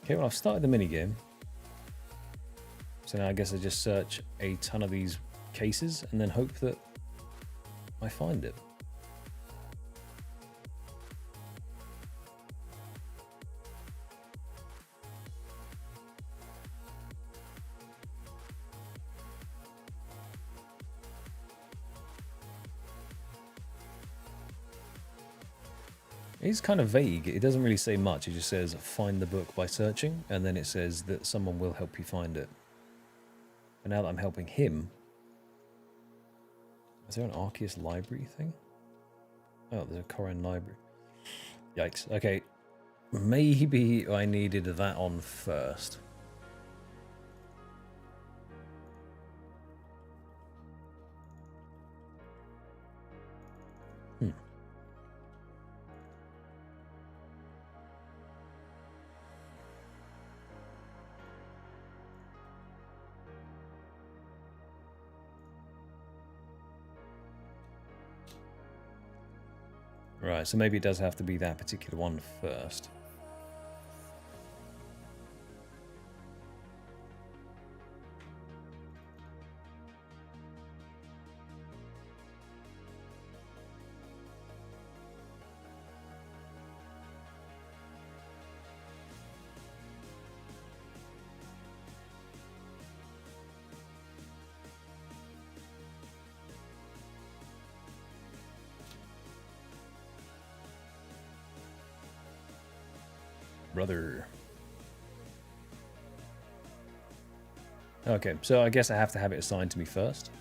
Okay, well, I've started the minigame. So now I guess I just search a ton of these cases and then hope that I find it. It's kind of vague. It doesn't really say much. It just says find the book by searching, and then it says that someone will help you find it. But now that I'm helping him, is there an Arceus library thing? Oh, there's a Koran library. Yikes. Okay, maybe I needed that on first. Right, so maybe it does have to be that particular one first. Brother. Okay, so I guess I have to have it assigned to me first.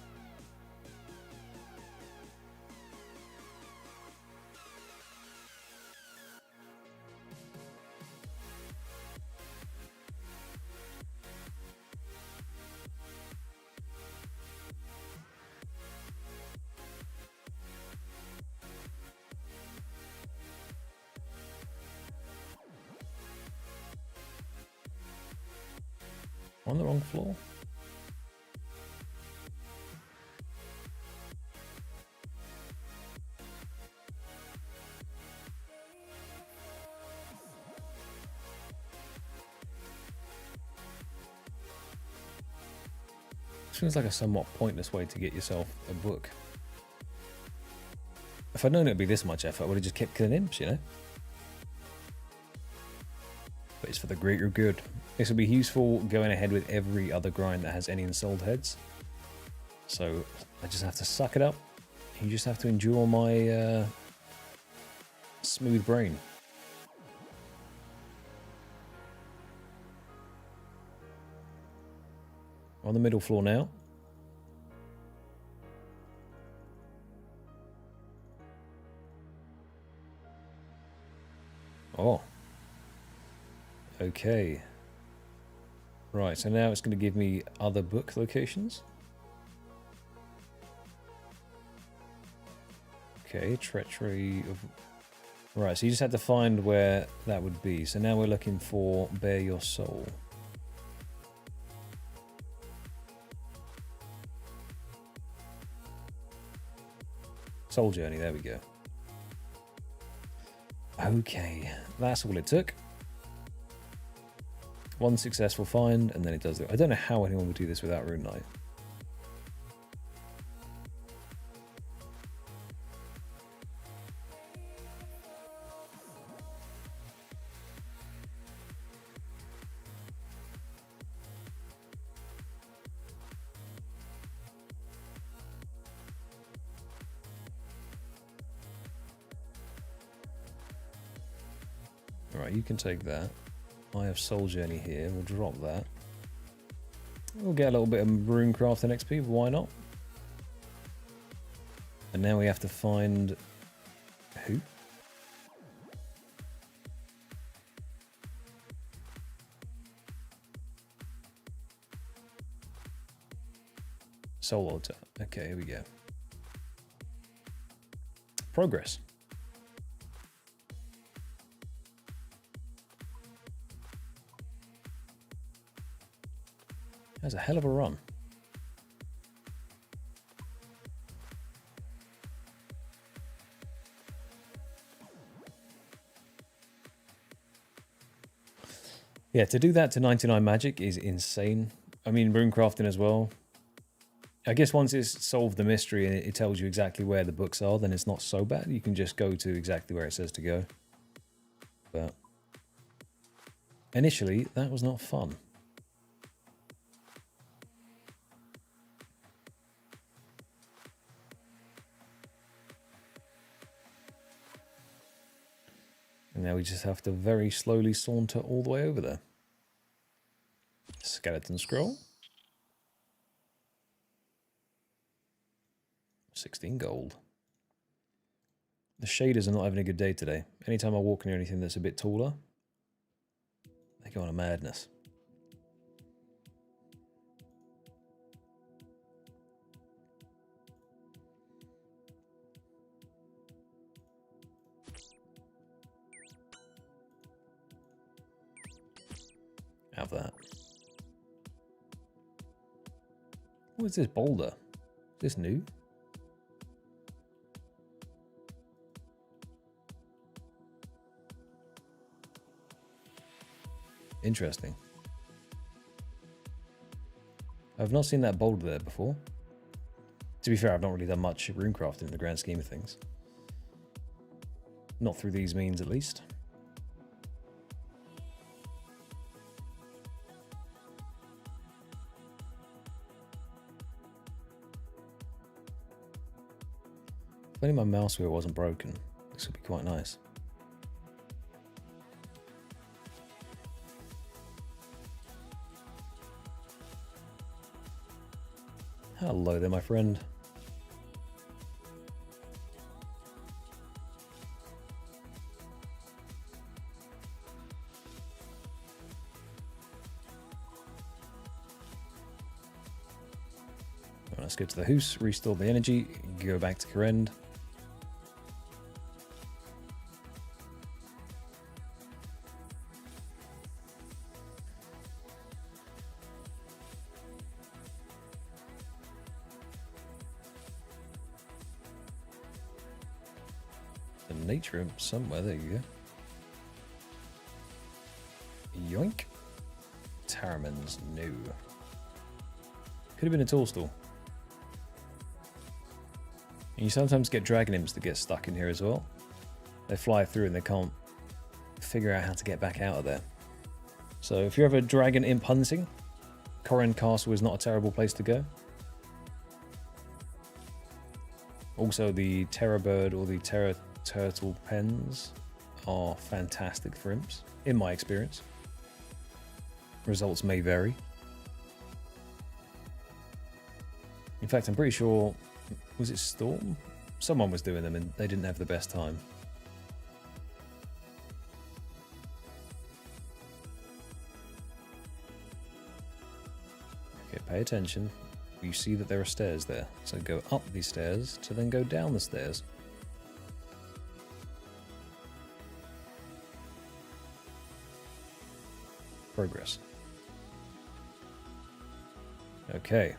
On the wrong floor? Seems like a somewhat pointless way to get yourself a book. If I'd known it'd be this much effort, I would have just kept killing imps, you know? But it's for the greater good. This will be useful going ahead with every other grind that has any ensouled heads. So I just have to suck it up. You just have to endure my smooth brain. On the middle floor now. Oh. Okay. Right, so now it's going to give me other book locations. Okay, treachery of... Right, so you just had to find where that would be. So now we're looking for Bare Your Soul. Soul Journey, there we go. Okay, that's all it took. One successful find, and then it does it. I don't know how anyone would do this without Rune Knight. Alright, you can take that. I have Soul Journey here. We'll drop that. We'll get a little bit of Runecraft and XP. Why not? And now we have to find... who? Soul Altar. Okay, here we go. Progress. That's a hell of a run. Yeah, to do that to 99 magic is insane. I mean, runecrafting as well. I guess once it's solved the mystery and it tells you exactly where the books are, then it's not so bad. You can just go to exactly where it says to go. But initially, that was not fun. And now we just have to very slowly saunter all the way over there. Skeleton scroll. 16 gold. The shaders are not having a good day today. Anytime I walk near anything that's a bit taller, they go on a madness. Have that. What is this boulder? Is this new? Interesting. I've not seen that boulder there before. To be fair, I've not really done much runecrafting in the grand scheme of things. Not through these means, at least. If only my mouse wheel wasn't broken, this would be quite nice. Hello there, my friend. Let's go to the house, restore the energy, go back to Karend. Nature room somewhere, there you go. Yoink. Tarriman's new. Could have been a tool store. And you sometimes get dragon imps that get stuck in here as well. They fly through and they can't figure out how to get back out of there. So if you're ever dragon imp hunting, Corrin Castle is not a terrible place to go. Also the Terror Bird or the Terror Turtle pens are fantastic for imps, in my experience. Results may vary. In fact, I'm pretty sure, was it Storm? Someone was doing them and they didn't have the best time. Okay, pay attention. You see that there are stairs there, so go up these stairs to then go down the stairs. Progress. Okay.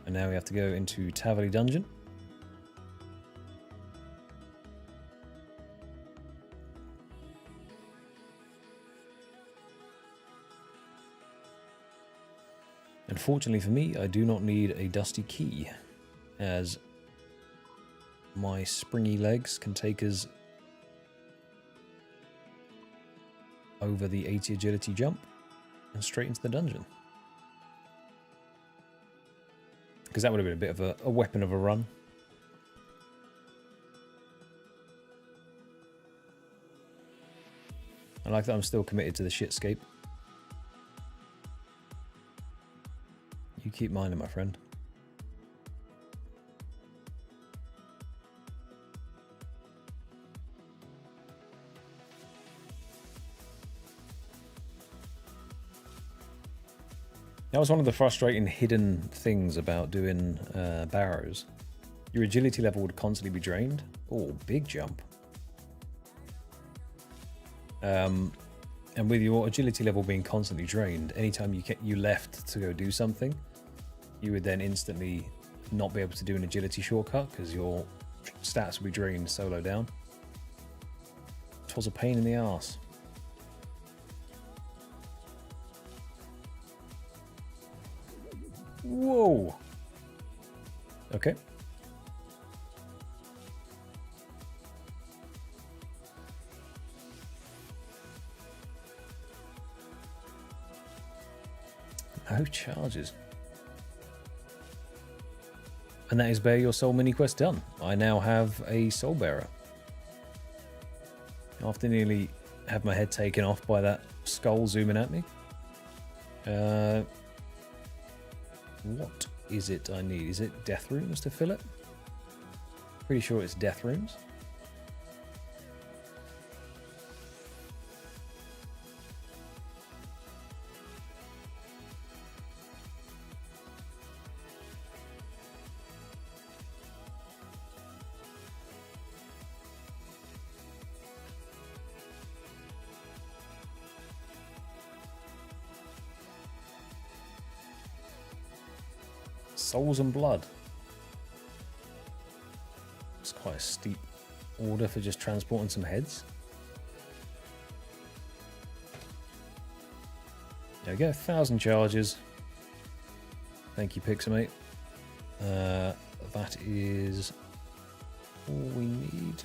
And now we have to go into Taverley Dungeon. Unfortunately for me, I do not need a dusty key, as my springy legs can take us over the 80 agility jump and straight into the dungeon. Because that would have been a bit of a weapon of a run. I like that I'm still committed to the shitscape. You keep minding, my friend. That was one of the frustrating hidden things about doing barrows. Your agility level would constantly be drained. Oh, big jump. And with your agility level being constantly drained, anytime you left to go do something, you would then instantly not be able to do an agility shortcut because your stats will be drained so low down. 'Twas a pain in the arse. Whoa. Okay. No charges. And that is Bear Your Soul mini quest done. I now have a soul bearer. After nearly have my head taken off by that skull zooming at me. What is it I need? Is it death runes to fill it? Pretty sure it's death runes. Souls and blood. It's quite a steep order for just transporting some heads. There we go, 1,000 charges. Thank you, Pixamate. That is all we need.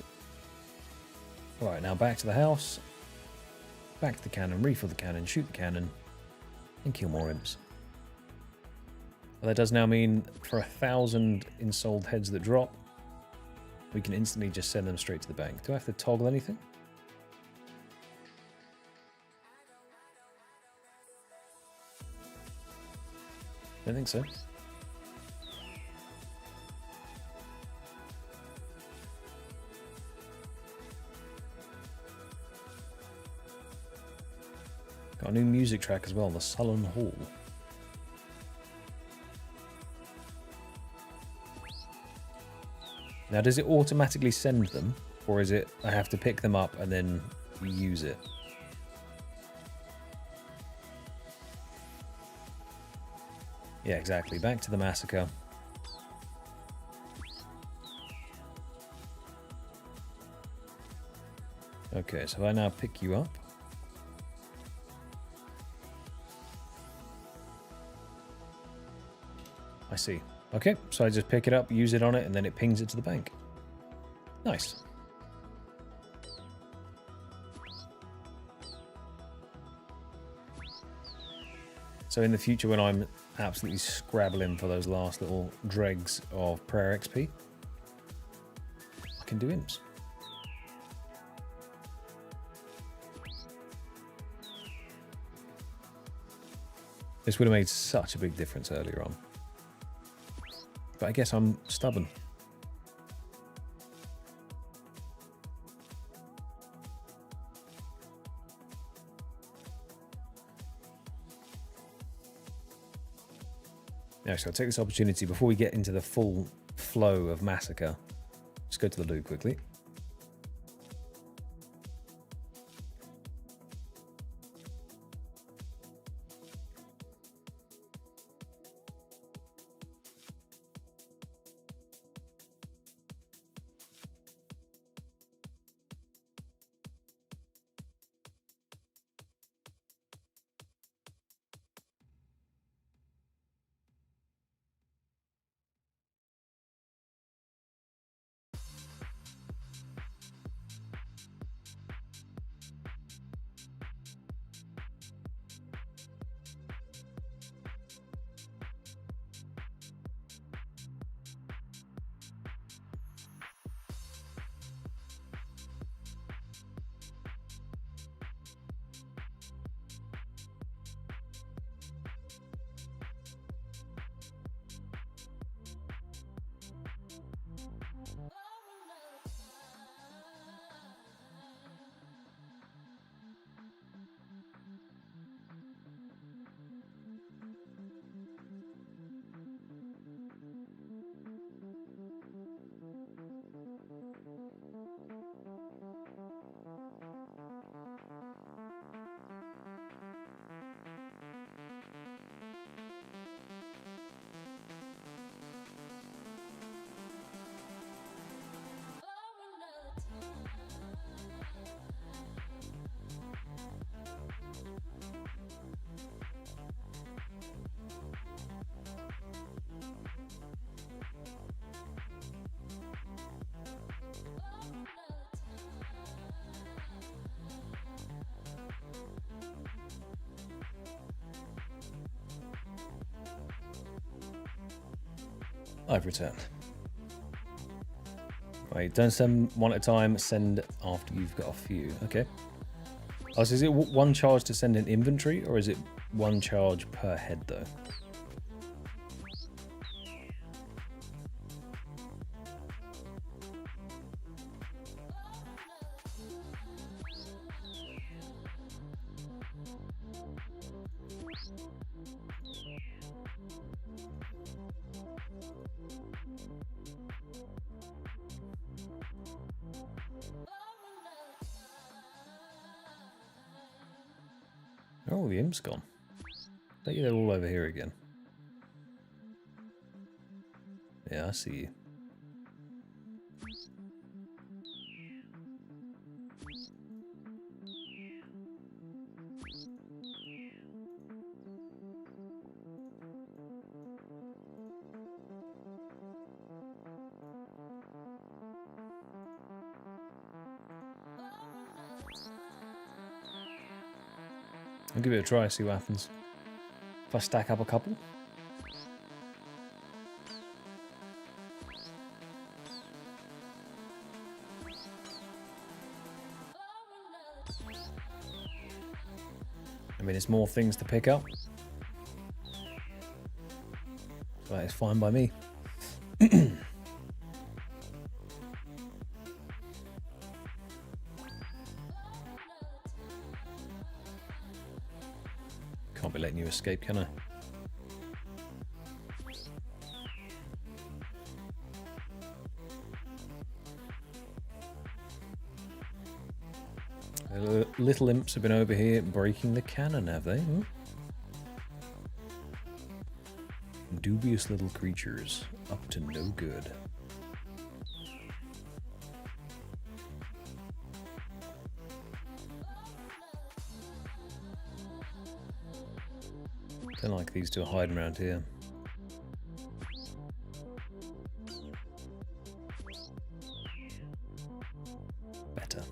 Right, now back to the house. Back to the cannon, refill the cannon, shoot the cannon, and kill more imps. That does now mean for 1,000 ensouled heads that drop, we can instantly just send them straight to the bank. Do I have to toggle anything? I don't think so. Got a new music track as well, the Sullen Hall. Now, does it automatically send them, or is it I have to pick them up and then use it? Yeah, exactly. Back to the massacre. Okay, so I now pick you up. I see. Okay, so I just pick it up, use it on it, and then it pings it to the bank. Nice. So in the future, when I'm absolutely scrabbling for those last little dregs of prayer XP, I can do imps. This would have made such a big difference earlier on. But I guess I'm stubborn. Now, so I'll take this opportunity before we get into the full flow of massacre. Just go to the loo quickly. I've returned. Right, don't send one at a time, send after you've got a few. Okay. Oh, so is it one charge to send in inventory, or is it one charge per head, though? Oh, the imp's gone. Bet you they're all over here again. Yeah, I see you. I'll give it a try, see what happens. If I stack up a couple. I mean, it's more things to pick up. But it's fine by me. Can't be letting you escape, can I? The little imps have been over here breaking the cannon, have they? Hmm? Dubious little creatures, up to no good. Don't like these two hiding around here. Better.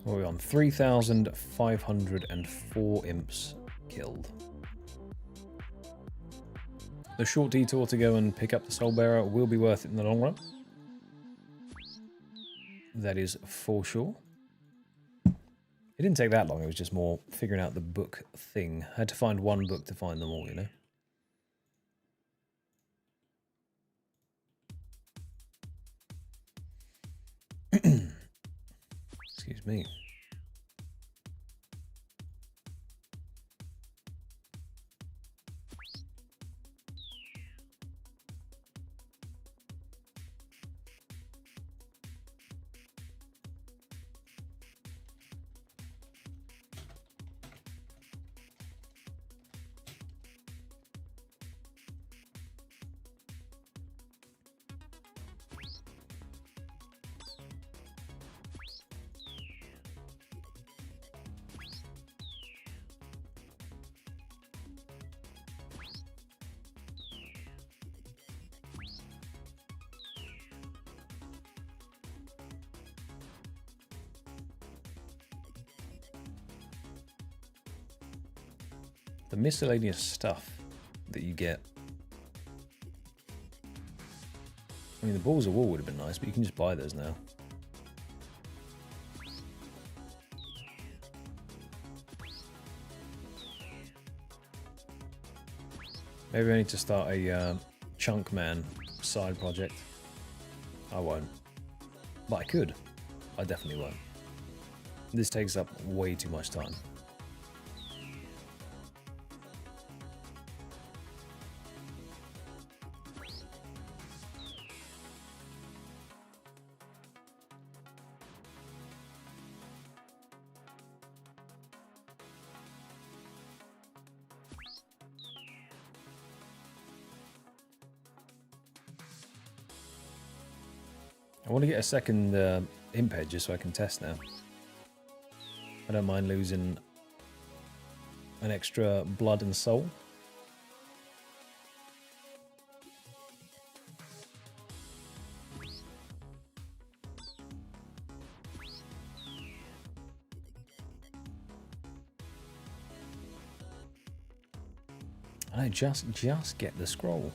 What are we on? 3,504 imps killed. The short detour to go and pick up the Soul Bearer will be worth it in the long run. That is for sure. It didn't take that long, it was just more figuring out the book thing. I had to find one book to find them all, you know? Excuse me. The miscellaneous stuff that you get. I mean, the balls of wool would have been nice, but you can just buy those now. Maybe I need to start a Chunk Man side project. I won't. But I could. I definitely won't. This takes up way too much time. I want to get a second imp head just so I can test now. I don't mind losing an extra blood and soul. And I just get the scroll.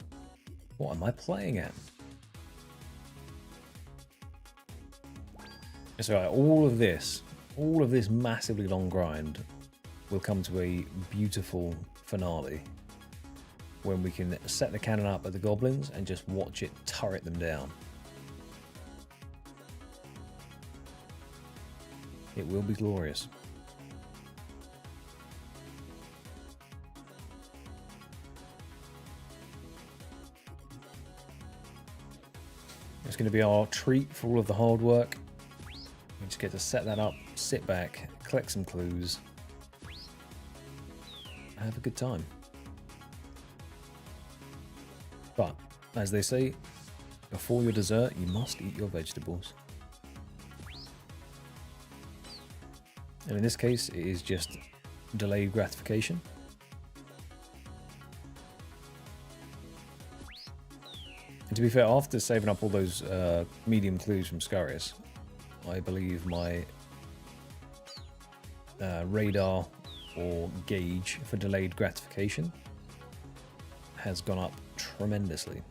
What am I playing at? It's alright, all of this massively long grind will come to a beautiful finale when we can set the cannon up at the goblins and just watch it turret them down. It will be glorious. It's going to be our treat for all of the hard work. We just get to set that up, sit back, collect some clues, have a good time. But, as they say, before your dessert, you must eat your vegetables. And in this case, it is just delayed gratification. And to be fair, after saving up all those medium clues from Scarius, I believe my radar or gauge for delayed gratification has gone up tremendously.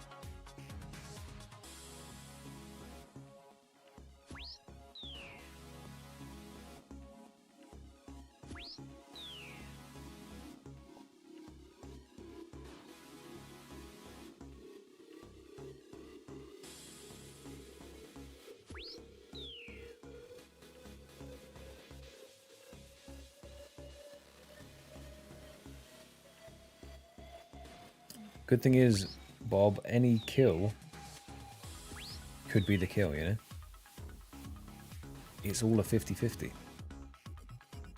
Good thing is, Bob, any kill could be the kill, you know? It's all a 50-50.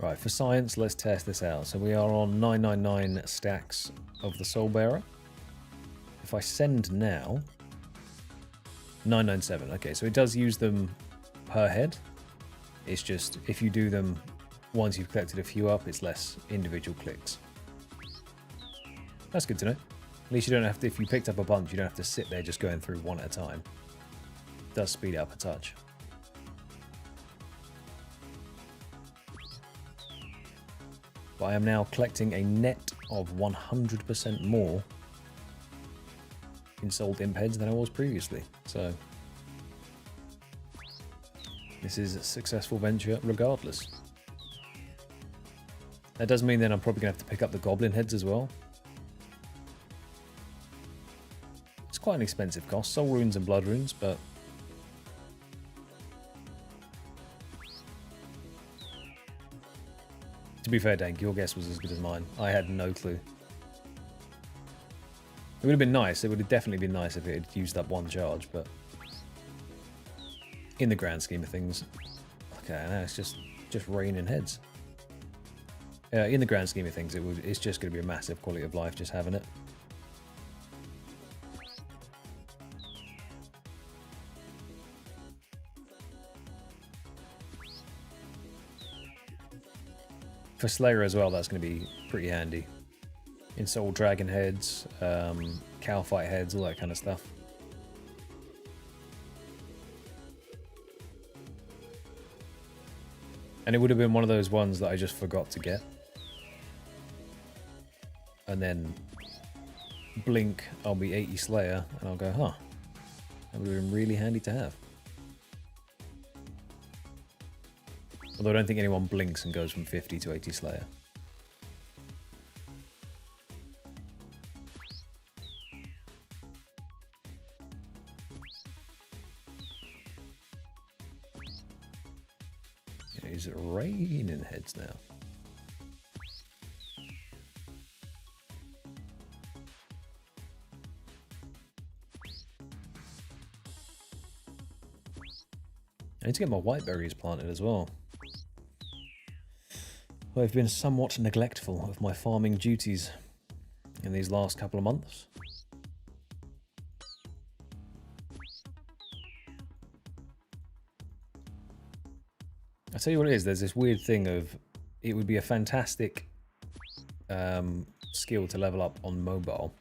Right, for science, let's test this out. So we are on 999 stacks of the Soul Bearer. If I send now, 997. Okay, so it does use them per head. It's just, if you do them once you've collected a few up, it's less individual clicks. That's good to know. At least you don't have to, if you picked up a bunch, you don't have to sit there just going through one at a time. It does speed it up a touch. But I am now collecting a net of 100% more in sold imp heads than I was previously. So this is a successful venture regardless. That does mean then I'm probably going to have to pick up the goblin heads as well. It's quite an expensive cost, soul runes and blood runes, but to be fair, Dank, your guess was as good as mine. I had no clue. It would have been nice. It would have definitely been nice if it had used up one charge, but in the grand scheme of things, okay, now it's just raining heads. In the grand scheme of things, it's just going to be a massive quality of life just having it. For Slayer as well, that's going to be pretty handy. In Soul Dragon heads, Cow Fight heads, all that kind of stuff. And it would have been one of those ones that I just forgot to get. And then blink, I'll be 80 Slayer, and I'll go, huh, that would have been really handy to have. Although I don't think anyone blinks and goes from 50 to 80 Slayer. It is raining heads now. I need to get my white berries planted as well. I've been somewhat neglectful of my farming duties in these last couple of months. I tell you what it is. There's this weird thing of it would be a fantastic skill to level up on mobile,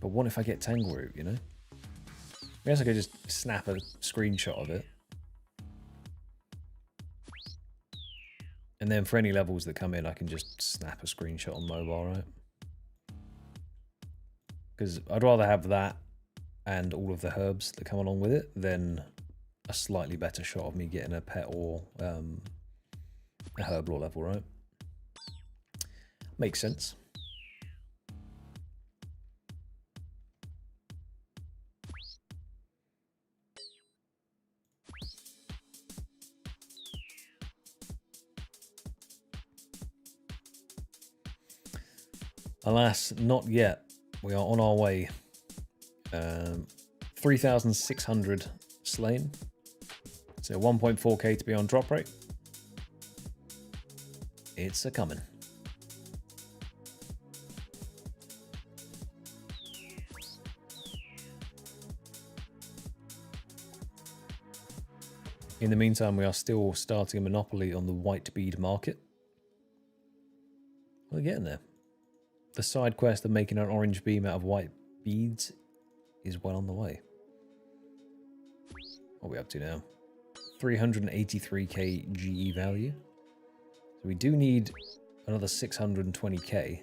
but what if I get Tangle Root? You know, I guess I could just snap a screenshot of it, and then for any levels that come in, I can just snap a screenshot on mobile, right? Because I'd rather have that and all of the herbs that come along with it than a slightly better shot of me getting a pet or a herb lore level, right? Makes sense. Alas, not yet. We are on our way. 3,600 slain. So 1.4k to be on drop rate. It's a coming. In the meantime, we are still starting a monopoly on the white bead market. We're getting there. The side quest of making an orange beam out of white beads is well on the way. What are we up to now? 383k GE value. So we do need another 620k.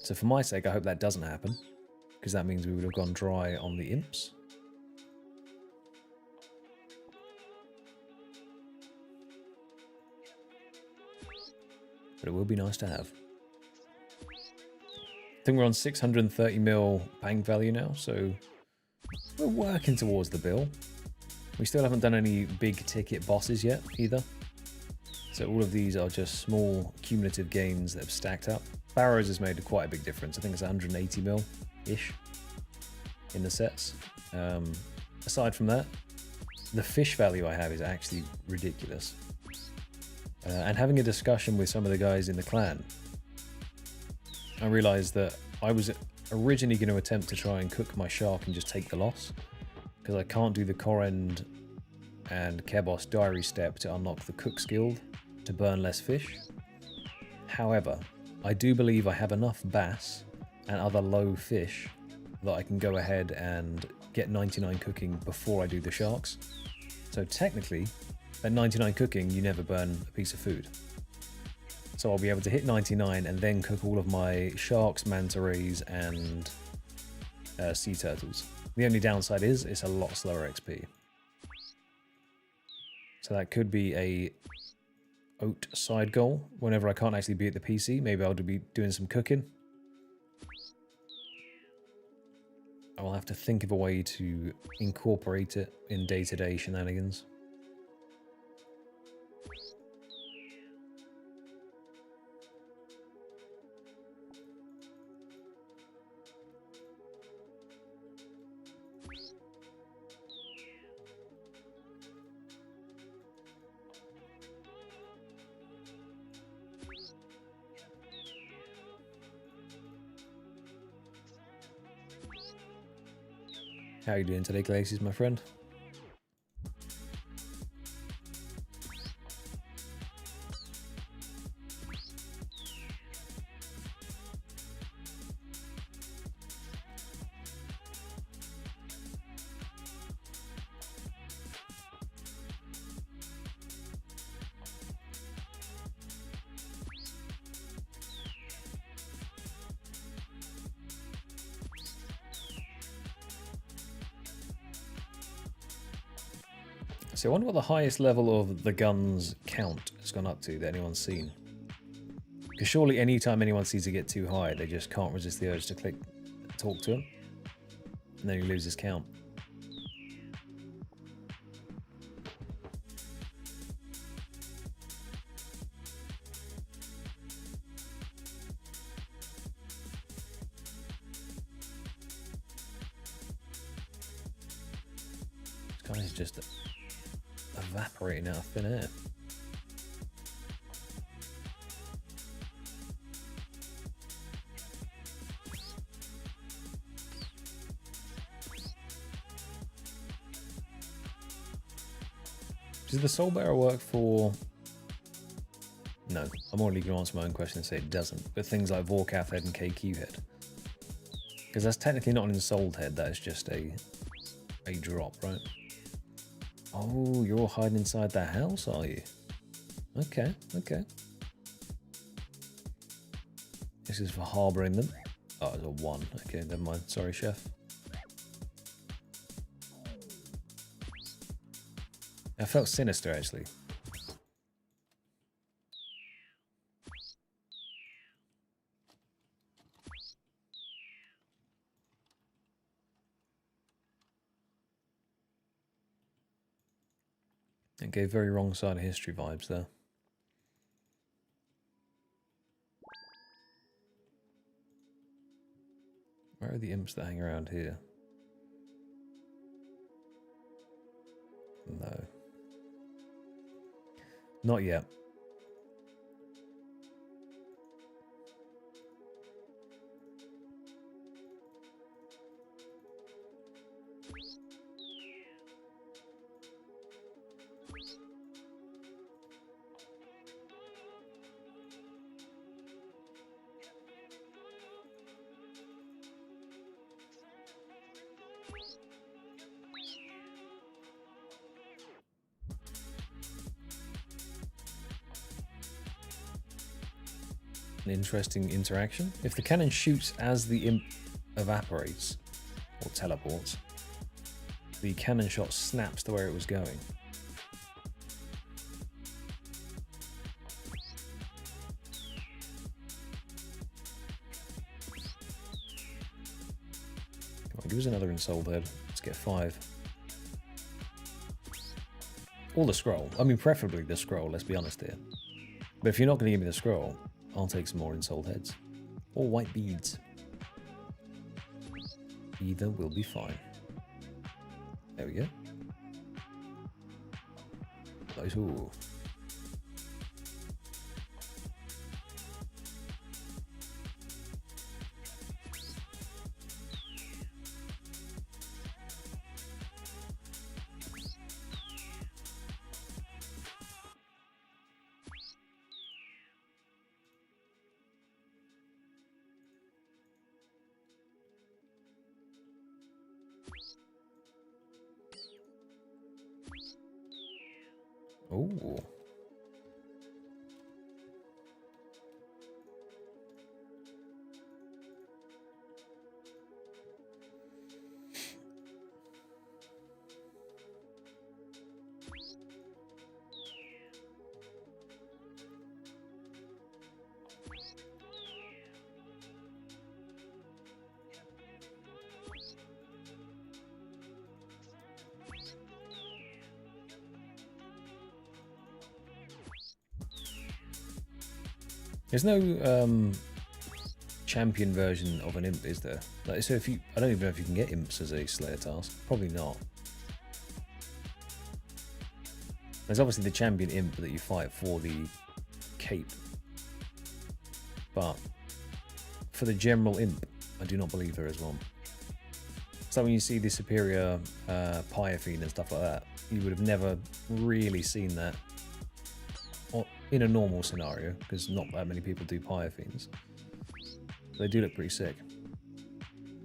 So for my sake, I hope that doesn't happen, because that means we would have gone dry on the imps. But it will be nice to have. I think we're on 630 mil bank value now, so we're working towards the bill. We still haven't done any big ticket bosses yet either. So all of these are just small cumulative gains that have stacked up. Barrows has made quite a big difference. I think it's 180 mil-ish in the sets. Aside from that, the fish value I have is actually ridiculous. And having a discussion with some of the guys in the clan, I realized that I was originally going to attempt to try and cook my shark and just take the loss, because I can't do the Korend and Kebos diary step to unlock the Cook's Guild to burn less fish. However, I do believe I have enough bass and other low fish that I can go ahead and get 99 cooking before I do the sharks. So technically, at 99 cooking, you never burn a piece of food. So I'll be able to hit 99 and then cook all of my sharks, manta rays, and sea turtles. The only downside is it's a lot slower XP. So that could be a oat side goal. Whenever I can't actually be at the PC, maybe I'll be doing some cooking. I will have to think of a way to incorporate it in day-to-day shenanigans. How are you doing today, Glaciers, my friend? So I wonder what the highest level of the guns count has gone up to that anyone's seen. Because surely anytime anyone sees it get too high, they just can't resist the urge to talk to him. And then he loses count. This guy is just evaporating out of thin air. Does the Soul Bearer work for... No, I'm already going to answer my own question and say it doesn't. But things like Vorkath head and KQ head. Because that's technically not an ensouled head, that is just a drop, right? Oh, you're all hiding inside that house, are you? Okay, okay. This is for harbouring them. Oh, it's a 1. Okay, never mind. Sorry, chef. That felt sinister, actually. It gave very wrong side of history vibes there. Where are the imps that hang around here? No. Not yet. An interesting interaction. If the cannon shoots as the imp evaporates or teleports, the cannon shot snaps to where it was going. Come on, give us another ensouled head. Let's get 5. Or the scroll. I mean, preferably the scroll, let's be honest here. But if you're not going to give me the scroll, I'll take some more ensouled heads. Or white beads. Either will be fine. There we go. Nice. Ooh. Ooh. There's no champion version of an imp, is there? Like, so if you, I don't even know if you can get imps as a Slayer task. Probably not. There's obviously the champion imp that you fight for the cape, but for the general imp, I do not believe there is one. So when you see the superior Pyrophene and stuff like that, you would have never really seen that in a normal scenario, because not that many people do Pyrophenes. They do look pretty sick.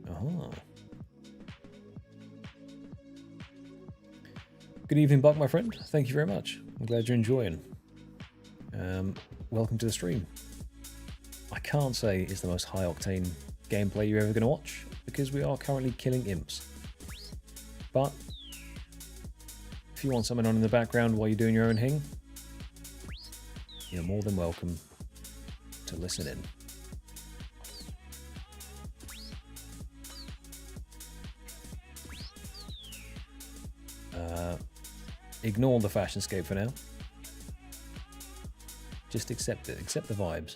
Oh. Good evening, Buck, my friend. Thank you very much. I'm glad you're enjoying. Welcome to the stream. I can't say it's the most high-octane gameplay you're ever going to watch, because we are currently killing imps. But if you want something on in the background while you're doing your own thing, you're more than welcome to listen in. Ignore the fashionscape for now. Just accept it. Accept the vibes.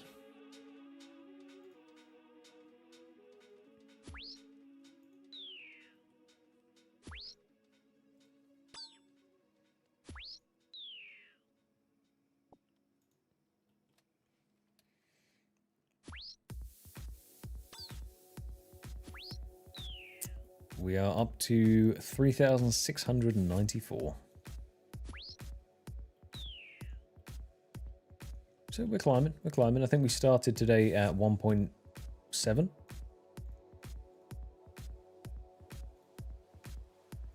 We are up to 3,694. So we're climbing. We're climbing. I think we started today at 1.7.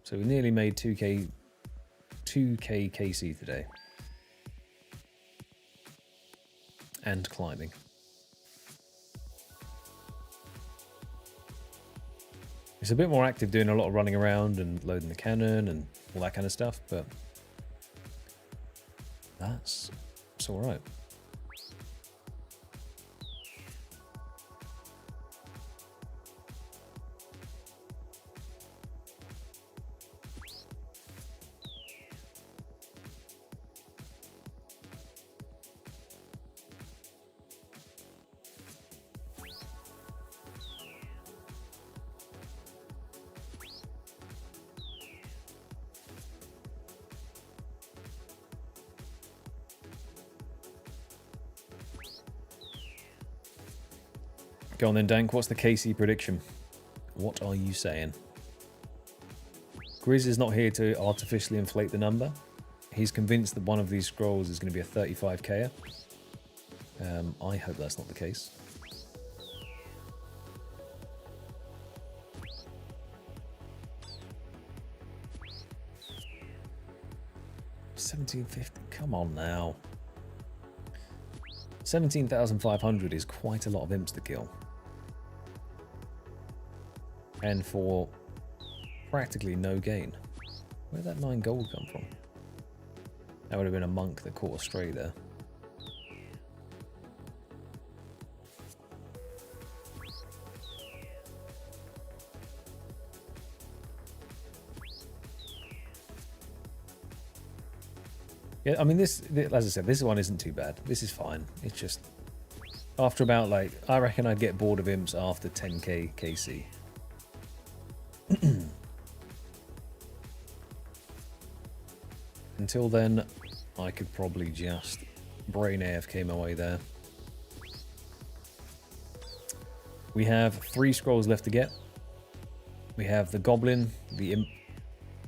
So we nearly made 2k KC today. And climbing. It's a bit more active doing a lot of running around and loading the cannon and all that kind of stuff, but it's alright. Go on then, Dank. What's the KC prediction? What are you saying? Grizz is not here to artificially inflate the number. He's convinced that one of these scrolls is going to be a 35k. I hope that's not the case. $17.50. Come on now. 17,500 is quite a lot of imps to kill. And for practically no gain. Where'd that 9 gold come from? That would have been a monk that caught a stray there. Yeah, I mean, this, as I said, this one isn't too bad. This is fine. It's just, after about, like, I reckon I'd get bored of imps after 10k KC. Until then, I could probably just brain AFK my way there. We have 3 scrolls left to get. We have the Goblin, the Imp,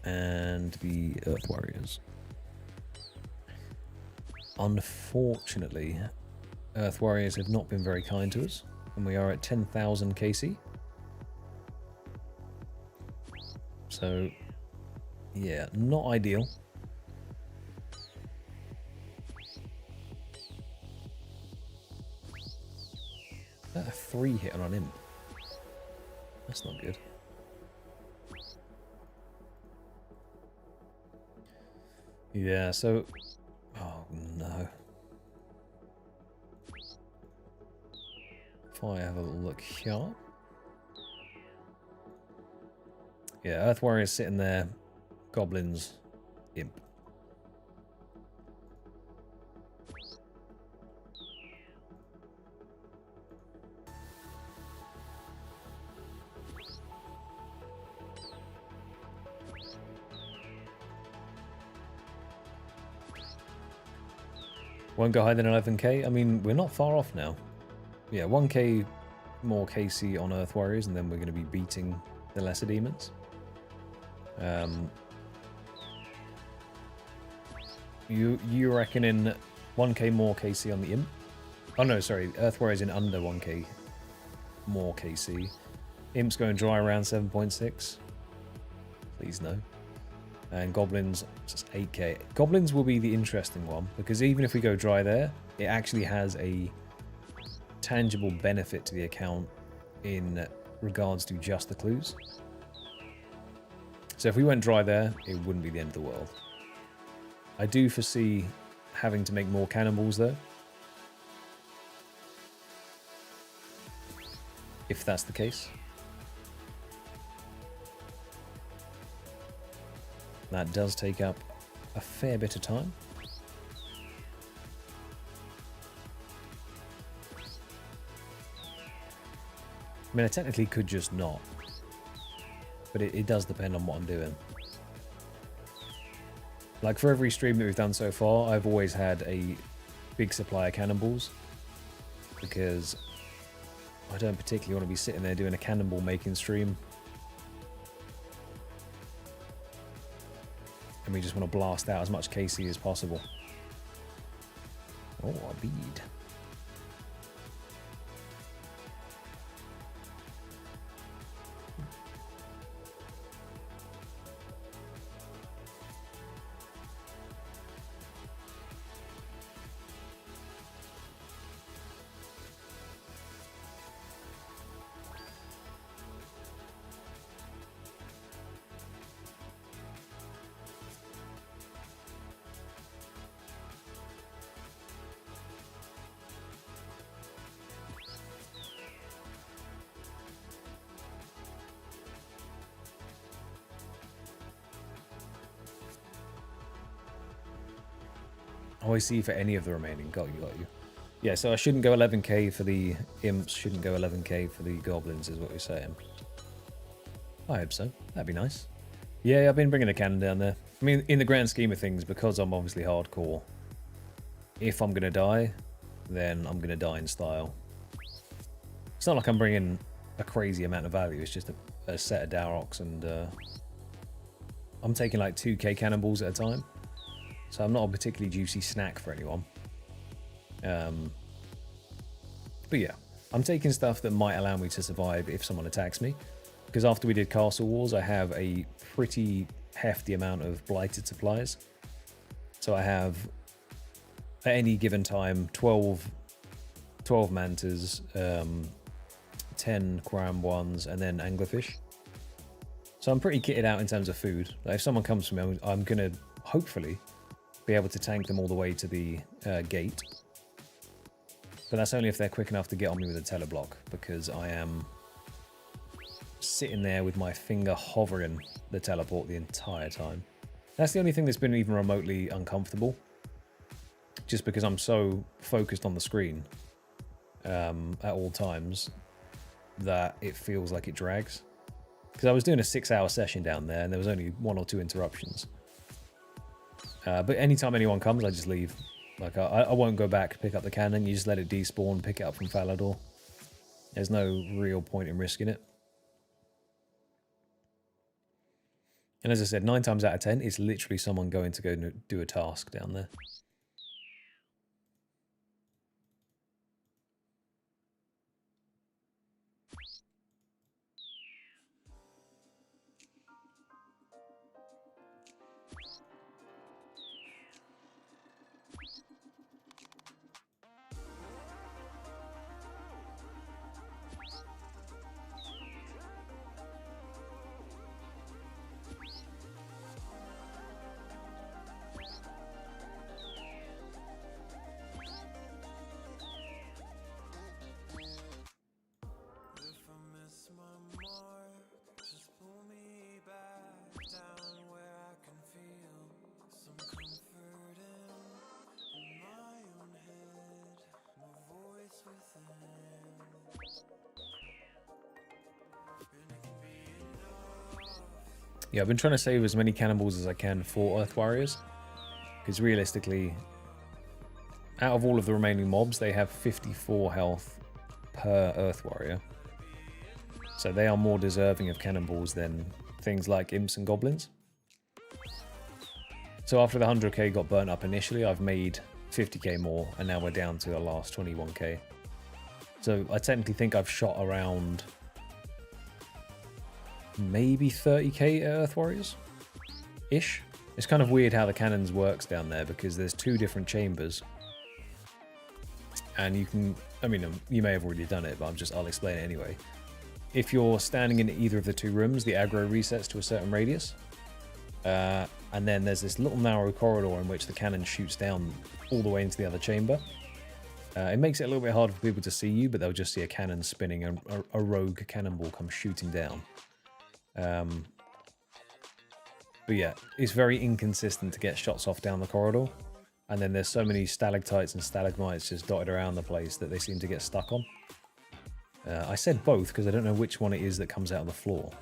and the Earth Warriors. Unfortunately, Earth Warriors have not been very kind to us, and we are at 10,000 KC. So, yeah, not ideal. That a 3 hit on an imp. That's not good. Yeah, so... Oh, no. If I have a look here... Yeah, Earth Warriors sitting there. Goblins. Imp. Won't go higher than 11k. I mean, we're not far off now. Yeah, 1k more KC on Earth Warriors, and then we're going to be beating the lesser demons. You reckon in 1k more KC on the imp? Oh no, sorry, Earth Warriors in under 1k more KC. Imp's going dry around 7.6. Please no. And Goblins, just 8k. Goblins will be the interesting one, because even if we go dry there, it actually has a tangible benefit to the account in regards to just the clues. So if we went dry there, it wouldn't be the end of the world. I do foresee having to make more cannonballs though. If that's the case. That does take up a fair bit of time. I mean, I technically could just not. But it does depend on what I'm doing. Like, for every stream that we've done so far, I've always had a big supply of cannonballs. Because I don't particularly want to be sitting there doing a cannonball making stream. And we just want to blast out as much KC as possible. Oh, a bead. Oh, I see, for any of the remaining. Got you, got you. Yeah, so I shouldn't go 11k for the imps, shouldn't go 11k for the goblins, is what you're saying. I hope so. That'd be nice. Yeah, I've been bringing a cannon down there. I mean, in the grand scheme of things, because I'm obviously hardcore, if I'm going to die, then I'm going to die in style. It's not like I'm bringing a crazy amount of value, it's just a set of Daroks, and I'm taking like 2k cannonballs at a time. So I'm not a particularly juicy snack for anyone. But yeah, I'm taking stuff that might allow me to survive if someone attacks me. Because after we did Castle Wars, I have a pretty hefty amount of blighted supplies. So I have, at any given time, 12 mantas, 10 Quram ones, and then anglerfish. So I'm pretty kitted out in terms of food. Like if someone comes to me, I'm going to hopefully be able to tank them all the way to the gate. But that's only if they're quick enough to get on me with a teleblock, because I am sitting there with my finger hovering the teleport the entire time. That's the only thing that's been even remotely uncomfortable, just because I'm so focused on the screen at all times that it feels like it drags. Because I was doing a 6-hour session down there and there was only 1 or 2 interruptions. But anytime anyone comes, I just leave. Like, I won't go back, pick up the cannon. You just let it despawn, pick it up from Falador. There's no real point in risking it. And as I said, 9 times out of 10, it's literally someone going to go do a task down there. Yeah, I've been trying to save as many cannonballs as I can for Earth Warriors. Because realistically, out of all of the remaining mobs, they have 54 health per Earth Warrior. So they are more deserving of cannonballs than things like imps and goblins. So after the 100k got burnt up initially, I've made 50k more, and now we're down to the last 21k. So I technically think I've shot around maybe 30k at Earth Warriors-ish. It's kind of weird how the cannons works down there, because there's 2 different chambers. And you can, I mean, you may have already done it, but I'll explain it anyway. If you're standing in either of the 2 rooms, the aggro resets to a certain radius. And then there's this little narrow corridor in which the cannon shoots down all the way into the other chamber. It makes it a little bit harder for people to see you, but they'll just see a cannon spinning and a rogue cannonball come shooting down. But yeah, it's very inconsistent to get shots off down the corridor. And then there's so many stalactites and stalagmites just dotted around the place that they seem to get stuck on. I said both because I don't know which one it is that comes out of the floor.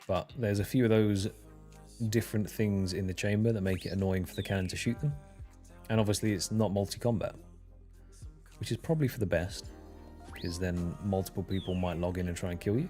But there's a few of those different things in the chamber that make it annoying for the cannon to shoot them. And obviously it's not multi-combat, which is probably for the best, because then multiple people might log in and try and kill you.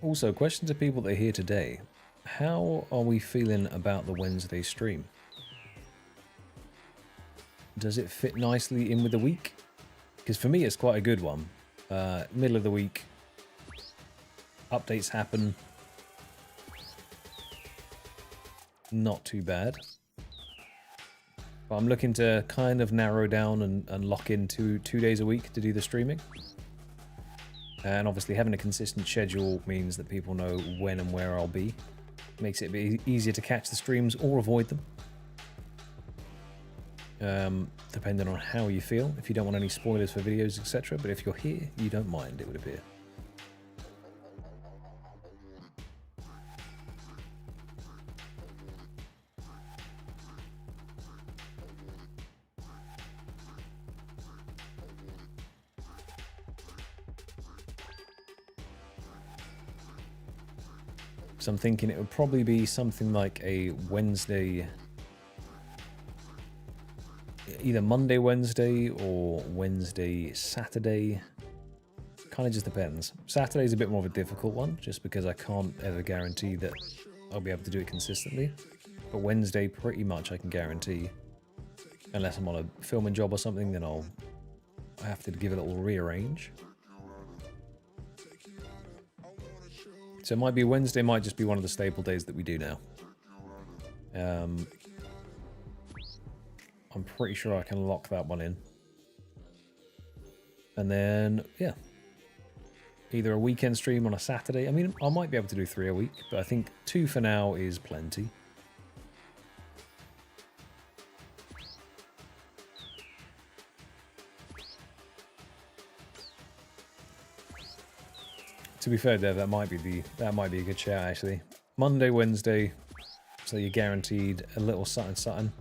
Also, question to people that are here today. How are we feeling about the Wednesday stream? Does it fit nicely in with the week? Because for me, it's quite a good one. Middle of the week, updates happen. Not too bad. But I'm looking to kind of narrow down and lock into 2 days a week to do the streaming. And obviously having a consistent schedule means that people know when and where I'll be. Makes it a bit easier to catch the streams or avoid them. Depending on how you feel. If you don't want any spoilers for videos, etc. But if you're here, you don't mind, it would appear. So I'm thinking it would probably be something like a Wednesday, either Monday, Wednesday, or Wednesday, Saturday. Kind of just depends. Saturday's a bit more of a difficult one, just because I can't ever guarantee that I'll be able to do it consistently. But Wednesday, pretty much I can guarantee. Unless I'm on a filming job or something, then I have to give it a little rearrange. So it might be Wednesday, might just be one of the staple days that we do now. I'm pretty sure I can lock that one in. And then, yeah. Either a weekend stream on a Saturday. I mean, I might be able to do 3 a week, but I think 2 for now is plenty. To be fair, Dev, that might be a good shout actually. Monday, Wednesday, so you're guaranteed a little something something.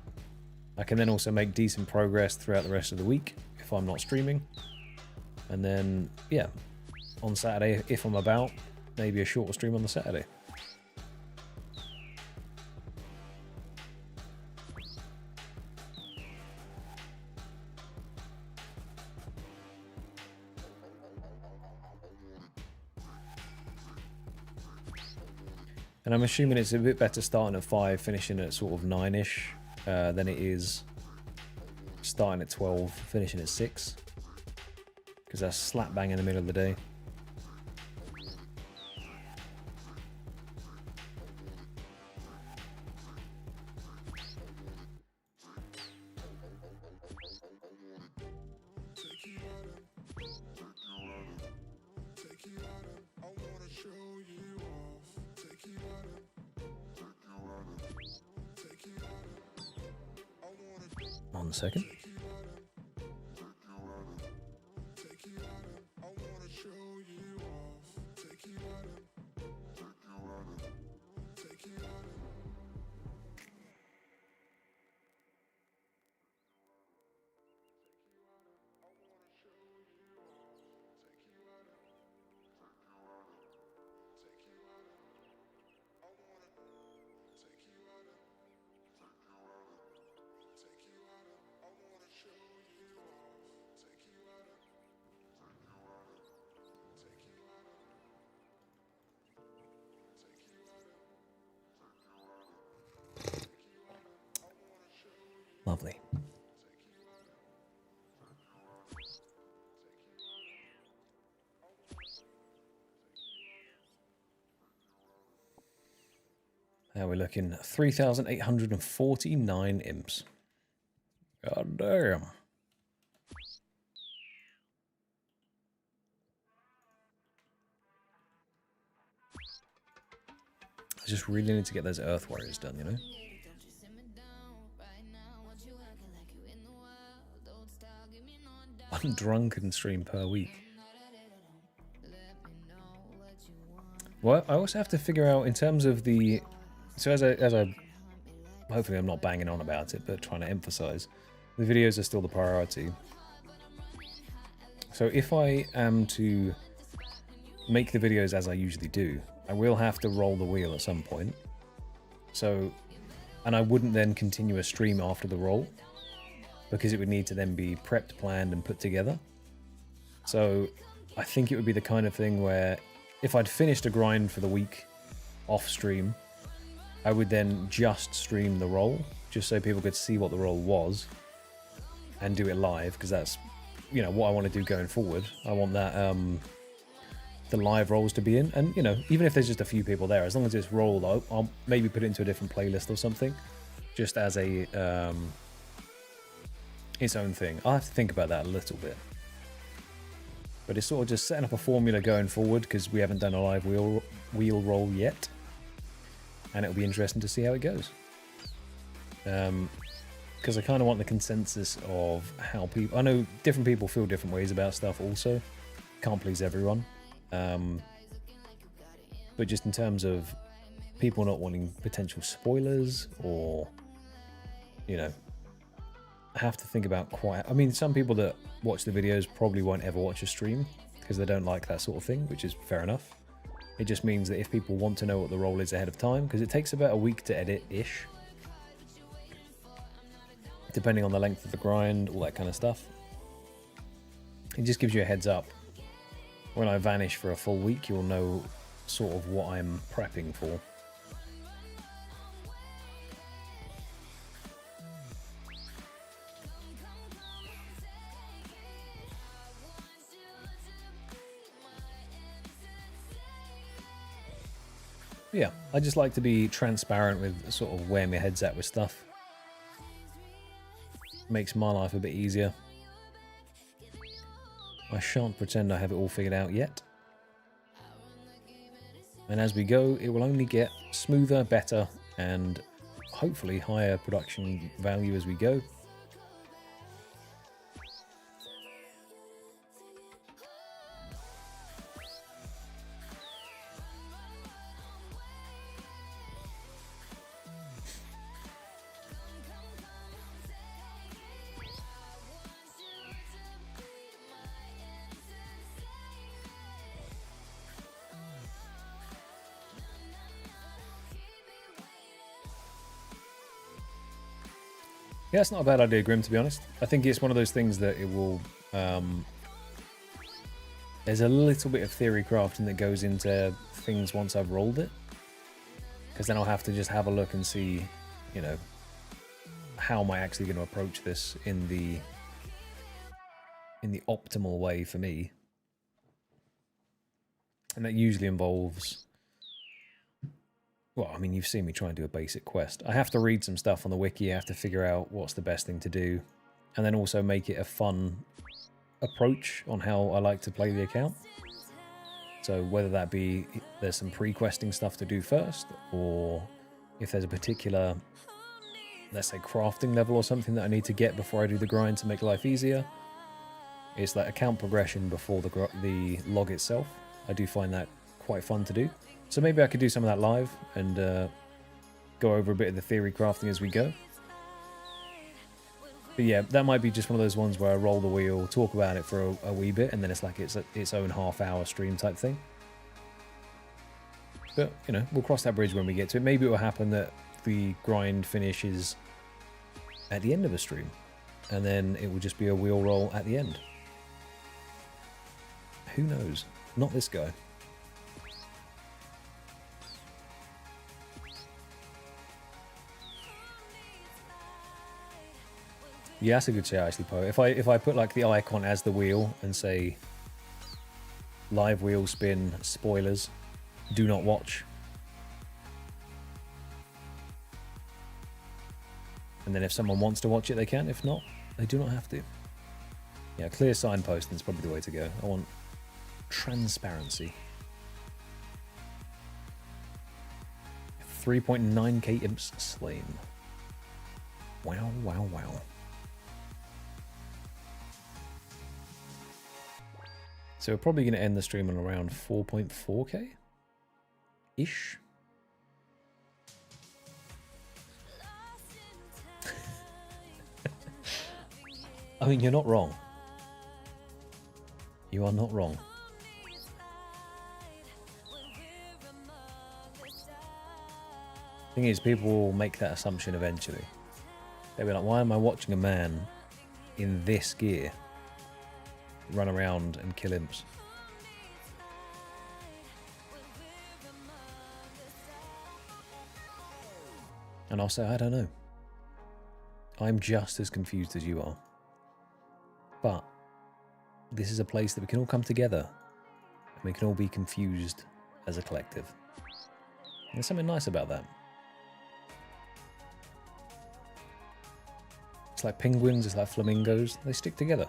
I can then also make decent progress throughout the rest of the week if I'm not streaming. And then, yeah, on Saturday, if I'm about, maybe a shorter stream on the Saturday. And I'm assuming it's a bit better starting at 5, finishing at sort of 9-ish, than it is starting at 12, finishing at 6. Because that's slap bang in the middle of the day. One second. Lovely. Now we're looking 3,849 imps. God damn. I just really need to get those Earth Warriors done, you know? One drunken stream per week. Well, I also have to figure out in terms of the... So as I hopefully I'm not banging on about it, but trying to emphasize, the videos are still the priority. So if I am to make the videos as I usually do, I will have to roll the wheel at some point. So, and I wouldn't then continue a stream after the roll, because it would need to then be prepped, planned, and put together. So I think it would be the kind of thing where if I'd finished a grind for the week off stream, I would then just stream the roll, just so people could see what the roll was, and do it live, because that's, you know, what I want to do going forward. I want that the live rolls to be in, and you know, even if there's just a few people there, as long as it's rolled, I'll maybe put it into a different playlist or something, just as a its own thing. I'll have to think about that a little bit, but it's sort of just setting up a formula going forward, because we haven't done a live wheel roll yet, and it'll be interesting to see how it goes. Because I kind of want the consensus of how people... I know different people feel different ways about stuff also. Can't please everyone. But just in terms of people not wanting potential spoilers, or, you know, have to think about quite... I mean, some people that watch the videos probably won't ever watch a stream because they don't like that sort of thing, which is fair enough. It just means that if people want to know what the role is ahead of time, because it takes about a week to edit-ish, depending on the length of the grind, all that kind of stuff. It just gives you a heads up. When I vanish for a full week, you'll know sort of what I'm prepping for. Yeah, I just like to be transparent with sort of where my head's at with stuff. Makes my life a bit easier. I shan't pretend I have it all figured out yet. And as we go, it will only get smoother, better, and hopefully higher production value as we go. Yeah, it's not a bad idea, Grim, to be honest. I think it's one of those things that it will... there's a little bit of theory crafting that goes into things once I've rolled it. Because then I'll have to just have a look and see, you know, how am I actually going to approach this in the optimal way for me. And that usually involves... Well, I mean, you've seen me try and do a basic quest. I have to read some stuff on the wiki, I have to figure out what's the best thing to do, and then also make it a fun approach on how I like to play the account. So whether that be there's some pre-questing stuff to do first, or if there's a particular, let's say, crafting level or something that I need to get before I do the grind to make life easier. It's like account progression before the log itself. I do find that quite fun to do. So maybe I could do some of that live and go over a bit of the theory crafting as we go. But yeah, that might be just one of those ones where I roll the wheel, talk about it for a wee bit, and then it's like its own half-hour stream type thing. But, you know, we'll cross that bridge when we get to it. Maybe it will happen that the grind finishes at the end of a stream, and then it will just be a wheel roll at the end. Who knows? Not this guy. Yeah, that's a good shout, actually, Poe. If I put like the icon as the wheel and say live wheel spin, spoilers, do not watch, and then if someone wants to watch it, they can. If not, they do not have to. Yeah, clear signposting is probably the way to go. I want transparency. 3.9k imps slain. Wow, wow, wow. So we're probably going to end the stream on around 4.4k. Ish. I mean, you're not wrong. You are not wrong. Thing is, people will make that assumption eventually. They'll be like, why am I watching a man in this gear run around and kill imps? And I'll say, I don't know. I'm just as confused as you are. But this is a place that we can all come together and we can all be confused as a collective. And there's something nice about that. It's like penguins, it's like flamingos, they stick together.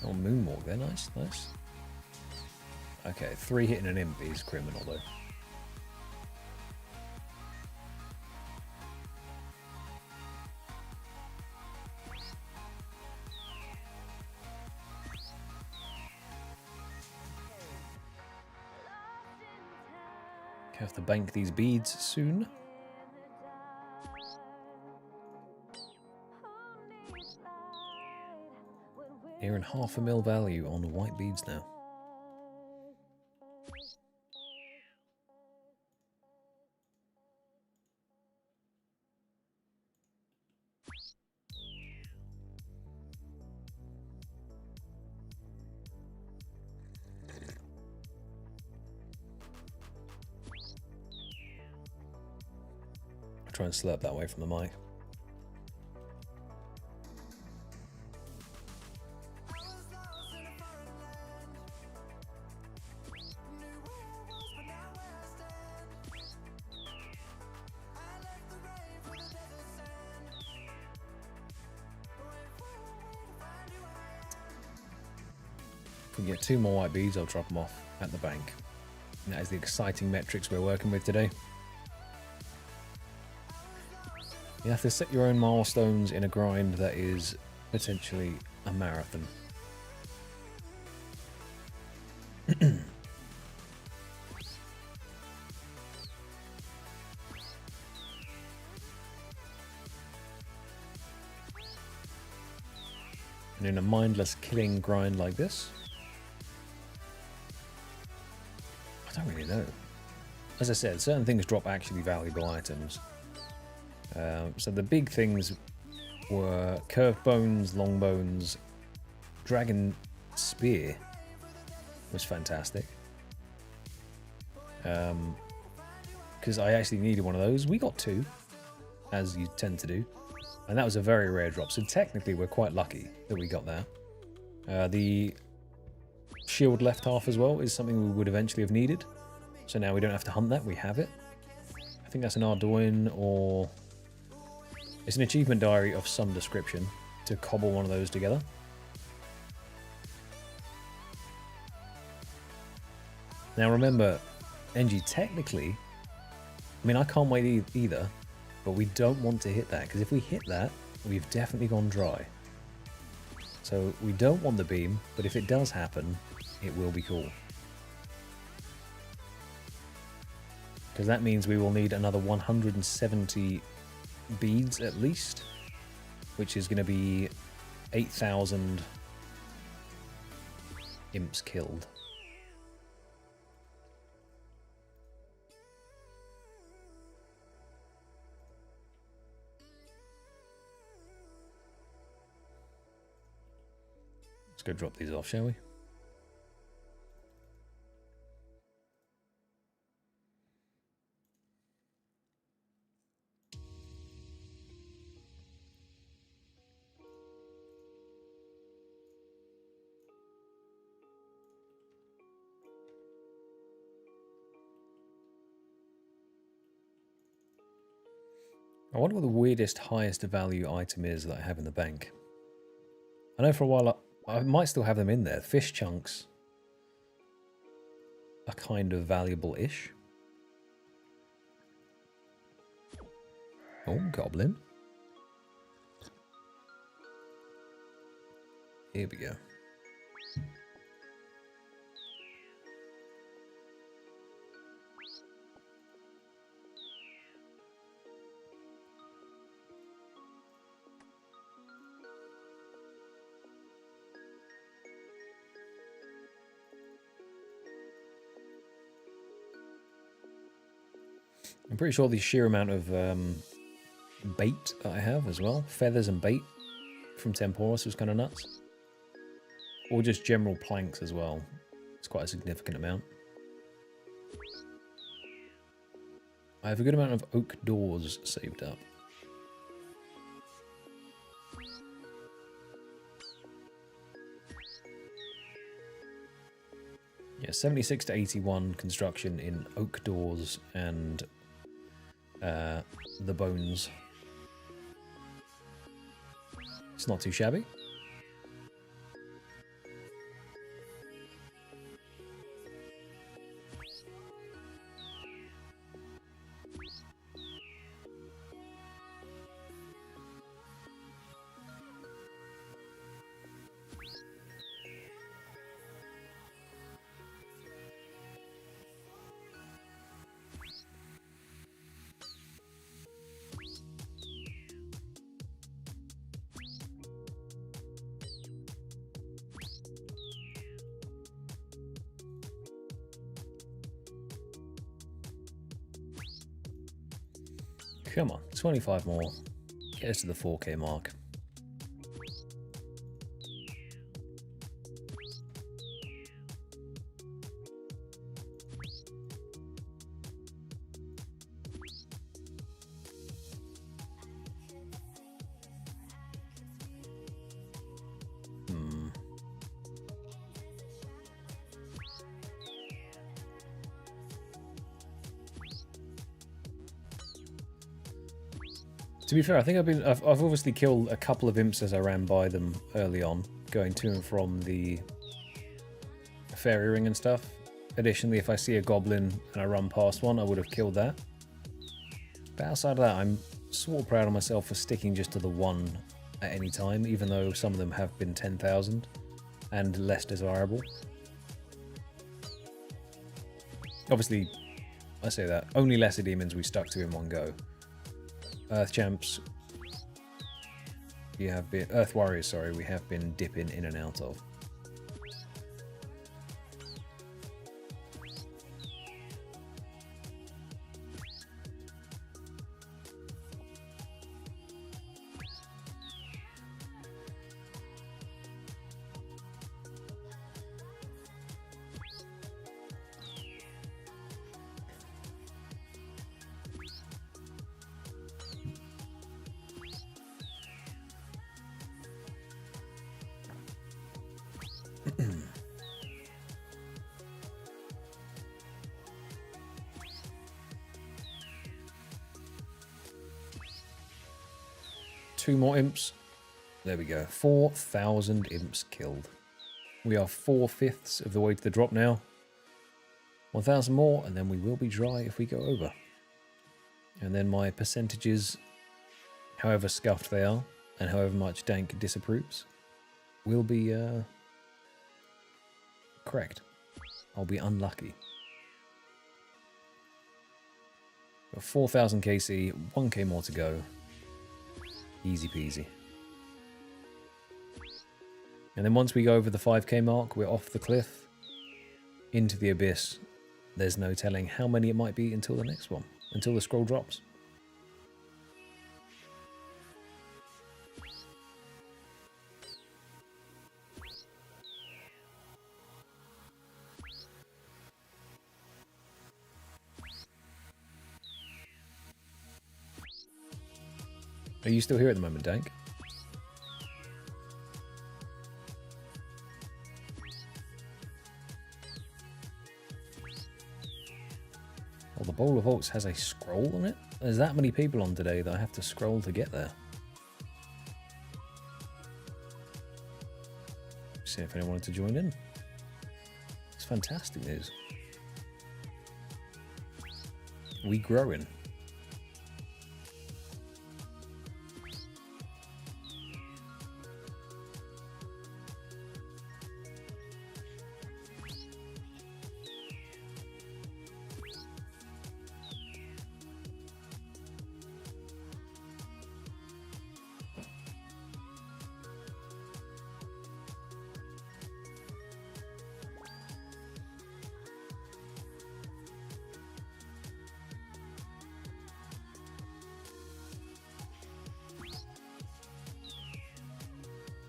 Oh, Moonwalk there, nice, nice. Okay, 3 hitting an imp is criminal though. Have to bank these beads soon. Nearing 500,000 value on the white beads now. I'll try and slurp that away from the mic. If we get 2 more white beads, I'll drop them off at the bank. And that is the exciting metrics we're working with today. You have to set your own milestones in a grind that is potentially a marathon. And in a mindless killing grind like this, I don't really know. As I said, certain things drop actually valuable items. So the big things were curved bones, long bones, dragon spear was fantastic. Because I actually needed one of those. We got 2, as you tend to do. And that was a very rare drop. So technically we're quite lucky that we got that. The shield left half as well is something we would eventually have needed. So now we don't have to hunt that, we have it. I think that's an Arduin or... It's an achievement diary of some description to cobble one of those together. Now remember, NG, technically, I mean I can't wait either, but we don't want to hit that, because if we hit that, we've definitely gone dry. So we don't want the beam, but if it does happen, it will be cool. Because that means we will need another 170 beads at least, which is going to be 8,000 imps killed. Let's go drop these off, shall we? I wonder what the weirdest, highest value item is that I have in the bank. I know for a while I might still have them in there. Fish chunks are kind of valuable-ish. Oh, goblin. Here we go. I'm pretty sure the sheer amount of bait that I have as well, feathers and bait from Temporis was kind of nuts. Or just general planks as well. It's quite a significant amount. I have a good amount of oak doors saved up. Yeah, 76 to 81 construction in oak doors and the bones. It's not too shabby. Come on, 25 more. Get us to the 4K mark. To be fair, I think I've obviously killed a couple of imps as I ran by them early on, going to and from the fairy ring and stuff. Additionally, if I see a goblin and I run past one, I would have killed that. But outside of that, I'm sort of proud of myself for sticking just to the one at any time, even though some of them have been 10,000 and less desirable. Obviously, I say that, only lesser demons we stuck to in one go. Earth champs, Earth warriors, sorry, we have been dipping in and out of. Two more imps. There we go. 4,000 imps killed. We are 4/5 of the way to the drop now. 1,000 more, and then we will be dry if we go over. And then my percentages, however scuffed they are, and however much Dank disapproves, will be correct. I'll be unlucky. Got 4,000 KC, 1K more to go. Easy peasy. And then once we go over the 5K mark, we're off the cliff into the abyss. There's no telling how many it might be until the next one, until the scroll drops. Are you still here at the moment, Dank? Well, the bowl of oats has a scroll on it. There's that many people on today that I have to scroll to get there. See if anyone wanted to join in. It's fantastic news. We growing.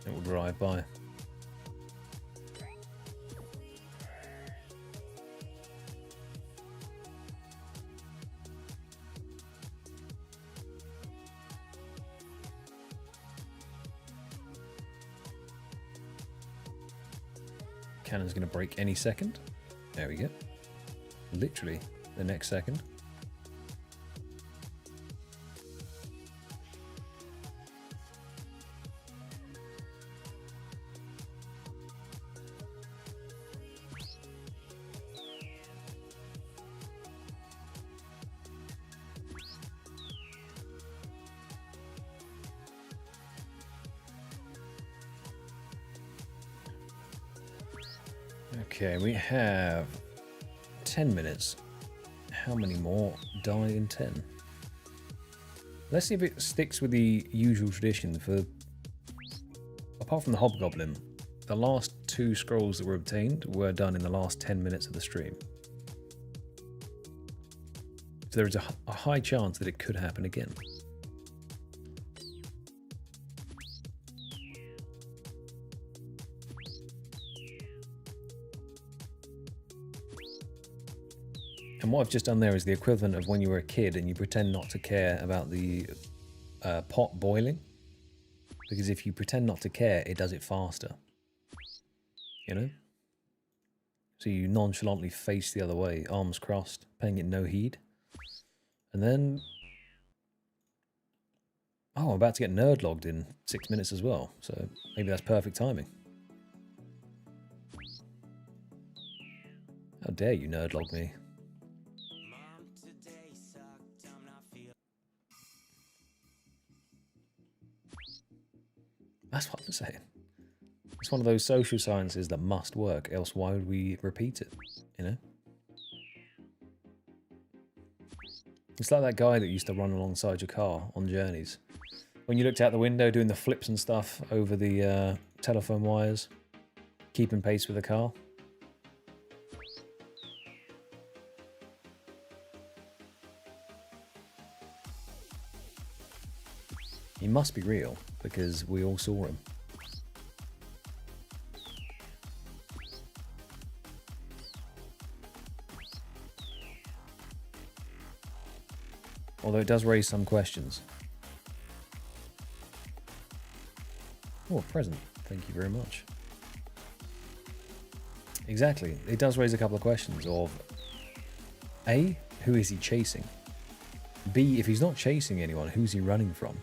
It will drive by. Cannon's going to break any second. There we go. Literally the next second. Okay, we have 10 minutes. How many more die in 10? Let's see if it sticks with the usual tradition for, apart from the Hobgoblin, the last 2 scrolls that were obtained were done in the last 10 minutes of the stream. So there is a high chance that it could happen again. And what I've just done there is the equivalent of when you were a kid and you pretend not to care about the pot boiling. Because if you pretend not to care, it does it faster. You know? So you nonchalantly face the other way, arms crossed, paying it no heed. And then... oh, I'm about to get nerd logged in 6 minutes as well. So maybe that's perfect timing. How dare you nerd log me? That's what I'm saying. It's one of those social sciences that must work, else why would we repeat it, you know? It's like that guy that used to run alongside your car on journeys. When you looked out the window doing the flips and stuff over the telephone wires, keeping pace with the car. He must be real, because we all saw him. Although it does raise some questions. Oh, a present. Thank you very much. Exactly. It does raise a couple of questions of A, who is he chasing? B, if he's not chasing anyone, who's he running from?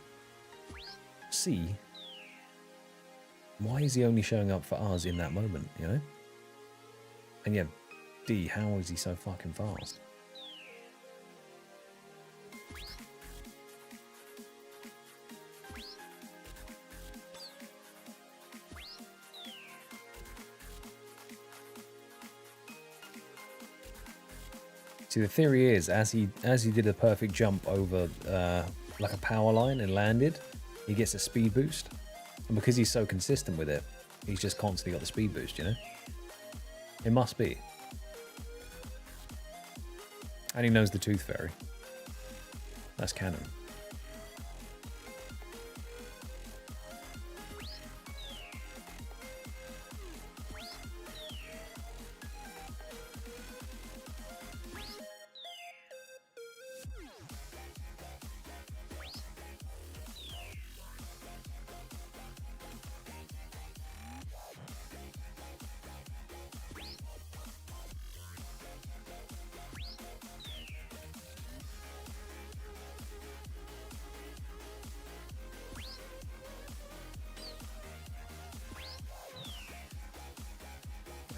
C, why is he only showing up for us in that moment, you know? And yeah, D, how is he so fucking fast? See, the theory is, as he did a perfect jump over like a power line and landed, he gets a speed boost. And because he's so consistent with it, he's just constantly got the speed boost, you know? It must be. And he knows the Tooth Fairy. That's canon.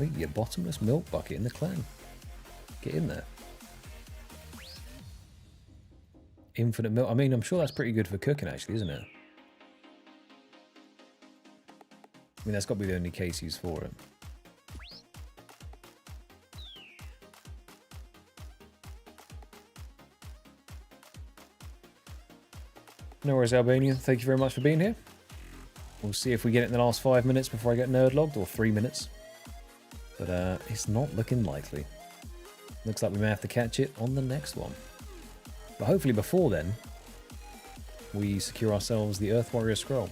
Hey, your bottomless milk bucket in the clan. Get in there. Infinite milk. I mean, I'm sure that's pretty good for cooking, actually, isn't it? I mean, that's got to be the only case used for it. No worries, Albania. Thank you very much for being here. We'll see if we get it in the last 5 minutes before I get nerd logged, or 3 minutes. But it's not looking likely. Looks like we may have to catch it on the next one. But hopefully before then, we secure ourselves the Earth Warrior Scroll.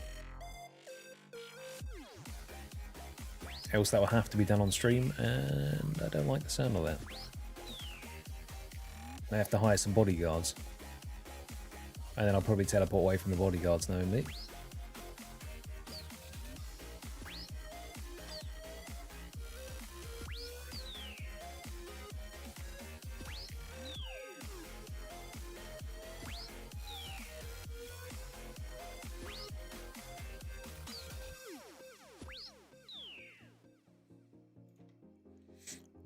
Else that will have to be done on stream, and I don't like the sound of that. I have to hire some bodyguards. And then I'll probably teleport away from the bodyguards knowing me.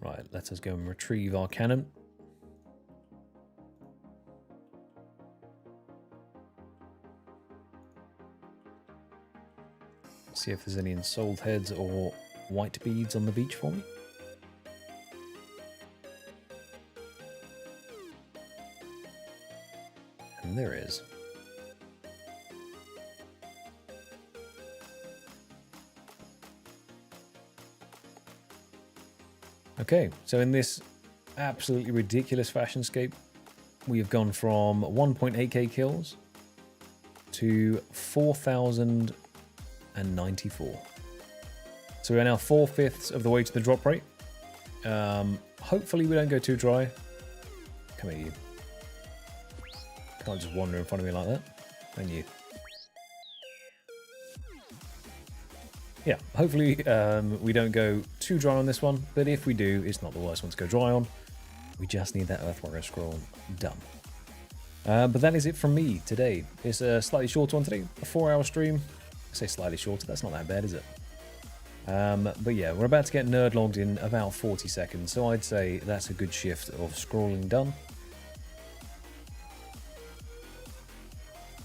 Right, let us go and retrieve our cannon. See if there's any ensouled heads or white beads on the beach for me. And there is. Okay, so in this absolutely ridiculous fashionscape, we have gone from 1.8k kills to 4,094. So we're now 4/5 of the way to the drop rate. Hopefully we don't go too dry. Come here, you. Can't just wander in front of me like that. And you. Yeah, hopefully we don't go too dry on this one, but if we do, it's not the worst one to go dry on. We just need that Earth Warrior Scroll done. But that is it from me today. It's a slightly shorter one today, a 4-hour stream. I say slightly shorter, that's not that bad, is it? But yeah, we're about to get nerd logged in about 40 seconds, so I'd say that's a good shift of scrolling done.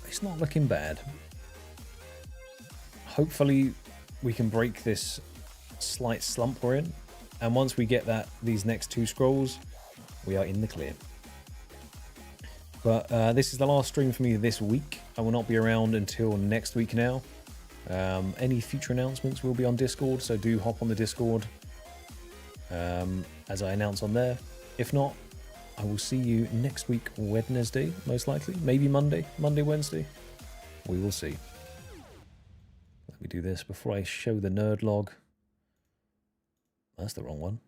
It's not looking bad. Hopefully we can break this slight slump we're in, and once we get these next 2 scrolls, we are in the clear. But this is the last stream for me this week. I will not be around until next week now. Any future announcements will be on Discord, so do hop on the Discord as I announce on there. If not, I will see you next week, Wednesday, most likely. Maybe Monday, Wednesday. We will see. Let me do this before I show the nerd log. That's the wrong one.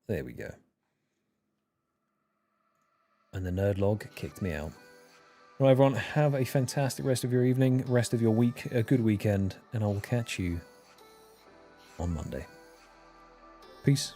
There we go. And the nerd log kicked me out. Right, everyone, have a fantastic rest of your evening, rest of your week, a good weekend, and I will catch you on Monday. Peace.